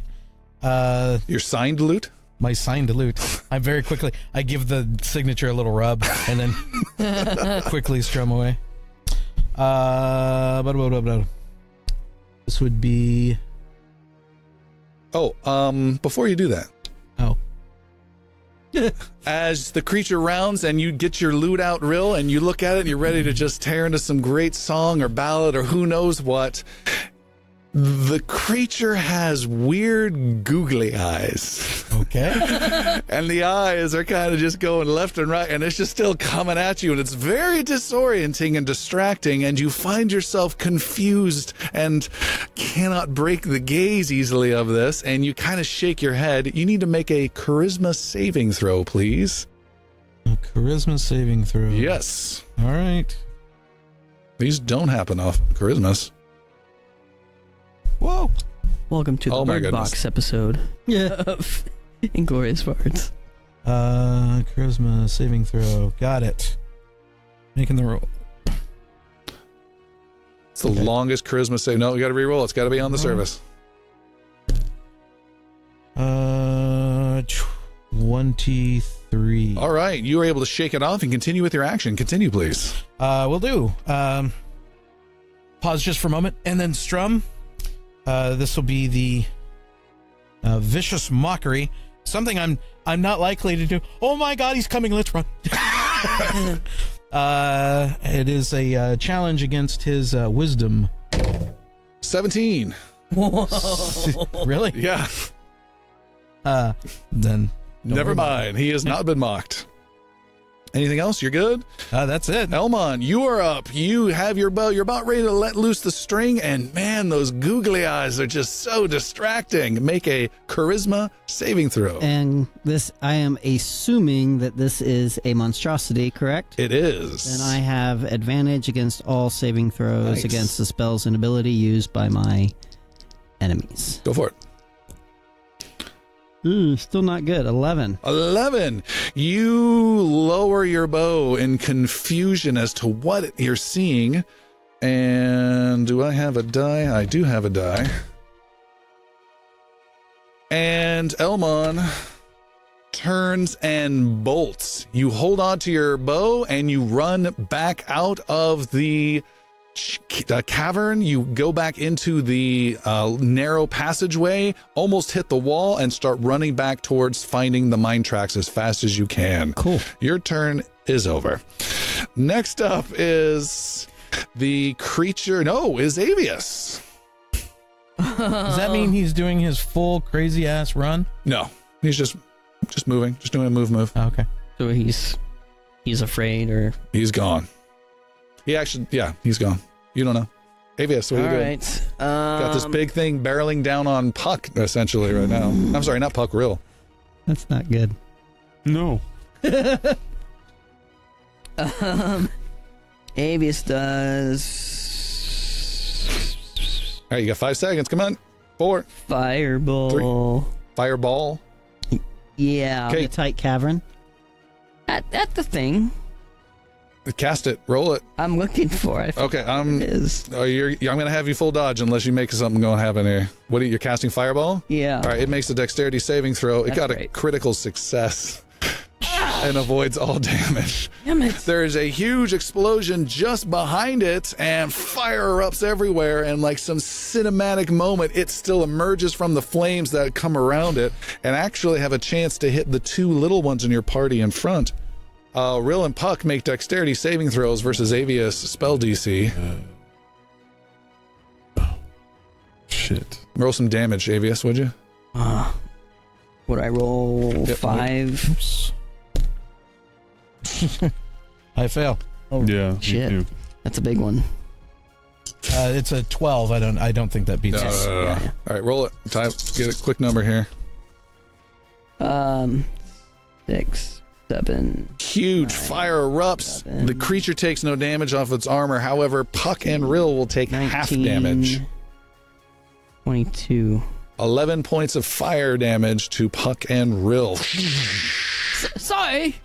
Your signed loot? my signed loot, I give the signature a little rub and then quickly strum away. This would be... Before you do that. Oh. As the creature rounds and you get your loot out, Rill, and you look at it and you're ready to just tear into some great song or ballad or who knows what, the creature has weird googly eyes. Okay. And the eyes are kind of just going left and right, and it's just still coming at you, and it's very disorienting and distracting, and you find yourself confused and cannot break the gaze easily of this, and you kind of shake your head. You need to make a charisma saving throw, please. A charisma saving throw. Yes. All right. These don't happen off Charismas. Whoa. Welcome to the Oh my Bird goodness. Box episode of Inglorious Bards. Charisma saving throw. Got it. Making the roll. It's the longest charisma save. No, you got to re-roll. It's got to be on the service. 23. All right. You were able to shake it off and continue with your action. Continue, please. Will do. Pause just for a moment and then strum. This will be the vicious mockery. Something I'm not likely to do. Oh my God, he's coming! Let's run. It is a challenge against his wisdom. 17. Really? Yeah. Then Never mind. He has not been mocked. Anything else? You're good? that's it. Elmon, you are up. You have your bow. You're about ready to let loose the string, and man, those googly eyes are just so distracting. Make a charisma saving throw. And this, I am assuming that this is a monstrosity, correct? It is. Then I have advantage against all saving throws Nice. against the spells and ability used by my enemies. Go for it. Still not good. 11. 11. You lower your bow in confusion as to what you're seeing. And do I have a die? I do have a die. And Elmon turns and bolts. You hold on to your bow and you run back out of the cavern. You go back into the narrow passageway, almost hit the wall, and start running back towards finding the mine tracks as fast as you can. Cool. Your turn is over. Next up is the creature. No, is Avius. Does that mean he's doing his full crazy ass run? No, he's just moving, just doing a move. Oh, okay. So he's afraid, or He's gone. He actually, yeah, he's gone. You don't know. Avius, what are you all doing? right. Got this big thing barreling down on Puck, essentially, right now. I'm sorry, not Puck, Rill. That's not good. No. Avius does All right, you got 5 seconds. Come on. 4. fireball. Fireball. Yeah, Okay. A tight cavern. at the thing Cast it. Roll it. I'm looking for. I Okay. it is. I'm going to have you full dodge unless you make something going to happen here. What are you casting? Fireball? Yeah. All right. It makes a dexterity saving throw. It That's got a great. critical success and avoids all damage. Damn it. There is a huge explosion just behind it, and fire erupts everywhere. And like some cinematic moment, it still emerges from the flames that come around it, and actually have a chance to hit the 2 little ones in your party in front. Rill and Puck make dexterity saving throws versus Avius spell DC. Shit. Roll some damage, Avius, would you? Would I roll Yep. 5? Oops. I fail. Oh, Yeah. me shit. too. That's a big one. It's a 12. I don't think that beats it. All right, roll it. Type. Get a quick number here. 6, 7. Huge fire erupts. 7. The creature takes no damage off its armor. However, Puck and Rill will take 19, half damage. 22. 11 points of fire damage to Puck and Rill. Sorry.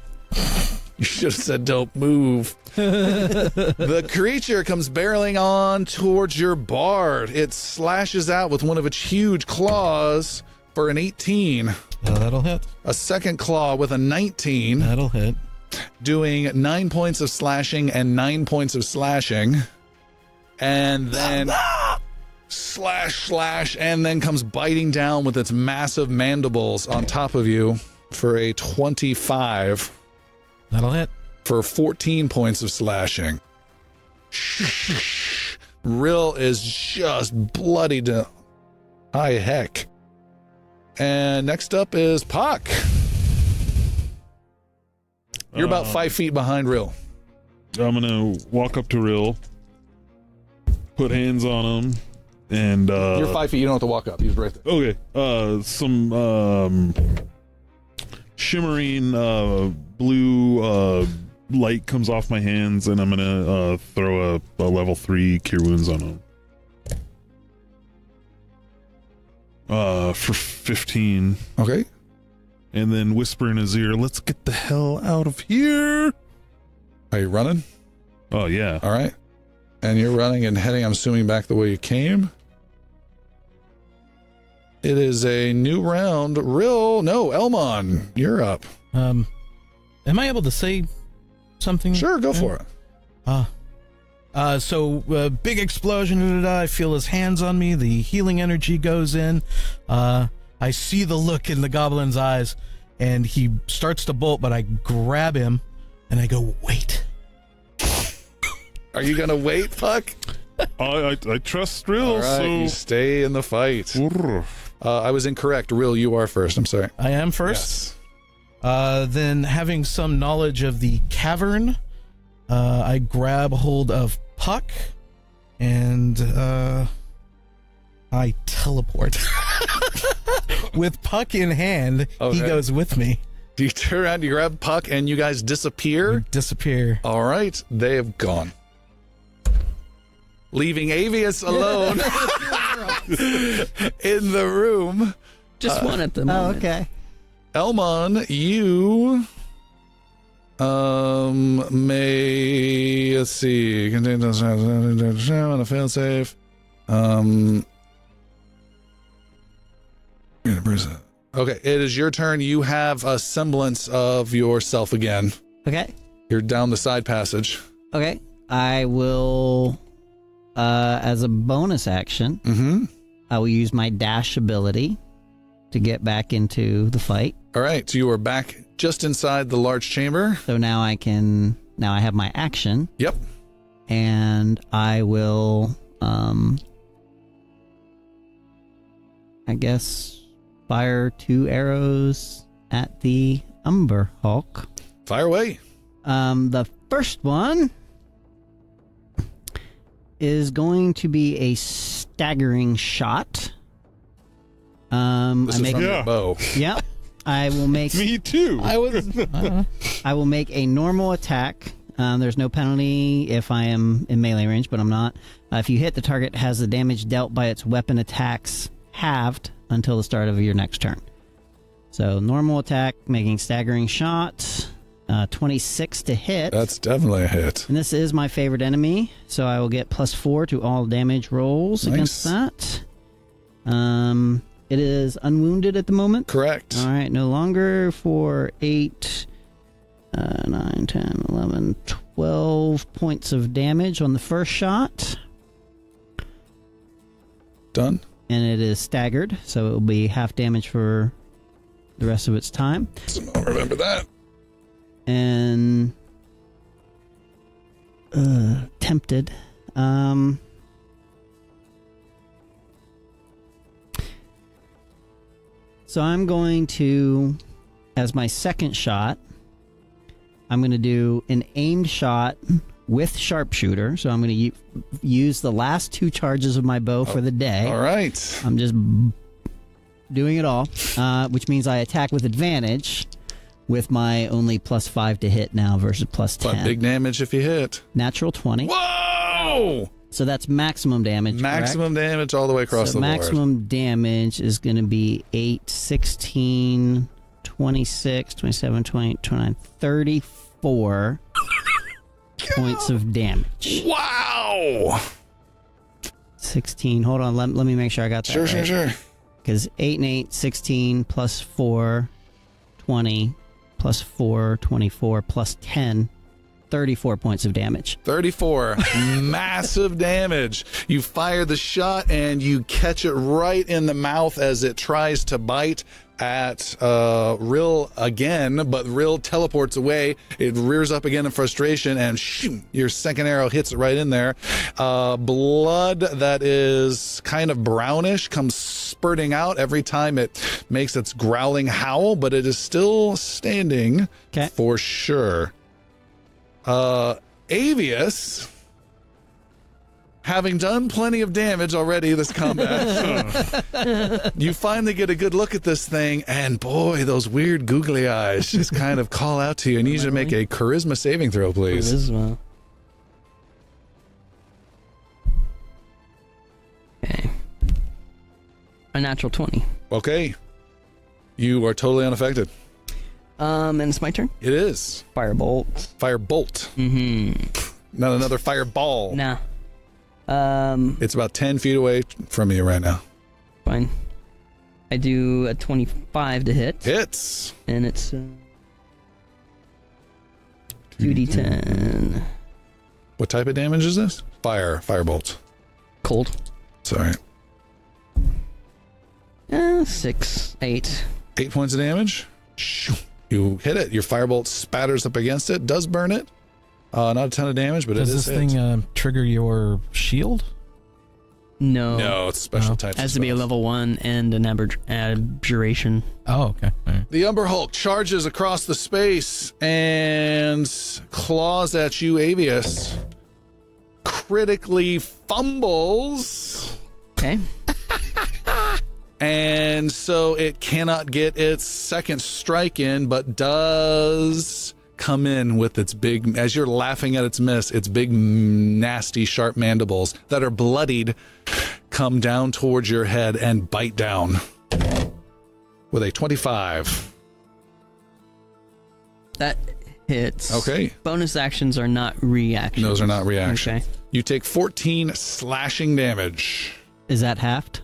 You should have said don't move. The creature comes barreling on towards your bard. It slashes out with one of its huge claws for an 18. That'll hit. A second claw with a 19. That'll hit. Doing 9 points of slashing and 9 points of slashing. And then slash, and then comes biting down with its massive mandibles on top of you for a 25. That'll hit. For 14 points of slashing. Rill is just bloody to high heck. And next up is Puck. You're about 5 feet behind Rill. I'm gonna walk up to Rill, put hands on him, and You're 5 feet. You don't have to walk up. He's right there. okay. Some shimmering blue light comes off my hands, and I'm gonna throw a level 3 cure wounds on him. For 15. Okay. And then whisper in his ear, "Let's get the hell out of here." Are you running? Oh yeah. All right. And you're running and heading, I'm assuming, back the way you came. It is a new round. Elmon, you're up. Am I able to say something? Sure, go for it. So big explosion. I feel his hands on me. The healing energy goes in. I see the look in the goblin's eyes, and he starts to bolt, but I grab him and I go, "Wait." Are you going to wait, Puck? I trust Rill, All right, you so stay in the fight. I was incorrect. Rill, you are first. I'm sorry. I am first. Yes. Then, having some knowledge of the cavern, I grab hold of Puck and I teleport. With Puck in hand, Okay. he goes with me. Do you turn around, you grab Puck, and you guys disappear? Disappear. All right, they have gone. Leaving Avius alone in the room. Just one at the Oh, moment. okay. Elmon, you may, let's see, contain on a fail safe. Okay, it is your turn. You have a semblance of yourself again. Okay. You're down the side passage. Okay. I will, as a bonus action, Mm-hmm. I will use my dash ability to get back into the fight. All right, so you are back just inside the large chamber. So now I have my action, Yep. and I will, I guess, fire 2 arrows at the Umber Hulk. Fire away. The first one is going to be a staggering shot. This I is make from your bow. Yep. I will make me too. I I will make a normal attack. There's no penalty if I am in melee range, but I'm not. If you hit, the target has the damage dealt by its weapon attacks halved until the start of your next turn. So normal attack, making staggering shot, 26 to hit. That's definitely a hit. And this is my favorite enemy, so I will get +4 to all damage rolls Nice. against that. It is unwounded at the moment. Correct. All right, no longer for 8, 9, 10, 11, 12 points of damage on the first shot. Done. And it is staggered, so it will be half damage for the rest of its time. So I'll remember that. And tempted. So I'm going to, as my second shot, I'm going to do an aimed shot with sharpshooter. So I'm going to use the last 2 charges of my bow for the day. All right. I'm just doing it all, which means I attack with advantage with my only +5 to hit now versus +10. But big damage if you hit. Natural 20. Whoa! So that's maximum damage. Maximum damage all the way across the board. Maximum damage is going to be 8, 16, 26, 27, 28, 29, 34 points of damage. Wow! 16. Hold on. Let me make sure I got that right. Sure. Because 8 and 8, 16 plus 4, 20 plus 4, 24 plus 10, 34 points of damage. 34. Massive damage. You fire the shot and you catch it right in the mouth as it tries to bite at Rill again, but Rill teleports away. It rears up again in frustration, and shoot, your second arrow hits it right in there. Blood that is kind of brownish comes spurting out every time it makes its growling howl, but it is still standing for sure. Avius, having done plenty of damage already this combat, you finally get a good look at this thing, and boy, those weird googly eyes just kind of call out to you. I need you to make a charisma saving throw, please. Charisma. Okay. A natural 20. Okay. You are totally unaffected. And it's my turn? It is. Firebolt. Firebolt. Mm-hmm. Not another fireball. Nah. It's about 10 feet away from you right now. Fine. I do a 25 to hit. Hits. And it's 2d10. What type of damage is this? Firebolt. Cold. Sorry. 6, 8. 8 points of damage. You hit it. Your firebolt spatters up against it. Does burn it. Not a ton of damage, but does it is this thing trigger your shield? No. No, it's special types. It has to be a level 1 and an abjuration. Oh, okay. All right. The Umber Hulk charges across the space and claws at you, Avius. Critically fumbles. Okay. And so it cannot get its second strike in, but does come in with its big, as you're laughing at its miss, its big, nasty, sharp mandibles that are bloodied come down towards your head and bite down with a 25. That hits. Okay. Bonus actions are not reactions. Those are not reactions. Okay. You take 14 slashing damage. Is that halved?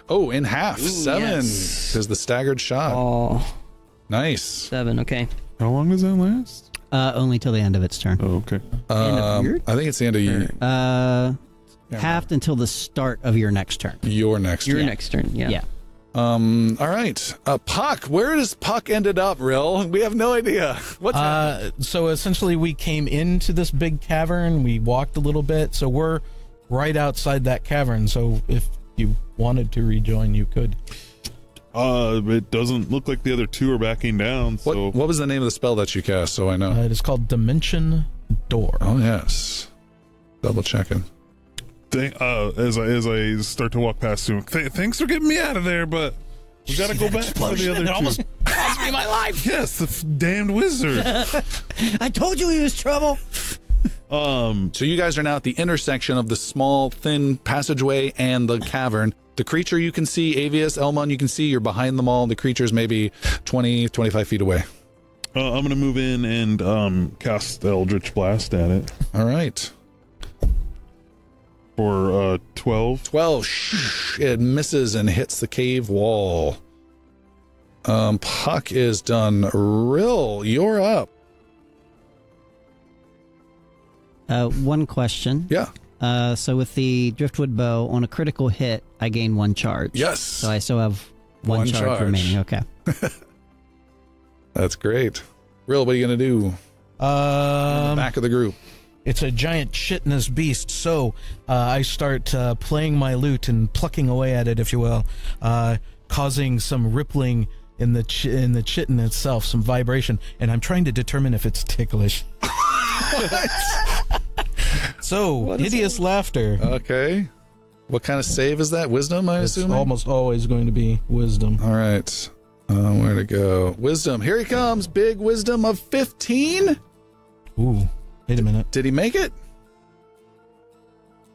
Oh, in half. 7. Yes. Because the staggered shot. Oh. Nice. 7, okay. How long does that last? Only till the end of its turn. Oh, okay. End of your I think it's the end of Halved until the start of your next turn. your next Your turn. next turn, yeah. Yeah. All right. Puck. Where does Puck ended up, Rill? We have no idea. What's happening? So essentially, we came into this big cavern. We walked a little bit, so we're right outside that cavern. So if you wanted to rejoin, you could. It doesn't look like the other two are backing down. So What was the name of the spell that you cast, so I know? It is called Dimension Door. Oh, yes. Double checking. as I start to walk past him, thanks for getting me out of there, but we gotta go back for the other two. Almost cost me my life. Yes, the damned wizard. I told you he was trouble. So you guys are now at the intersection of the small, thin passageway and the cavern. The creature you can see, Avius, Elmon, you can see, you're behind them all. The creature's maybe 20, 25 feet away. I'm gonna move in and cast Eldritch Blast at it. All right. For 12. 12. It misses and hits the cave wall. Puck is done. Rill, you're up. One question. Yeah. So with the driftwood bow, on a critical hit, I gain 1 charge. Yes. So I still have one charge remaining. Okay. That's great. Rill, what are you going to do? Back of the group. It's a giant chitinous beast, so I start playing my lute and plucking away at it, if you will, causing some rippling in the chitin itself, some vibration, and I'm trying to determine if it's ticklish. So, hideous laughter. Okay. What kind of save is that? Wisdom, I It's assume? almost always going to be wisdom. All right. Where to go? Wisdom. Here he comes. Big wisdom of 15. Ooh, wait a minute. Did he make it?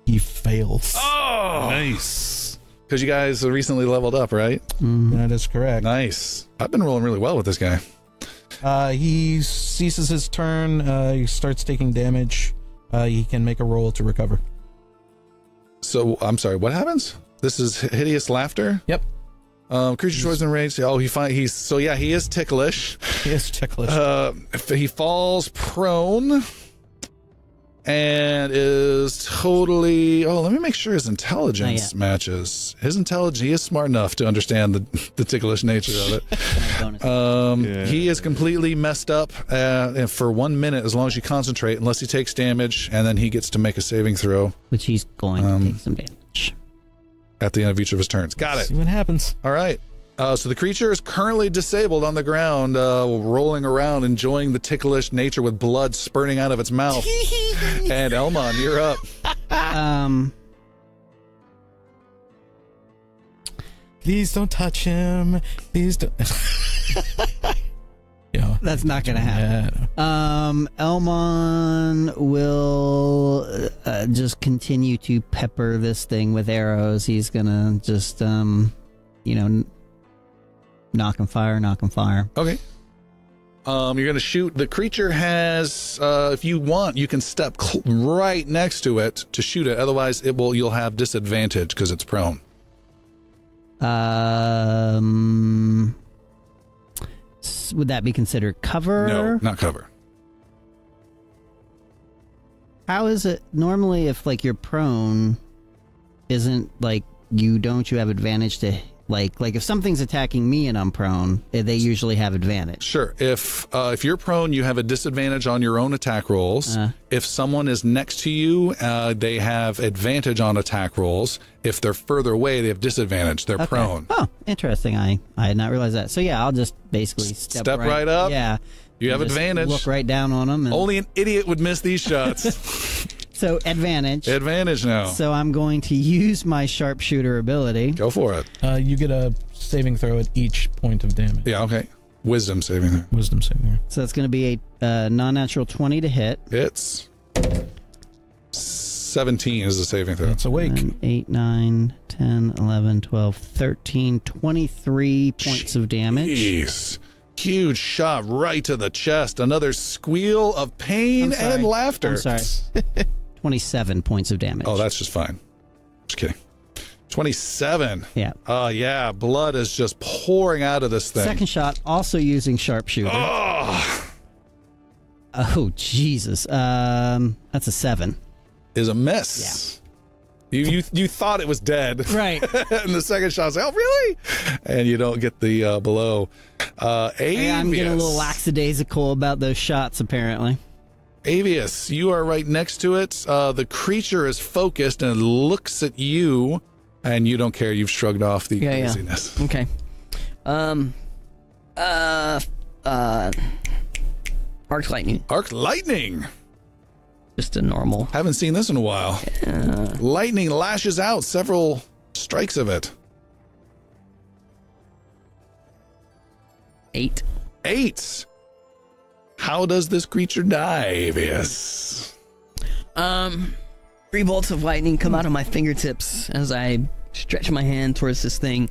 He fails. Oh, Nice. because you guys recently leveled up, right? That is correct. Nice. I've been rolling really well with this guy. He ceases his turn. He starts taking damage. He can make a roll to recover. So, I'm sorry, what happens? This is hideous laughter? Yep. Creature choice and rage. Oh, he is ticklish. He is ticklish. He falls prone and is totally. Oh, let me make sure his intelligence matches. His intelligence. He is smart enough to understand the ticklish nature of it. He is completely messed up and for 1 minute as long as you concentrate, unless he takes damage, and then he gets to make a saving throw Which he's going to take some damage. at the end of each of his turns. Got it. See what happens. All right. So the creature is currently disabled on the ground, rolling around, enjoying the ticklish nature with blood spurting out of its mouth. And Elmon, you're up. Please don't touch him. Please don't. Yeah. That's not going to happen. Elmon will just continue to pepper this thing with arrows. He's going to just, knock and fire. Okay. You're going to shoot. The creature has, if you want, you can step right next to it to shoot it. Otherwise, you'll have disadvantage because it's prone. Would that be considered cover? No, not cover. How is it normally if like you're prone? Isn't like you have advantage to like if something's attacking me and I'm prone, they usually have advantage. Sure. If you're prone, you have a disadvantage on your own attack rolls. If someone is next to you, they have advantage on attack rolls. If they're further away, they have disadvantage. They're prone. Oh, interesting. I had not realized that. So yeah, I'll just basically step right up. Yeah. You have Just advantage. Look right down on them. And Only an idiot would miss these shots. so advantage. Advantage now. So I'm going to use my sharpshooter ability. Go for it. You get a saving throw at each point of damage. Yeah, okay. Wisdom saving throw. Wisdom saving. So it's going to be a non-natural 20 to hit. It's 17 is the saving throw. That's awake. 8, 9, 10, 11, 12, 13, 23 points of damage. Jeez. Huge shot right to the chest. Another squeal of pain and laughter. I'm sorry. 27 points of damage. Oh, that's just fine. Just kidding. 27. Yeah. Yeah. Blood is just pouring out of this thing. Second shot, also using sharpshooter. Oh, Jesus. That's a 7. Is a miss. You thought it was dead. Right. And the second shot's like, oh, really? And you don't get the below. Avius. I'm getting a little lackadaisical about those shots, apparently. Avius, you are right next to it. The creature is focused and looks at you, and you don't care. You've shrugged off the craziness. Okay. Arc lightning. Arc lightning. Just a normal. Haven't seen this in a while. Lightning lashes out several strikes of it. 8. 8. How does this creature die, Avius? 3 bolts of lightning come out of my fingertips as I stretch my hand towards this thing,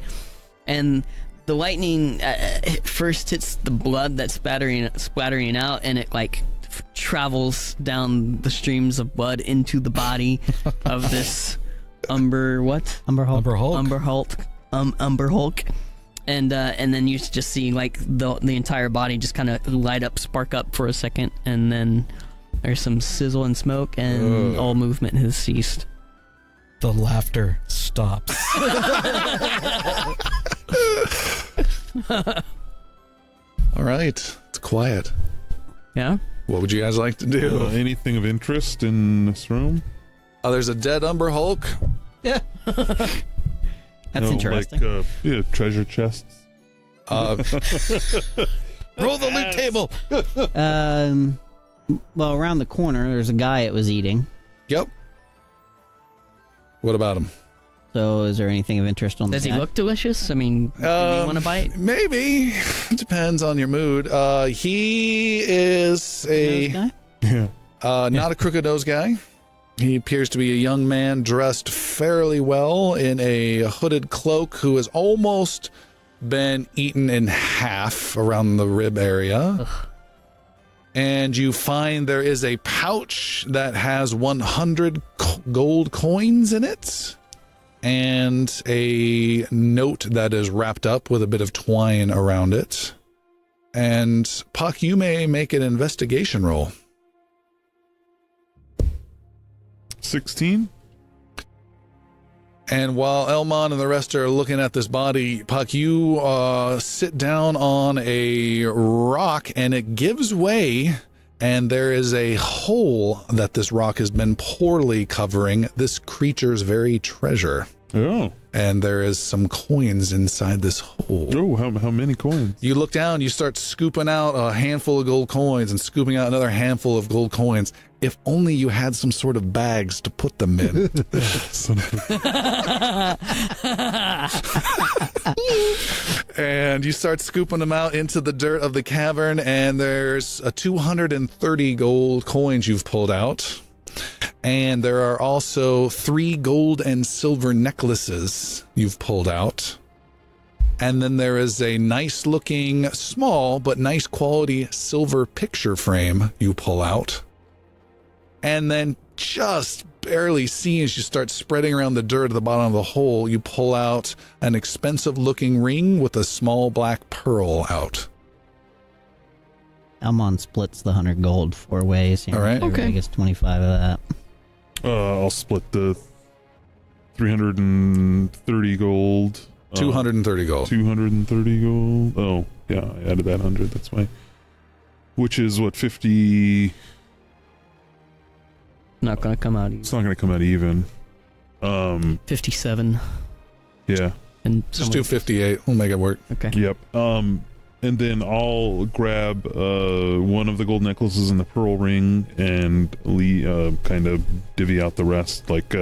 and the lightning first hits the blood that's splattering out, and it like travels down the streams of blood into the body of this Umber Hulk. And then you just see like the entire body just kind of light up, spark up for a second, and then there's some sizzle and smoke, and all movement has ceased. The laughter stops. All right. It's quiet. Yeah? What would you guys like to do? Anything of interest in this room? There's a dead Umber Hulk. Yeah. That's interesting. Like, treasure chests. Roll the loot table. Well, around the corner, there's a guy it was eating. Yep. What about him? So, is there anything of interest on Does the he guy? look delicious? I mean, do you want to bite? Maybe. Depends on your mood. He is Nose guy? not a crooked nose guy. He appears to be a young man dressed fairly well in a hooded cloak who has almost been eaten in half around the rib area. Ugh. And you find there is a pouch that has 100 gold coins in it and a note that is wrapped up with a bit of twine around it. And Puck, you may make an investigation roll. 16? And while Elmon and the rest are looking at this body, Puck, you sit down on a rock and it gives way, and there is a hole that this rock has been poorly covering this creature's very treasure. Oh. And there is some coins inside this hole. Oh, how many coins? You look down, you start scooping out a handful of gold coins and scooping out another handful of gold coins. If only you had some sort of bags to put them in. And you start scooping them out into the dirt of the cavern, and there's a 230 gold coins you've pulled out. And there are also 3 gold and silver necklaces you've pulled out. And then there is a nice looking, small, but nice quality silver picture frame you pull out. And then just barely seen as you start spreading around the dirt at the bottom of the hole, you pull out an expensive looking ring with a small black pearl out. Elmon splits the 100 gold 4 ways. All right. Everybody gets 25 of that. I'll split the 330 gold. 230 gold. 230 gold. Oh, yeah, I added that 100. That's why. Which is what, 50... Not going to come out It's not going to come out even. 57. Yeah. And Just do 58. We'll make it work. Okay. Yep. And then I'll grab one of the gold necklaces and the pearl ring and kind of divvy out the rest. Like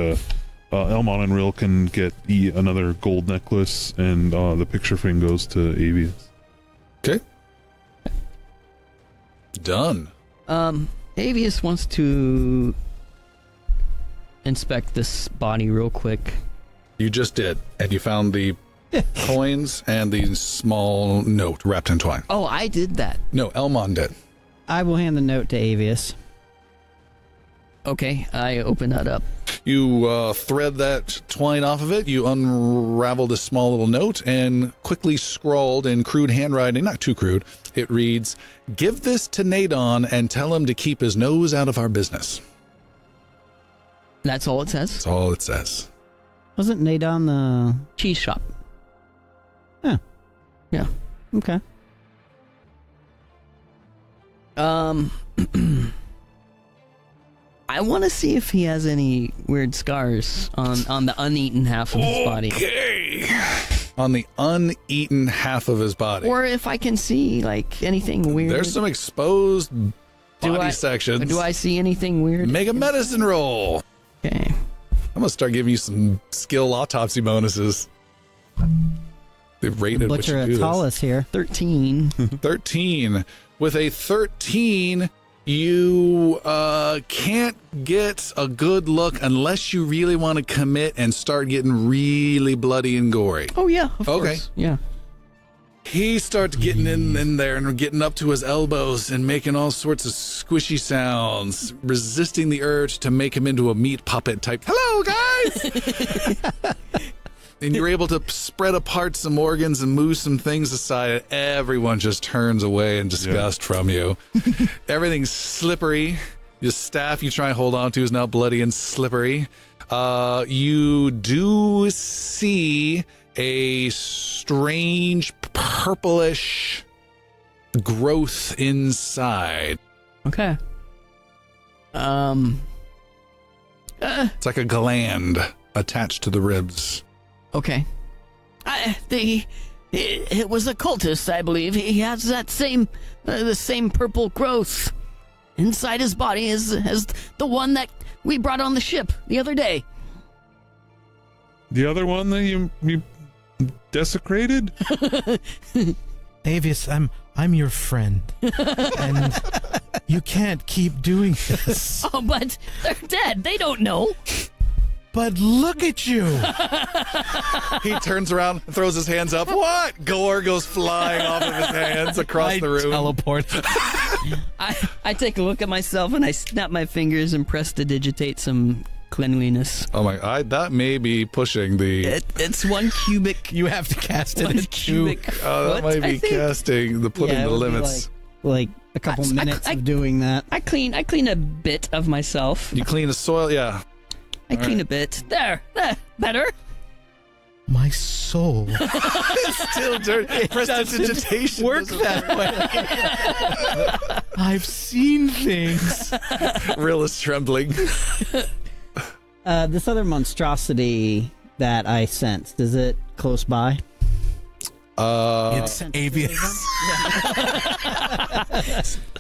Elmon and Rill can get another gold necklace, and the picture frame goes to Avius. Okay. Done. Avius wants to inspect this body real quick. You just did. And you found the coins and the small note wrapped in twine. Oh, I did that. No, Elmon did. I will hand the note to Avius. Okay, I open that up. You thread that twine off of it. You unravel this small little note and quickly scrawled in crude handwriting, not too crude. It reads, "Give this to Nadon and tell him to keep his nose out of our business." That's all it says? That's all it says. Wasn't Nadon the... Cheese shop. Huh. Yeah. Okay. I want to see if he has any weird scars on the uneaten half of his body. Okay. On the uneaten half of his body. Or if I can see, like, anything weird. There's some exposed body sections. Do I see anything weird? Make a medicine roll. Okay. I'm going to start giving you some skill autopsy bonuses. The rate at which Butcher you do at Tallest here. 13. 13. With a 13, you can't get a good look unless you really want to commit and start getting really bloody and gory. Oh, yeah, of Okay. course. Yeah. He starts getting in there and getting up to his elbows and making all sorts of squishy sounds, resisting the urge to make him into a meat puppet type. Hello, guys! And you're able to spread apart some organs and move some things aside, and everyone just turns away in disgust from you. Everything's slippery. Your staff you try and hold on to is now bloody and slippery. You do see a strange purplish growth inside. Okay. It's like a gland attached to the ribs. Okay. It was a cultist, I believe. He has that same, the same purple growth inside his body as the one that we brought on the ship the other day. The other one that you desecrated? Avius, I'm your friend, and you can't keep doing this. Oh, but they're dead. They don't know. But look at you! He turns around and throws his hands up. What? Gore goes flying off of his hands across the room. Teleport. I take a look at myself and I snap my fingers and prestidigitate some cleanliness. Oh my! that may be pushing the. It's 1 cubic. You have to cast it 1 at 2. cubic. That foot, might I be think. casting the putting Yeah, it the would be limits. like a couple minutes I- of doing that. I clean a bit of myself. You clean the soil, yeah. I clean a bit. There, better. My soul. It's still dirty. Prestidigitation Work doesn't that way. I've seen things. Rill is trembling. This other monstrosity that I sensed, is it close by? It's Avius.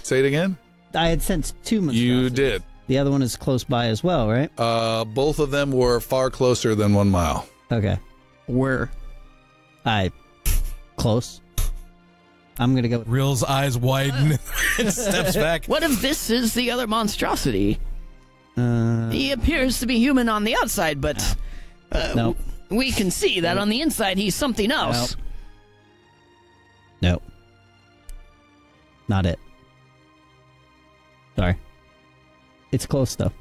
Say it again. I had sensed 2 monstrosities. You did. The other one is close by as well, right? Both of them were far closer than 1 mile. Okay. Where? Close. I'm going to go with Rill's eyes widen and steps back. What if this is the other monstrosity? Uh, He appears to be human on the outside, but Nope. we can see that on the inside he's something else. No. Not it. Sorry. It's close, though.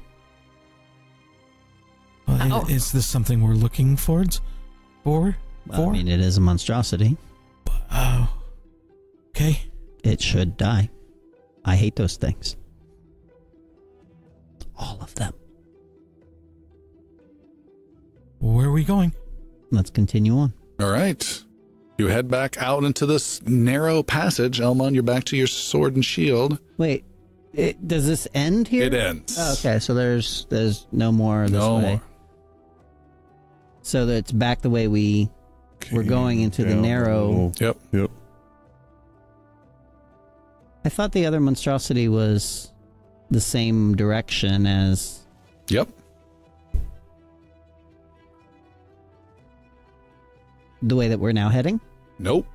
Well, Ow. is this something we're looking towards? For? I mean, it is a monstrosity. Oh. Okay. It should die. I hate those things. All of them. Where are we going? Let's continue on. All right. You head back out into this narrow passage. Elmon, you're back to your sword and shield. Wait, does this end here? It ends. Oh, okay, so there's no more this No way. more. So that's back the way we're going into the Down narrow. Yep. Yep. I thought the other monstrosity was the same direction as... Yep. the way that we're now heading? Nope.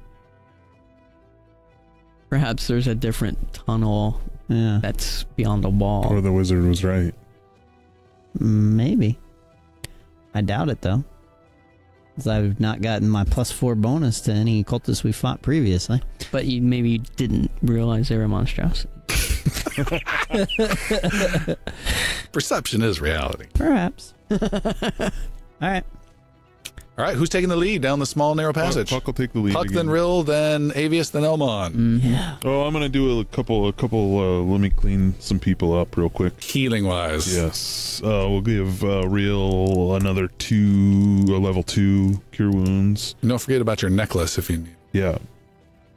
Perhaps there's a different tunnel Yeah, that's beyond the wall. Or the wizard was right. maybe. I doubt it, though. Because I've not gotten my +4 bonus to any cultists we fought previously. But you maybe didn't realize they were monstrosity. Perception is reality. Perhaps. Alright. All right. Who's taking the lead down the small, narrow passage? Puck will take the lead Puck, again. then Rill, then Avius, then Elmon. Yeah. Oh, I'm gonna do a couple. Let me clean some people up real quick. Healing wise. Yes. We'll give Real another level 2 cure wounds. Don't forget about your necklace if you need Yeah.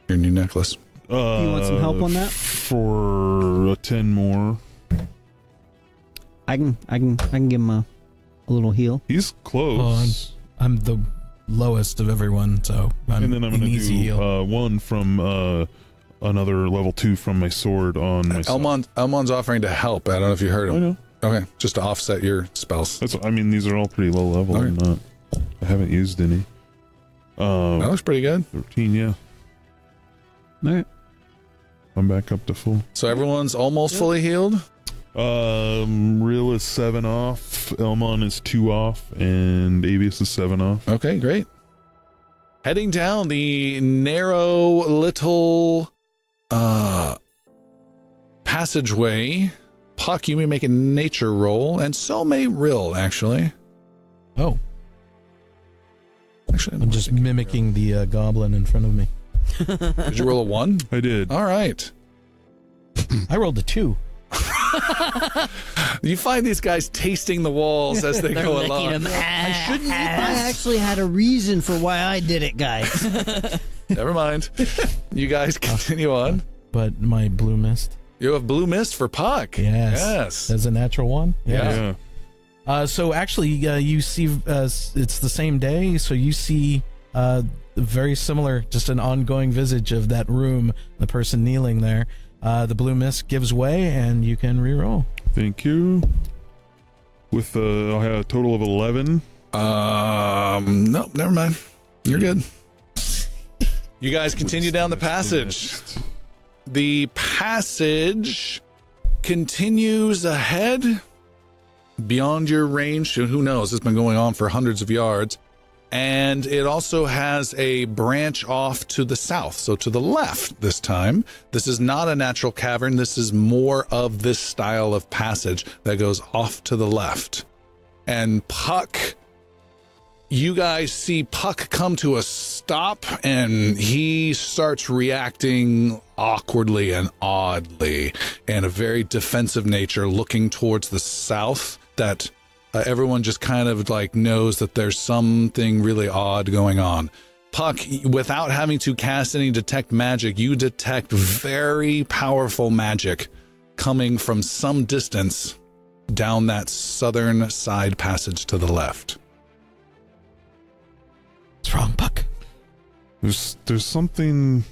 your new necklace. You want some help on that? For 10 more. I can give him a little heal. He's close. I'm the lowest of everyone, so I'm And then I'm an gonna easy heal. do one from another level 2 from my sword on myself. Elmon's offering to help. I don't know if you heard I him. know. Okay. Just to offset your spells. These are all pretty low level. Okay. I haven't used any. That looks pretty good. 13, yeah. Alright. I'm back up to full. So everyone's almost fully healed. Real is 7 off, Elmon is 2 off, and Avius is 7 off. Okay, great. Heading down the narrow little passageway. Puck, you may make a nature roll, and so may Rill, actually. Oh, Actually, I'm just mimicking the goblin in front of me. Did you roll a 1? I did. All right. I rolled a 2. You find these guys tasting the walls as they They're go licking along. them. I actually had a reason for why I did it, guys. Never mind. You guys continue on. But my blue mist. You have blue mist for Puck. Yes. Yes. That's a natural one. Yeah. So actually, you see, it's the same day. So you see, very similar, just an ongoing visage of that room, the person kneeling there. The blue mist gives way, and you can reroll. Thank you. With I'll have a total of 11. No, never mind. You're good. You guys continue down the passage. The passage continues ahead beyond your range. Who knows? It's been going on for hundreds of yards. And it also has a branch off to the south, so to the left this time. This is not a natural cavern. This is more of this style of passage that goes off to the left. And Puck, you guys see Puck come to a stop, and he starts reacting awkwardly and oddly in a very defensive nature, looking towards the south that... everyone just kind of like knows that there's something really odd going on. Puck, without having to cast any detect magic, you detect very powerful magic coming from some distance down that southern side passage to the left. What's wrong, Puck? There's something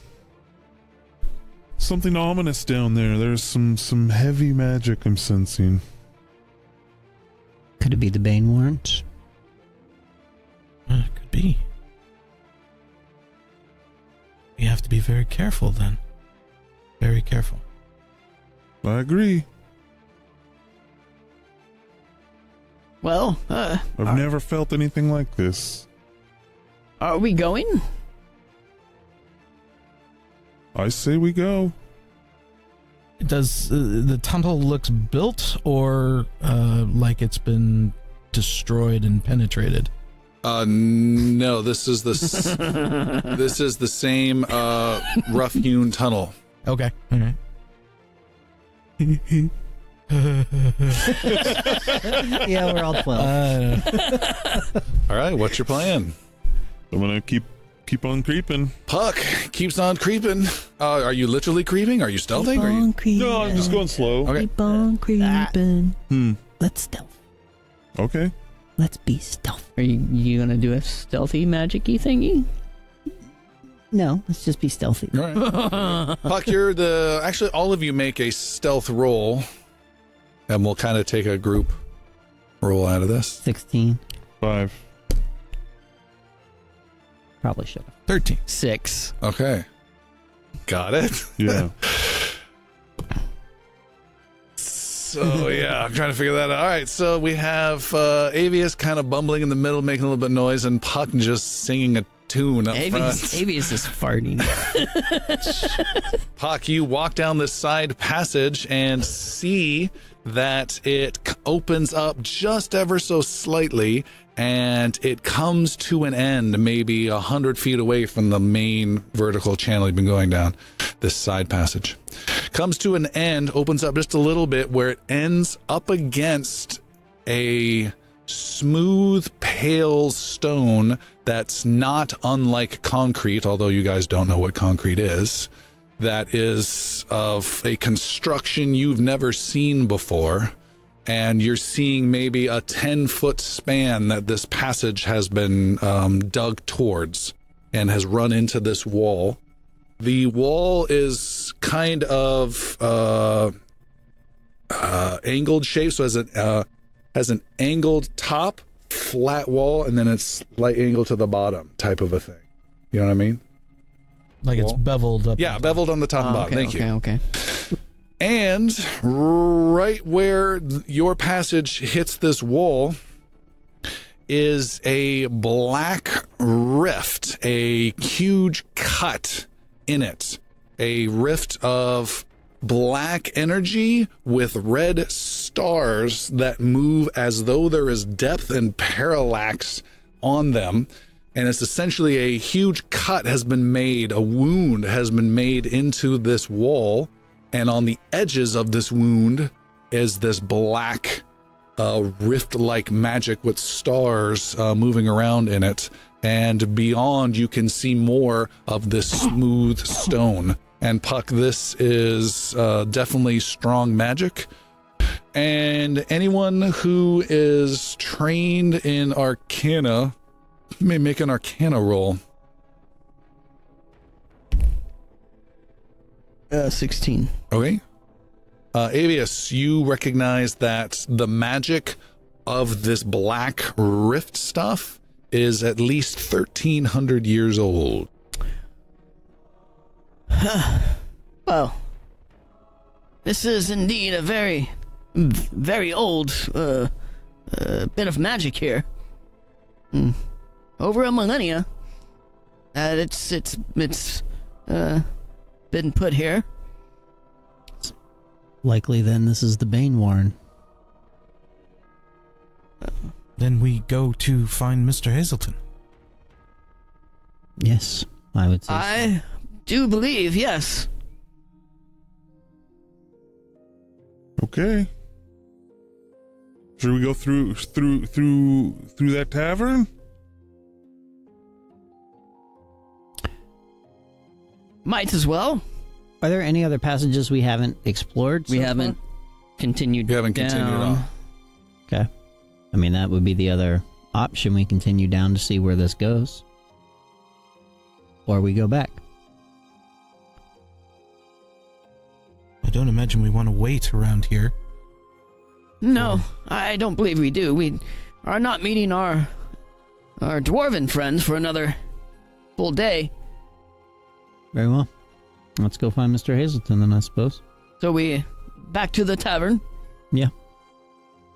ominous down there. There's some heavy magic I'm sensing. Could it be the Banewarrens? Could be. We have to be very careful then. Very careful. I agree. Well, I've never felt anything like this. are we going? I say we go. Does the tunnel looks built or like it's been destroyed and penetrated? No, this is the this is the same rough-hewn tunnel. Okay, all right. Yeah, we're all 12. All right, what's your plan? I'm gonna keep on creeping. Puck keeps on creeping. Are you literally creeping? Are you stealthing? Are you... No, I'm just going slow. Okay. Keep on creeping. Let's stealth. Okay. Let's be stealth. Are you gonna do a stealthy magic-y thingy? No, let's just be stealthy. All right. Puck, you're the... Actually, all of you make a stealth roll, and we'll kind of take a group roll out of this. 16. 5. Probably should have. 13. 6. Okay. Got it? Yeah. So, yeah, I'm trying to figure that out. All right, so we have Avius kind of bumbling in the middle, making a little bit of noise, and Puck just singing a tune up front. Avius is farting. Puck, you walk down this side passage and see that it opens up just ever so slightly, and it comes to an end maybe 100 feet away from the main vertical channel you've been going down, this side passage. Comes to an end, opens up just a little bit, where it ends up against a smooth, pale stone that's not unlike concrete, although you guys don't know what concrete is. That is of a construction you've never seen before, and you're seeing maybe a 10-foot span that this passage has been dug towards and has run into this wall. The wall is kind of angled shape, so has an angled top, flat wall, and then it's slight angle to the bottom type of a thing. You know what I mean? Like it's beveled up. Yeah, beveled on the top and bottom. Thank you. Okay. And right where your passage hits this wall is a black rift, a huge cut in it. A rift of black energy with red stars that move as though there is depth and parallax on them. And it's essentially a huge cut has been made, a wound has been made into this wall. And on the edges of this wound is this black rift-like magic with stars moving around in it. And beyond, you can see more of this smooth stone. And Puck, this is definitely strong magic. And anyone who is trained in Arcana may make an Arcana roll. 16. Okay. Avius, you recognize that the magic of this black rift stuff is at least 1,300 years old. Well, this is indeed a very, very old bit of magic here. Over a millennia, it's been put here. Likely then this is the Banewarren. Then we go to find Mr. Hazelton. Yes, I would say so. I do believe, yes. Okay. Should we go through that tavern? Might as well. Are there any other passages we haven't explored? We haven't continued You haven't continued down. on. Okay. I mean, that would be the other option. We continue down to see where this goes. Or we go back. I don't imagine we want to wait around here. No, I don't believe we do. We are not meeting our dwarven friends for another full day. Very well. Let's go find Mr. Hazelton then, I suppose. So we back to the tavern. Yeah.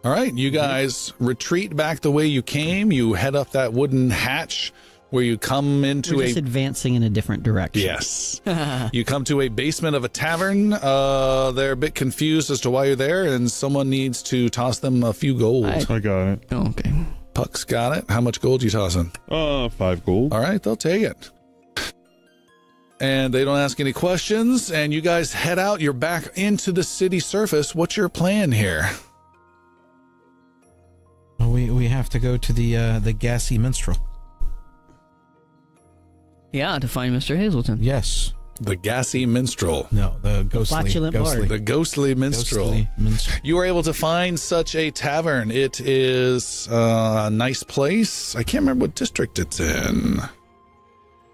All right, you guys retreat back the way you came. You head up that wooden hatch where you come into We're just advancing in a different direction. Yes. You come to a basement of a tavern. They're a bit confused as to why you're there, and someone needs to toss them a few gold. I- I got it. Oh, okay. Puck's got it. How much gold you tossing? 5 gold. All right, they'll take it. And they don't ask any questions, and you guys head out. You're back into the city surface. What's your plan here? Well, we have to go to the gassy minstrel. Yeah, to find Mr. Hazelton. Yes. The gassy minstrel. No, the ghostly. flatulent ghostly. bard. The ghostly minstrel. Ghostly minstrel. You were able to find such a tavern. It is a nice place. I can't remember what district it's in.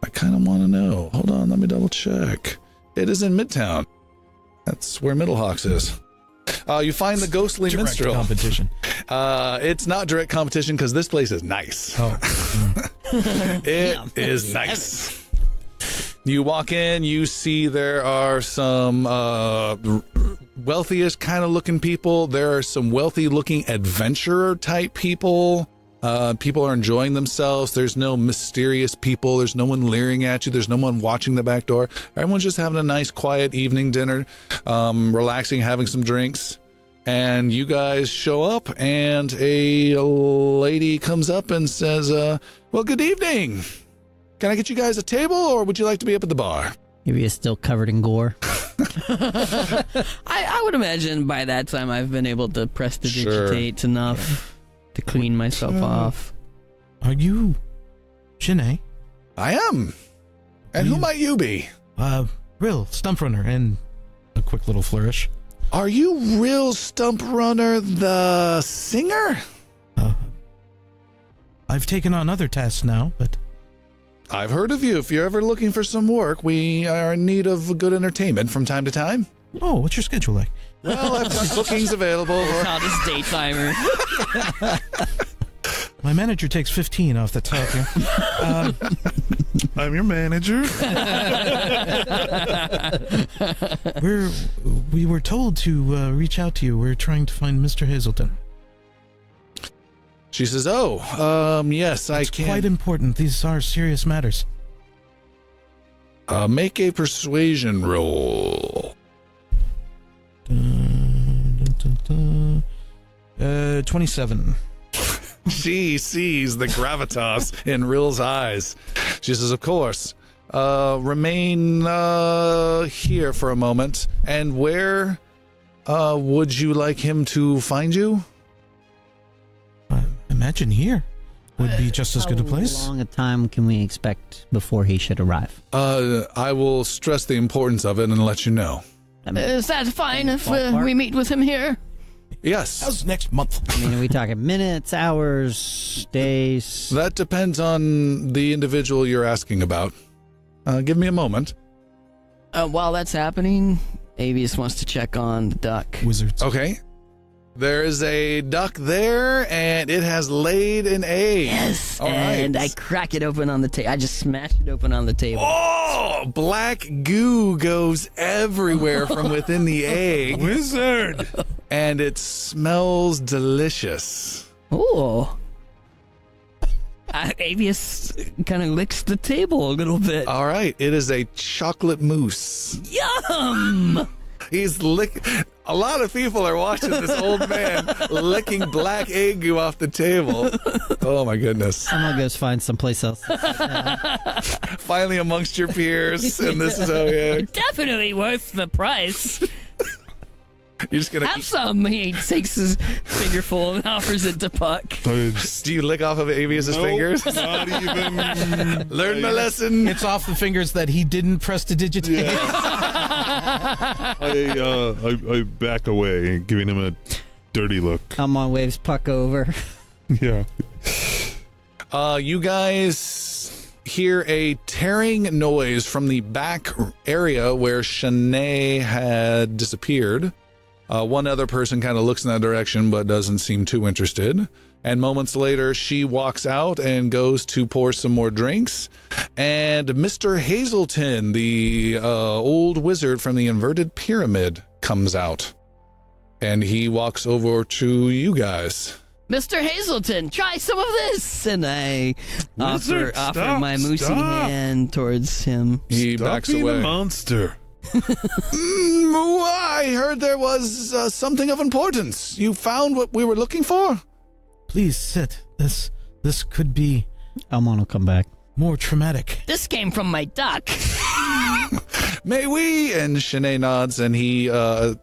I kind of want to know. Hold on, let me double check. It is in Midtown. That's where Middlehawks is. You find the ghostly Direct minstrel. competition. It's not direct competition because this place is nice. Oh. It is nice. You walk in, you see there are some wealthiest kind of looking people. There are some wealthy looking adventurer type people. People are enjoying themselves. There's no mysterious people. There's no one leering at you. There's no one watching the back door. Everyone's just having a nice, quiet evening dinner, relaxing, having some drinks. And you guys show up, and a lady comes up and says, well, good evening. Can I get you guys a table, or would you like to be up at the bar? Maybe it's still covered in gore. I would imagine by that time I've been able to prestidigitate enough to clean myself off. Are you Shanae? I am. And who might you be? Rill, Stumprunner, and a quick little flourish. Are you Real Stump Runner, the singer? I've taken on other tasks now, but I've heard of you. If you're ever looking for some work, we are in need of good entertainment from time to time. oh, what's your schedule like? Well, I've got bookings available. Not his day timer. My manager takes 15 off the top here. I'm your manager. We were told to reach out to you. We're trying to find Mr. Hazelton. She says, yes, I It's can. quite important. These are serious matters. Make a persuasion roll. 27. She sees the gravitas in Rill's eyes. She says, of course. Remain here for a moment. And where would you like him to find you? Imagine here would be just as good a place. How long a time can we expect before he should arrive? I will stress the importance of it and let you know. Is that fine if Ballpark? we meet with him here? Yes. How's next month? I mean, are we talking minutes, hours, days? That depends on the individual you're asking about. Give me a moment. While that's happening, Avius wants to check on the duck. Wizards. Okay. There is a duck there, and it has laid an egg. Yes. All and right. I crack it open on the table. I just smash it open on the table. Oh, black goo goes everywhere from within the egg, Wizard! and it smells delicious. Ooh. Avius kind of licks the table a little bit. All right, it is a chocolate mousse. Yum! He's A lot of people are watching this old man licking black egg goo off the table. Oh my goodness. I'm gonna go find someplace else. Finally amongst your peers, and this is how Definitely worth the price. you're just gonna Have some. He takes his fingerful and offers it to Puck. do you lick off of Avius's fingers? Not even. Learn my lesson. It's off the fingers that he didn't press to digitate. I back away, giving him a dirty look. Elmon waves Puck over. Yeah. You guys hear a tearing noise from the back area where Shanae had disappeared. One other person kind of looks in that direction but doesn't seem too interested. And moments later, she walks out and goes to pour some more drinks. And Mr. Hazelton, the old wizard from the inverted pyramid, comes out. And he walks over to you guys. Mr. Hazelton, try some of this. And I Wizard, offer stop, my moosey stop. hand towards him. He Stop backs being away. a monster. I heard there was something of importance. You found what we were looking for? Please sit. This could be Elmon will come back. more traumatic. This came from my duck. May we? And Shanae nods, and he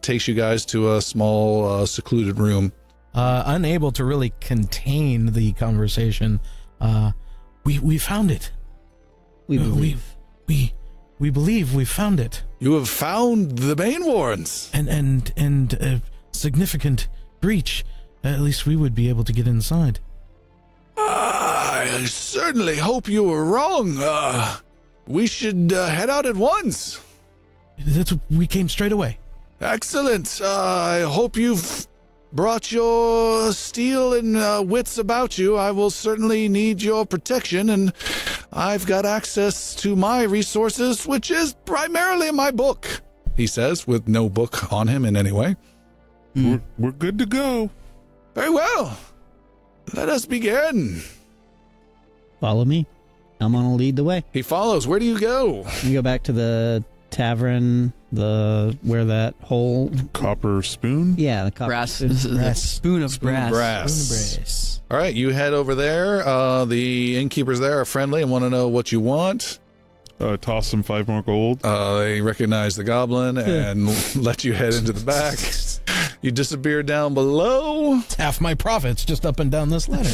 takes you guys to a small, secluded room. Unable to really contain the conversation, we found it. We believe. We believe we found it, You have found the Banewarrens. and a significant breach. At least we would be able to get inside. I certainly hope you were wrong. We should head out at once. We came straight away. Excellent. I hope you've brought your steel and wits about you. I will certainly need your protection, and I've got access to my resources, which is primarily my book, he says, with no book on him in any way. We're good to go. Very well. Let us begin. Follow me. Elmon will lead the way. He follows. Where do you go? We go back to the tavern, where that hole. Copper spoon. Yeah, the copper. Brass. spoon. This is a spoon of brass. Brass. All right, you head over there. The innkeepers there are friendly and want to know what you want. Toss him 5 more gold. They recognize the goblin and let you head into the back. You disappear down below. It's half my profits just up and down this ladder.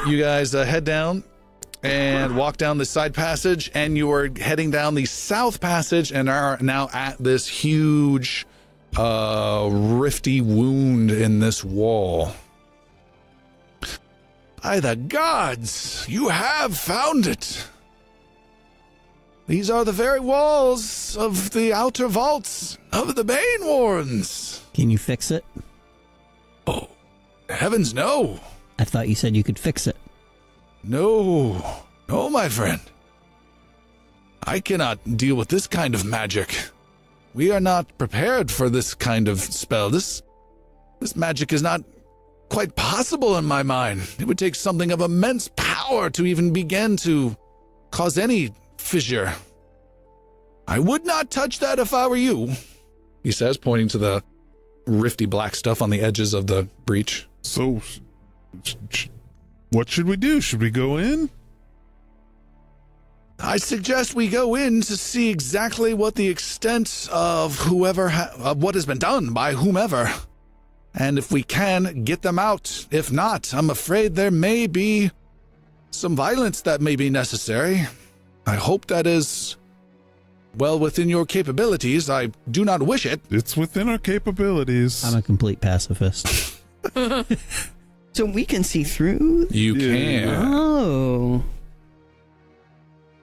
You guys head down and walk down the side passage, and you are heading down the south passage and are now at this huge rifty wound in this wall. By the gods, you have found it. These are the very walls of the outer vaults of the Banewarrens. Can you fix it? Oh, heavens no. I thought you said you could fix it. No, my friend. I cannot deal with this kind of magic. We are not prepared for this kind of spell. This magic is not quite possible in my mind. It would take something of immense power to even begin to cause any fissure. I would not touch that if I were you, he says, pointing to the rifty black stuff on the edges of the breach. So, what should we do? Should we go in? I suggest we go in to see exactly what the extent of what has been done by whomever. And if we can, get them out. If not, I'm afraid there may be some violence that may be necessary. I hope that is well within your capabilities. I do not wish it. It's within our capabilities. I'm a complete pacifist. So we can see through? You Yeah. can. Oh.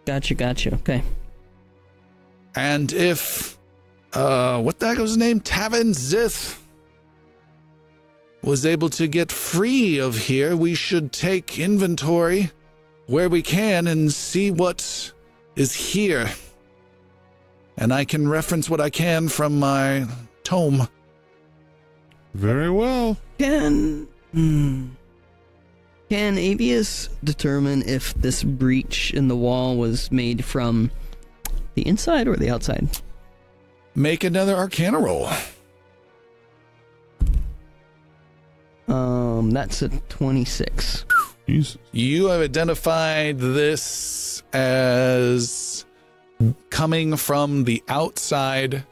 Gotcha. Okay. And if what the heck was his name? Tavin Zith was able to get free of here. We should take inventory where we can and see what is here. And I can reference what I can from my tome. Very well. Can Avius determine if this breach in the wall was made from the inside or the outside? Make another Arcana roll. That's a 26. Jesus. You have identified this as coming from the outside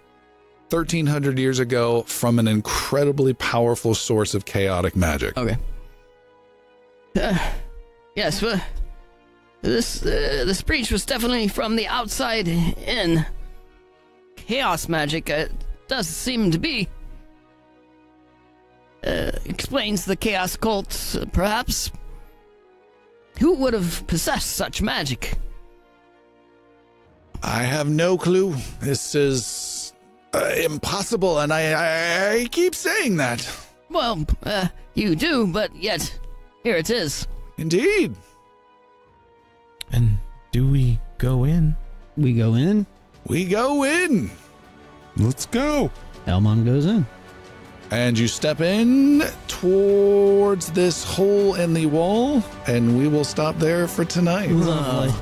1,300 years ago from an incredibly powerful source of chaotic magic. Okay. Yes, well, this breach was definitely from the outside in. Chaos magic does seem to be. Explains the chaos cult, perhaps. Who would have possessed such magic? I have no clue. This is impossible, and I keep saying that. Well, you do, but yet, here it is. Indeed. And do we go in? We go in. We go in. Let's go. Elmon goes in. And you step in towards this hole in the wall, and we will stop there for tonight. Lovely.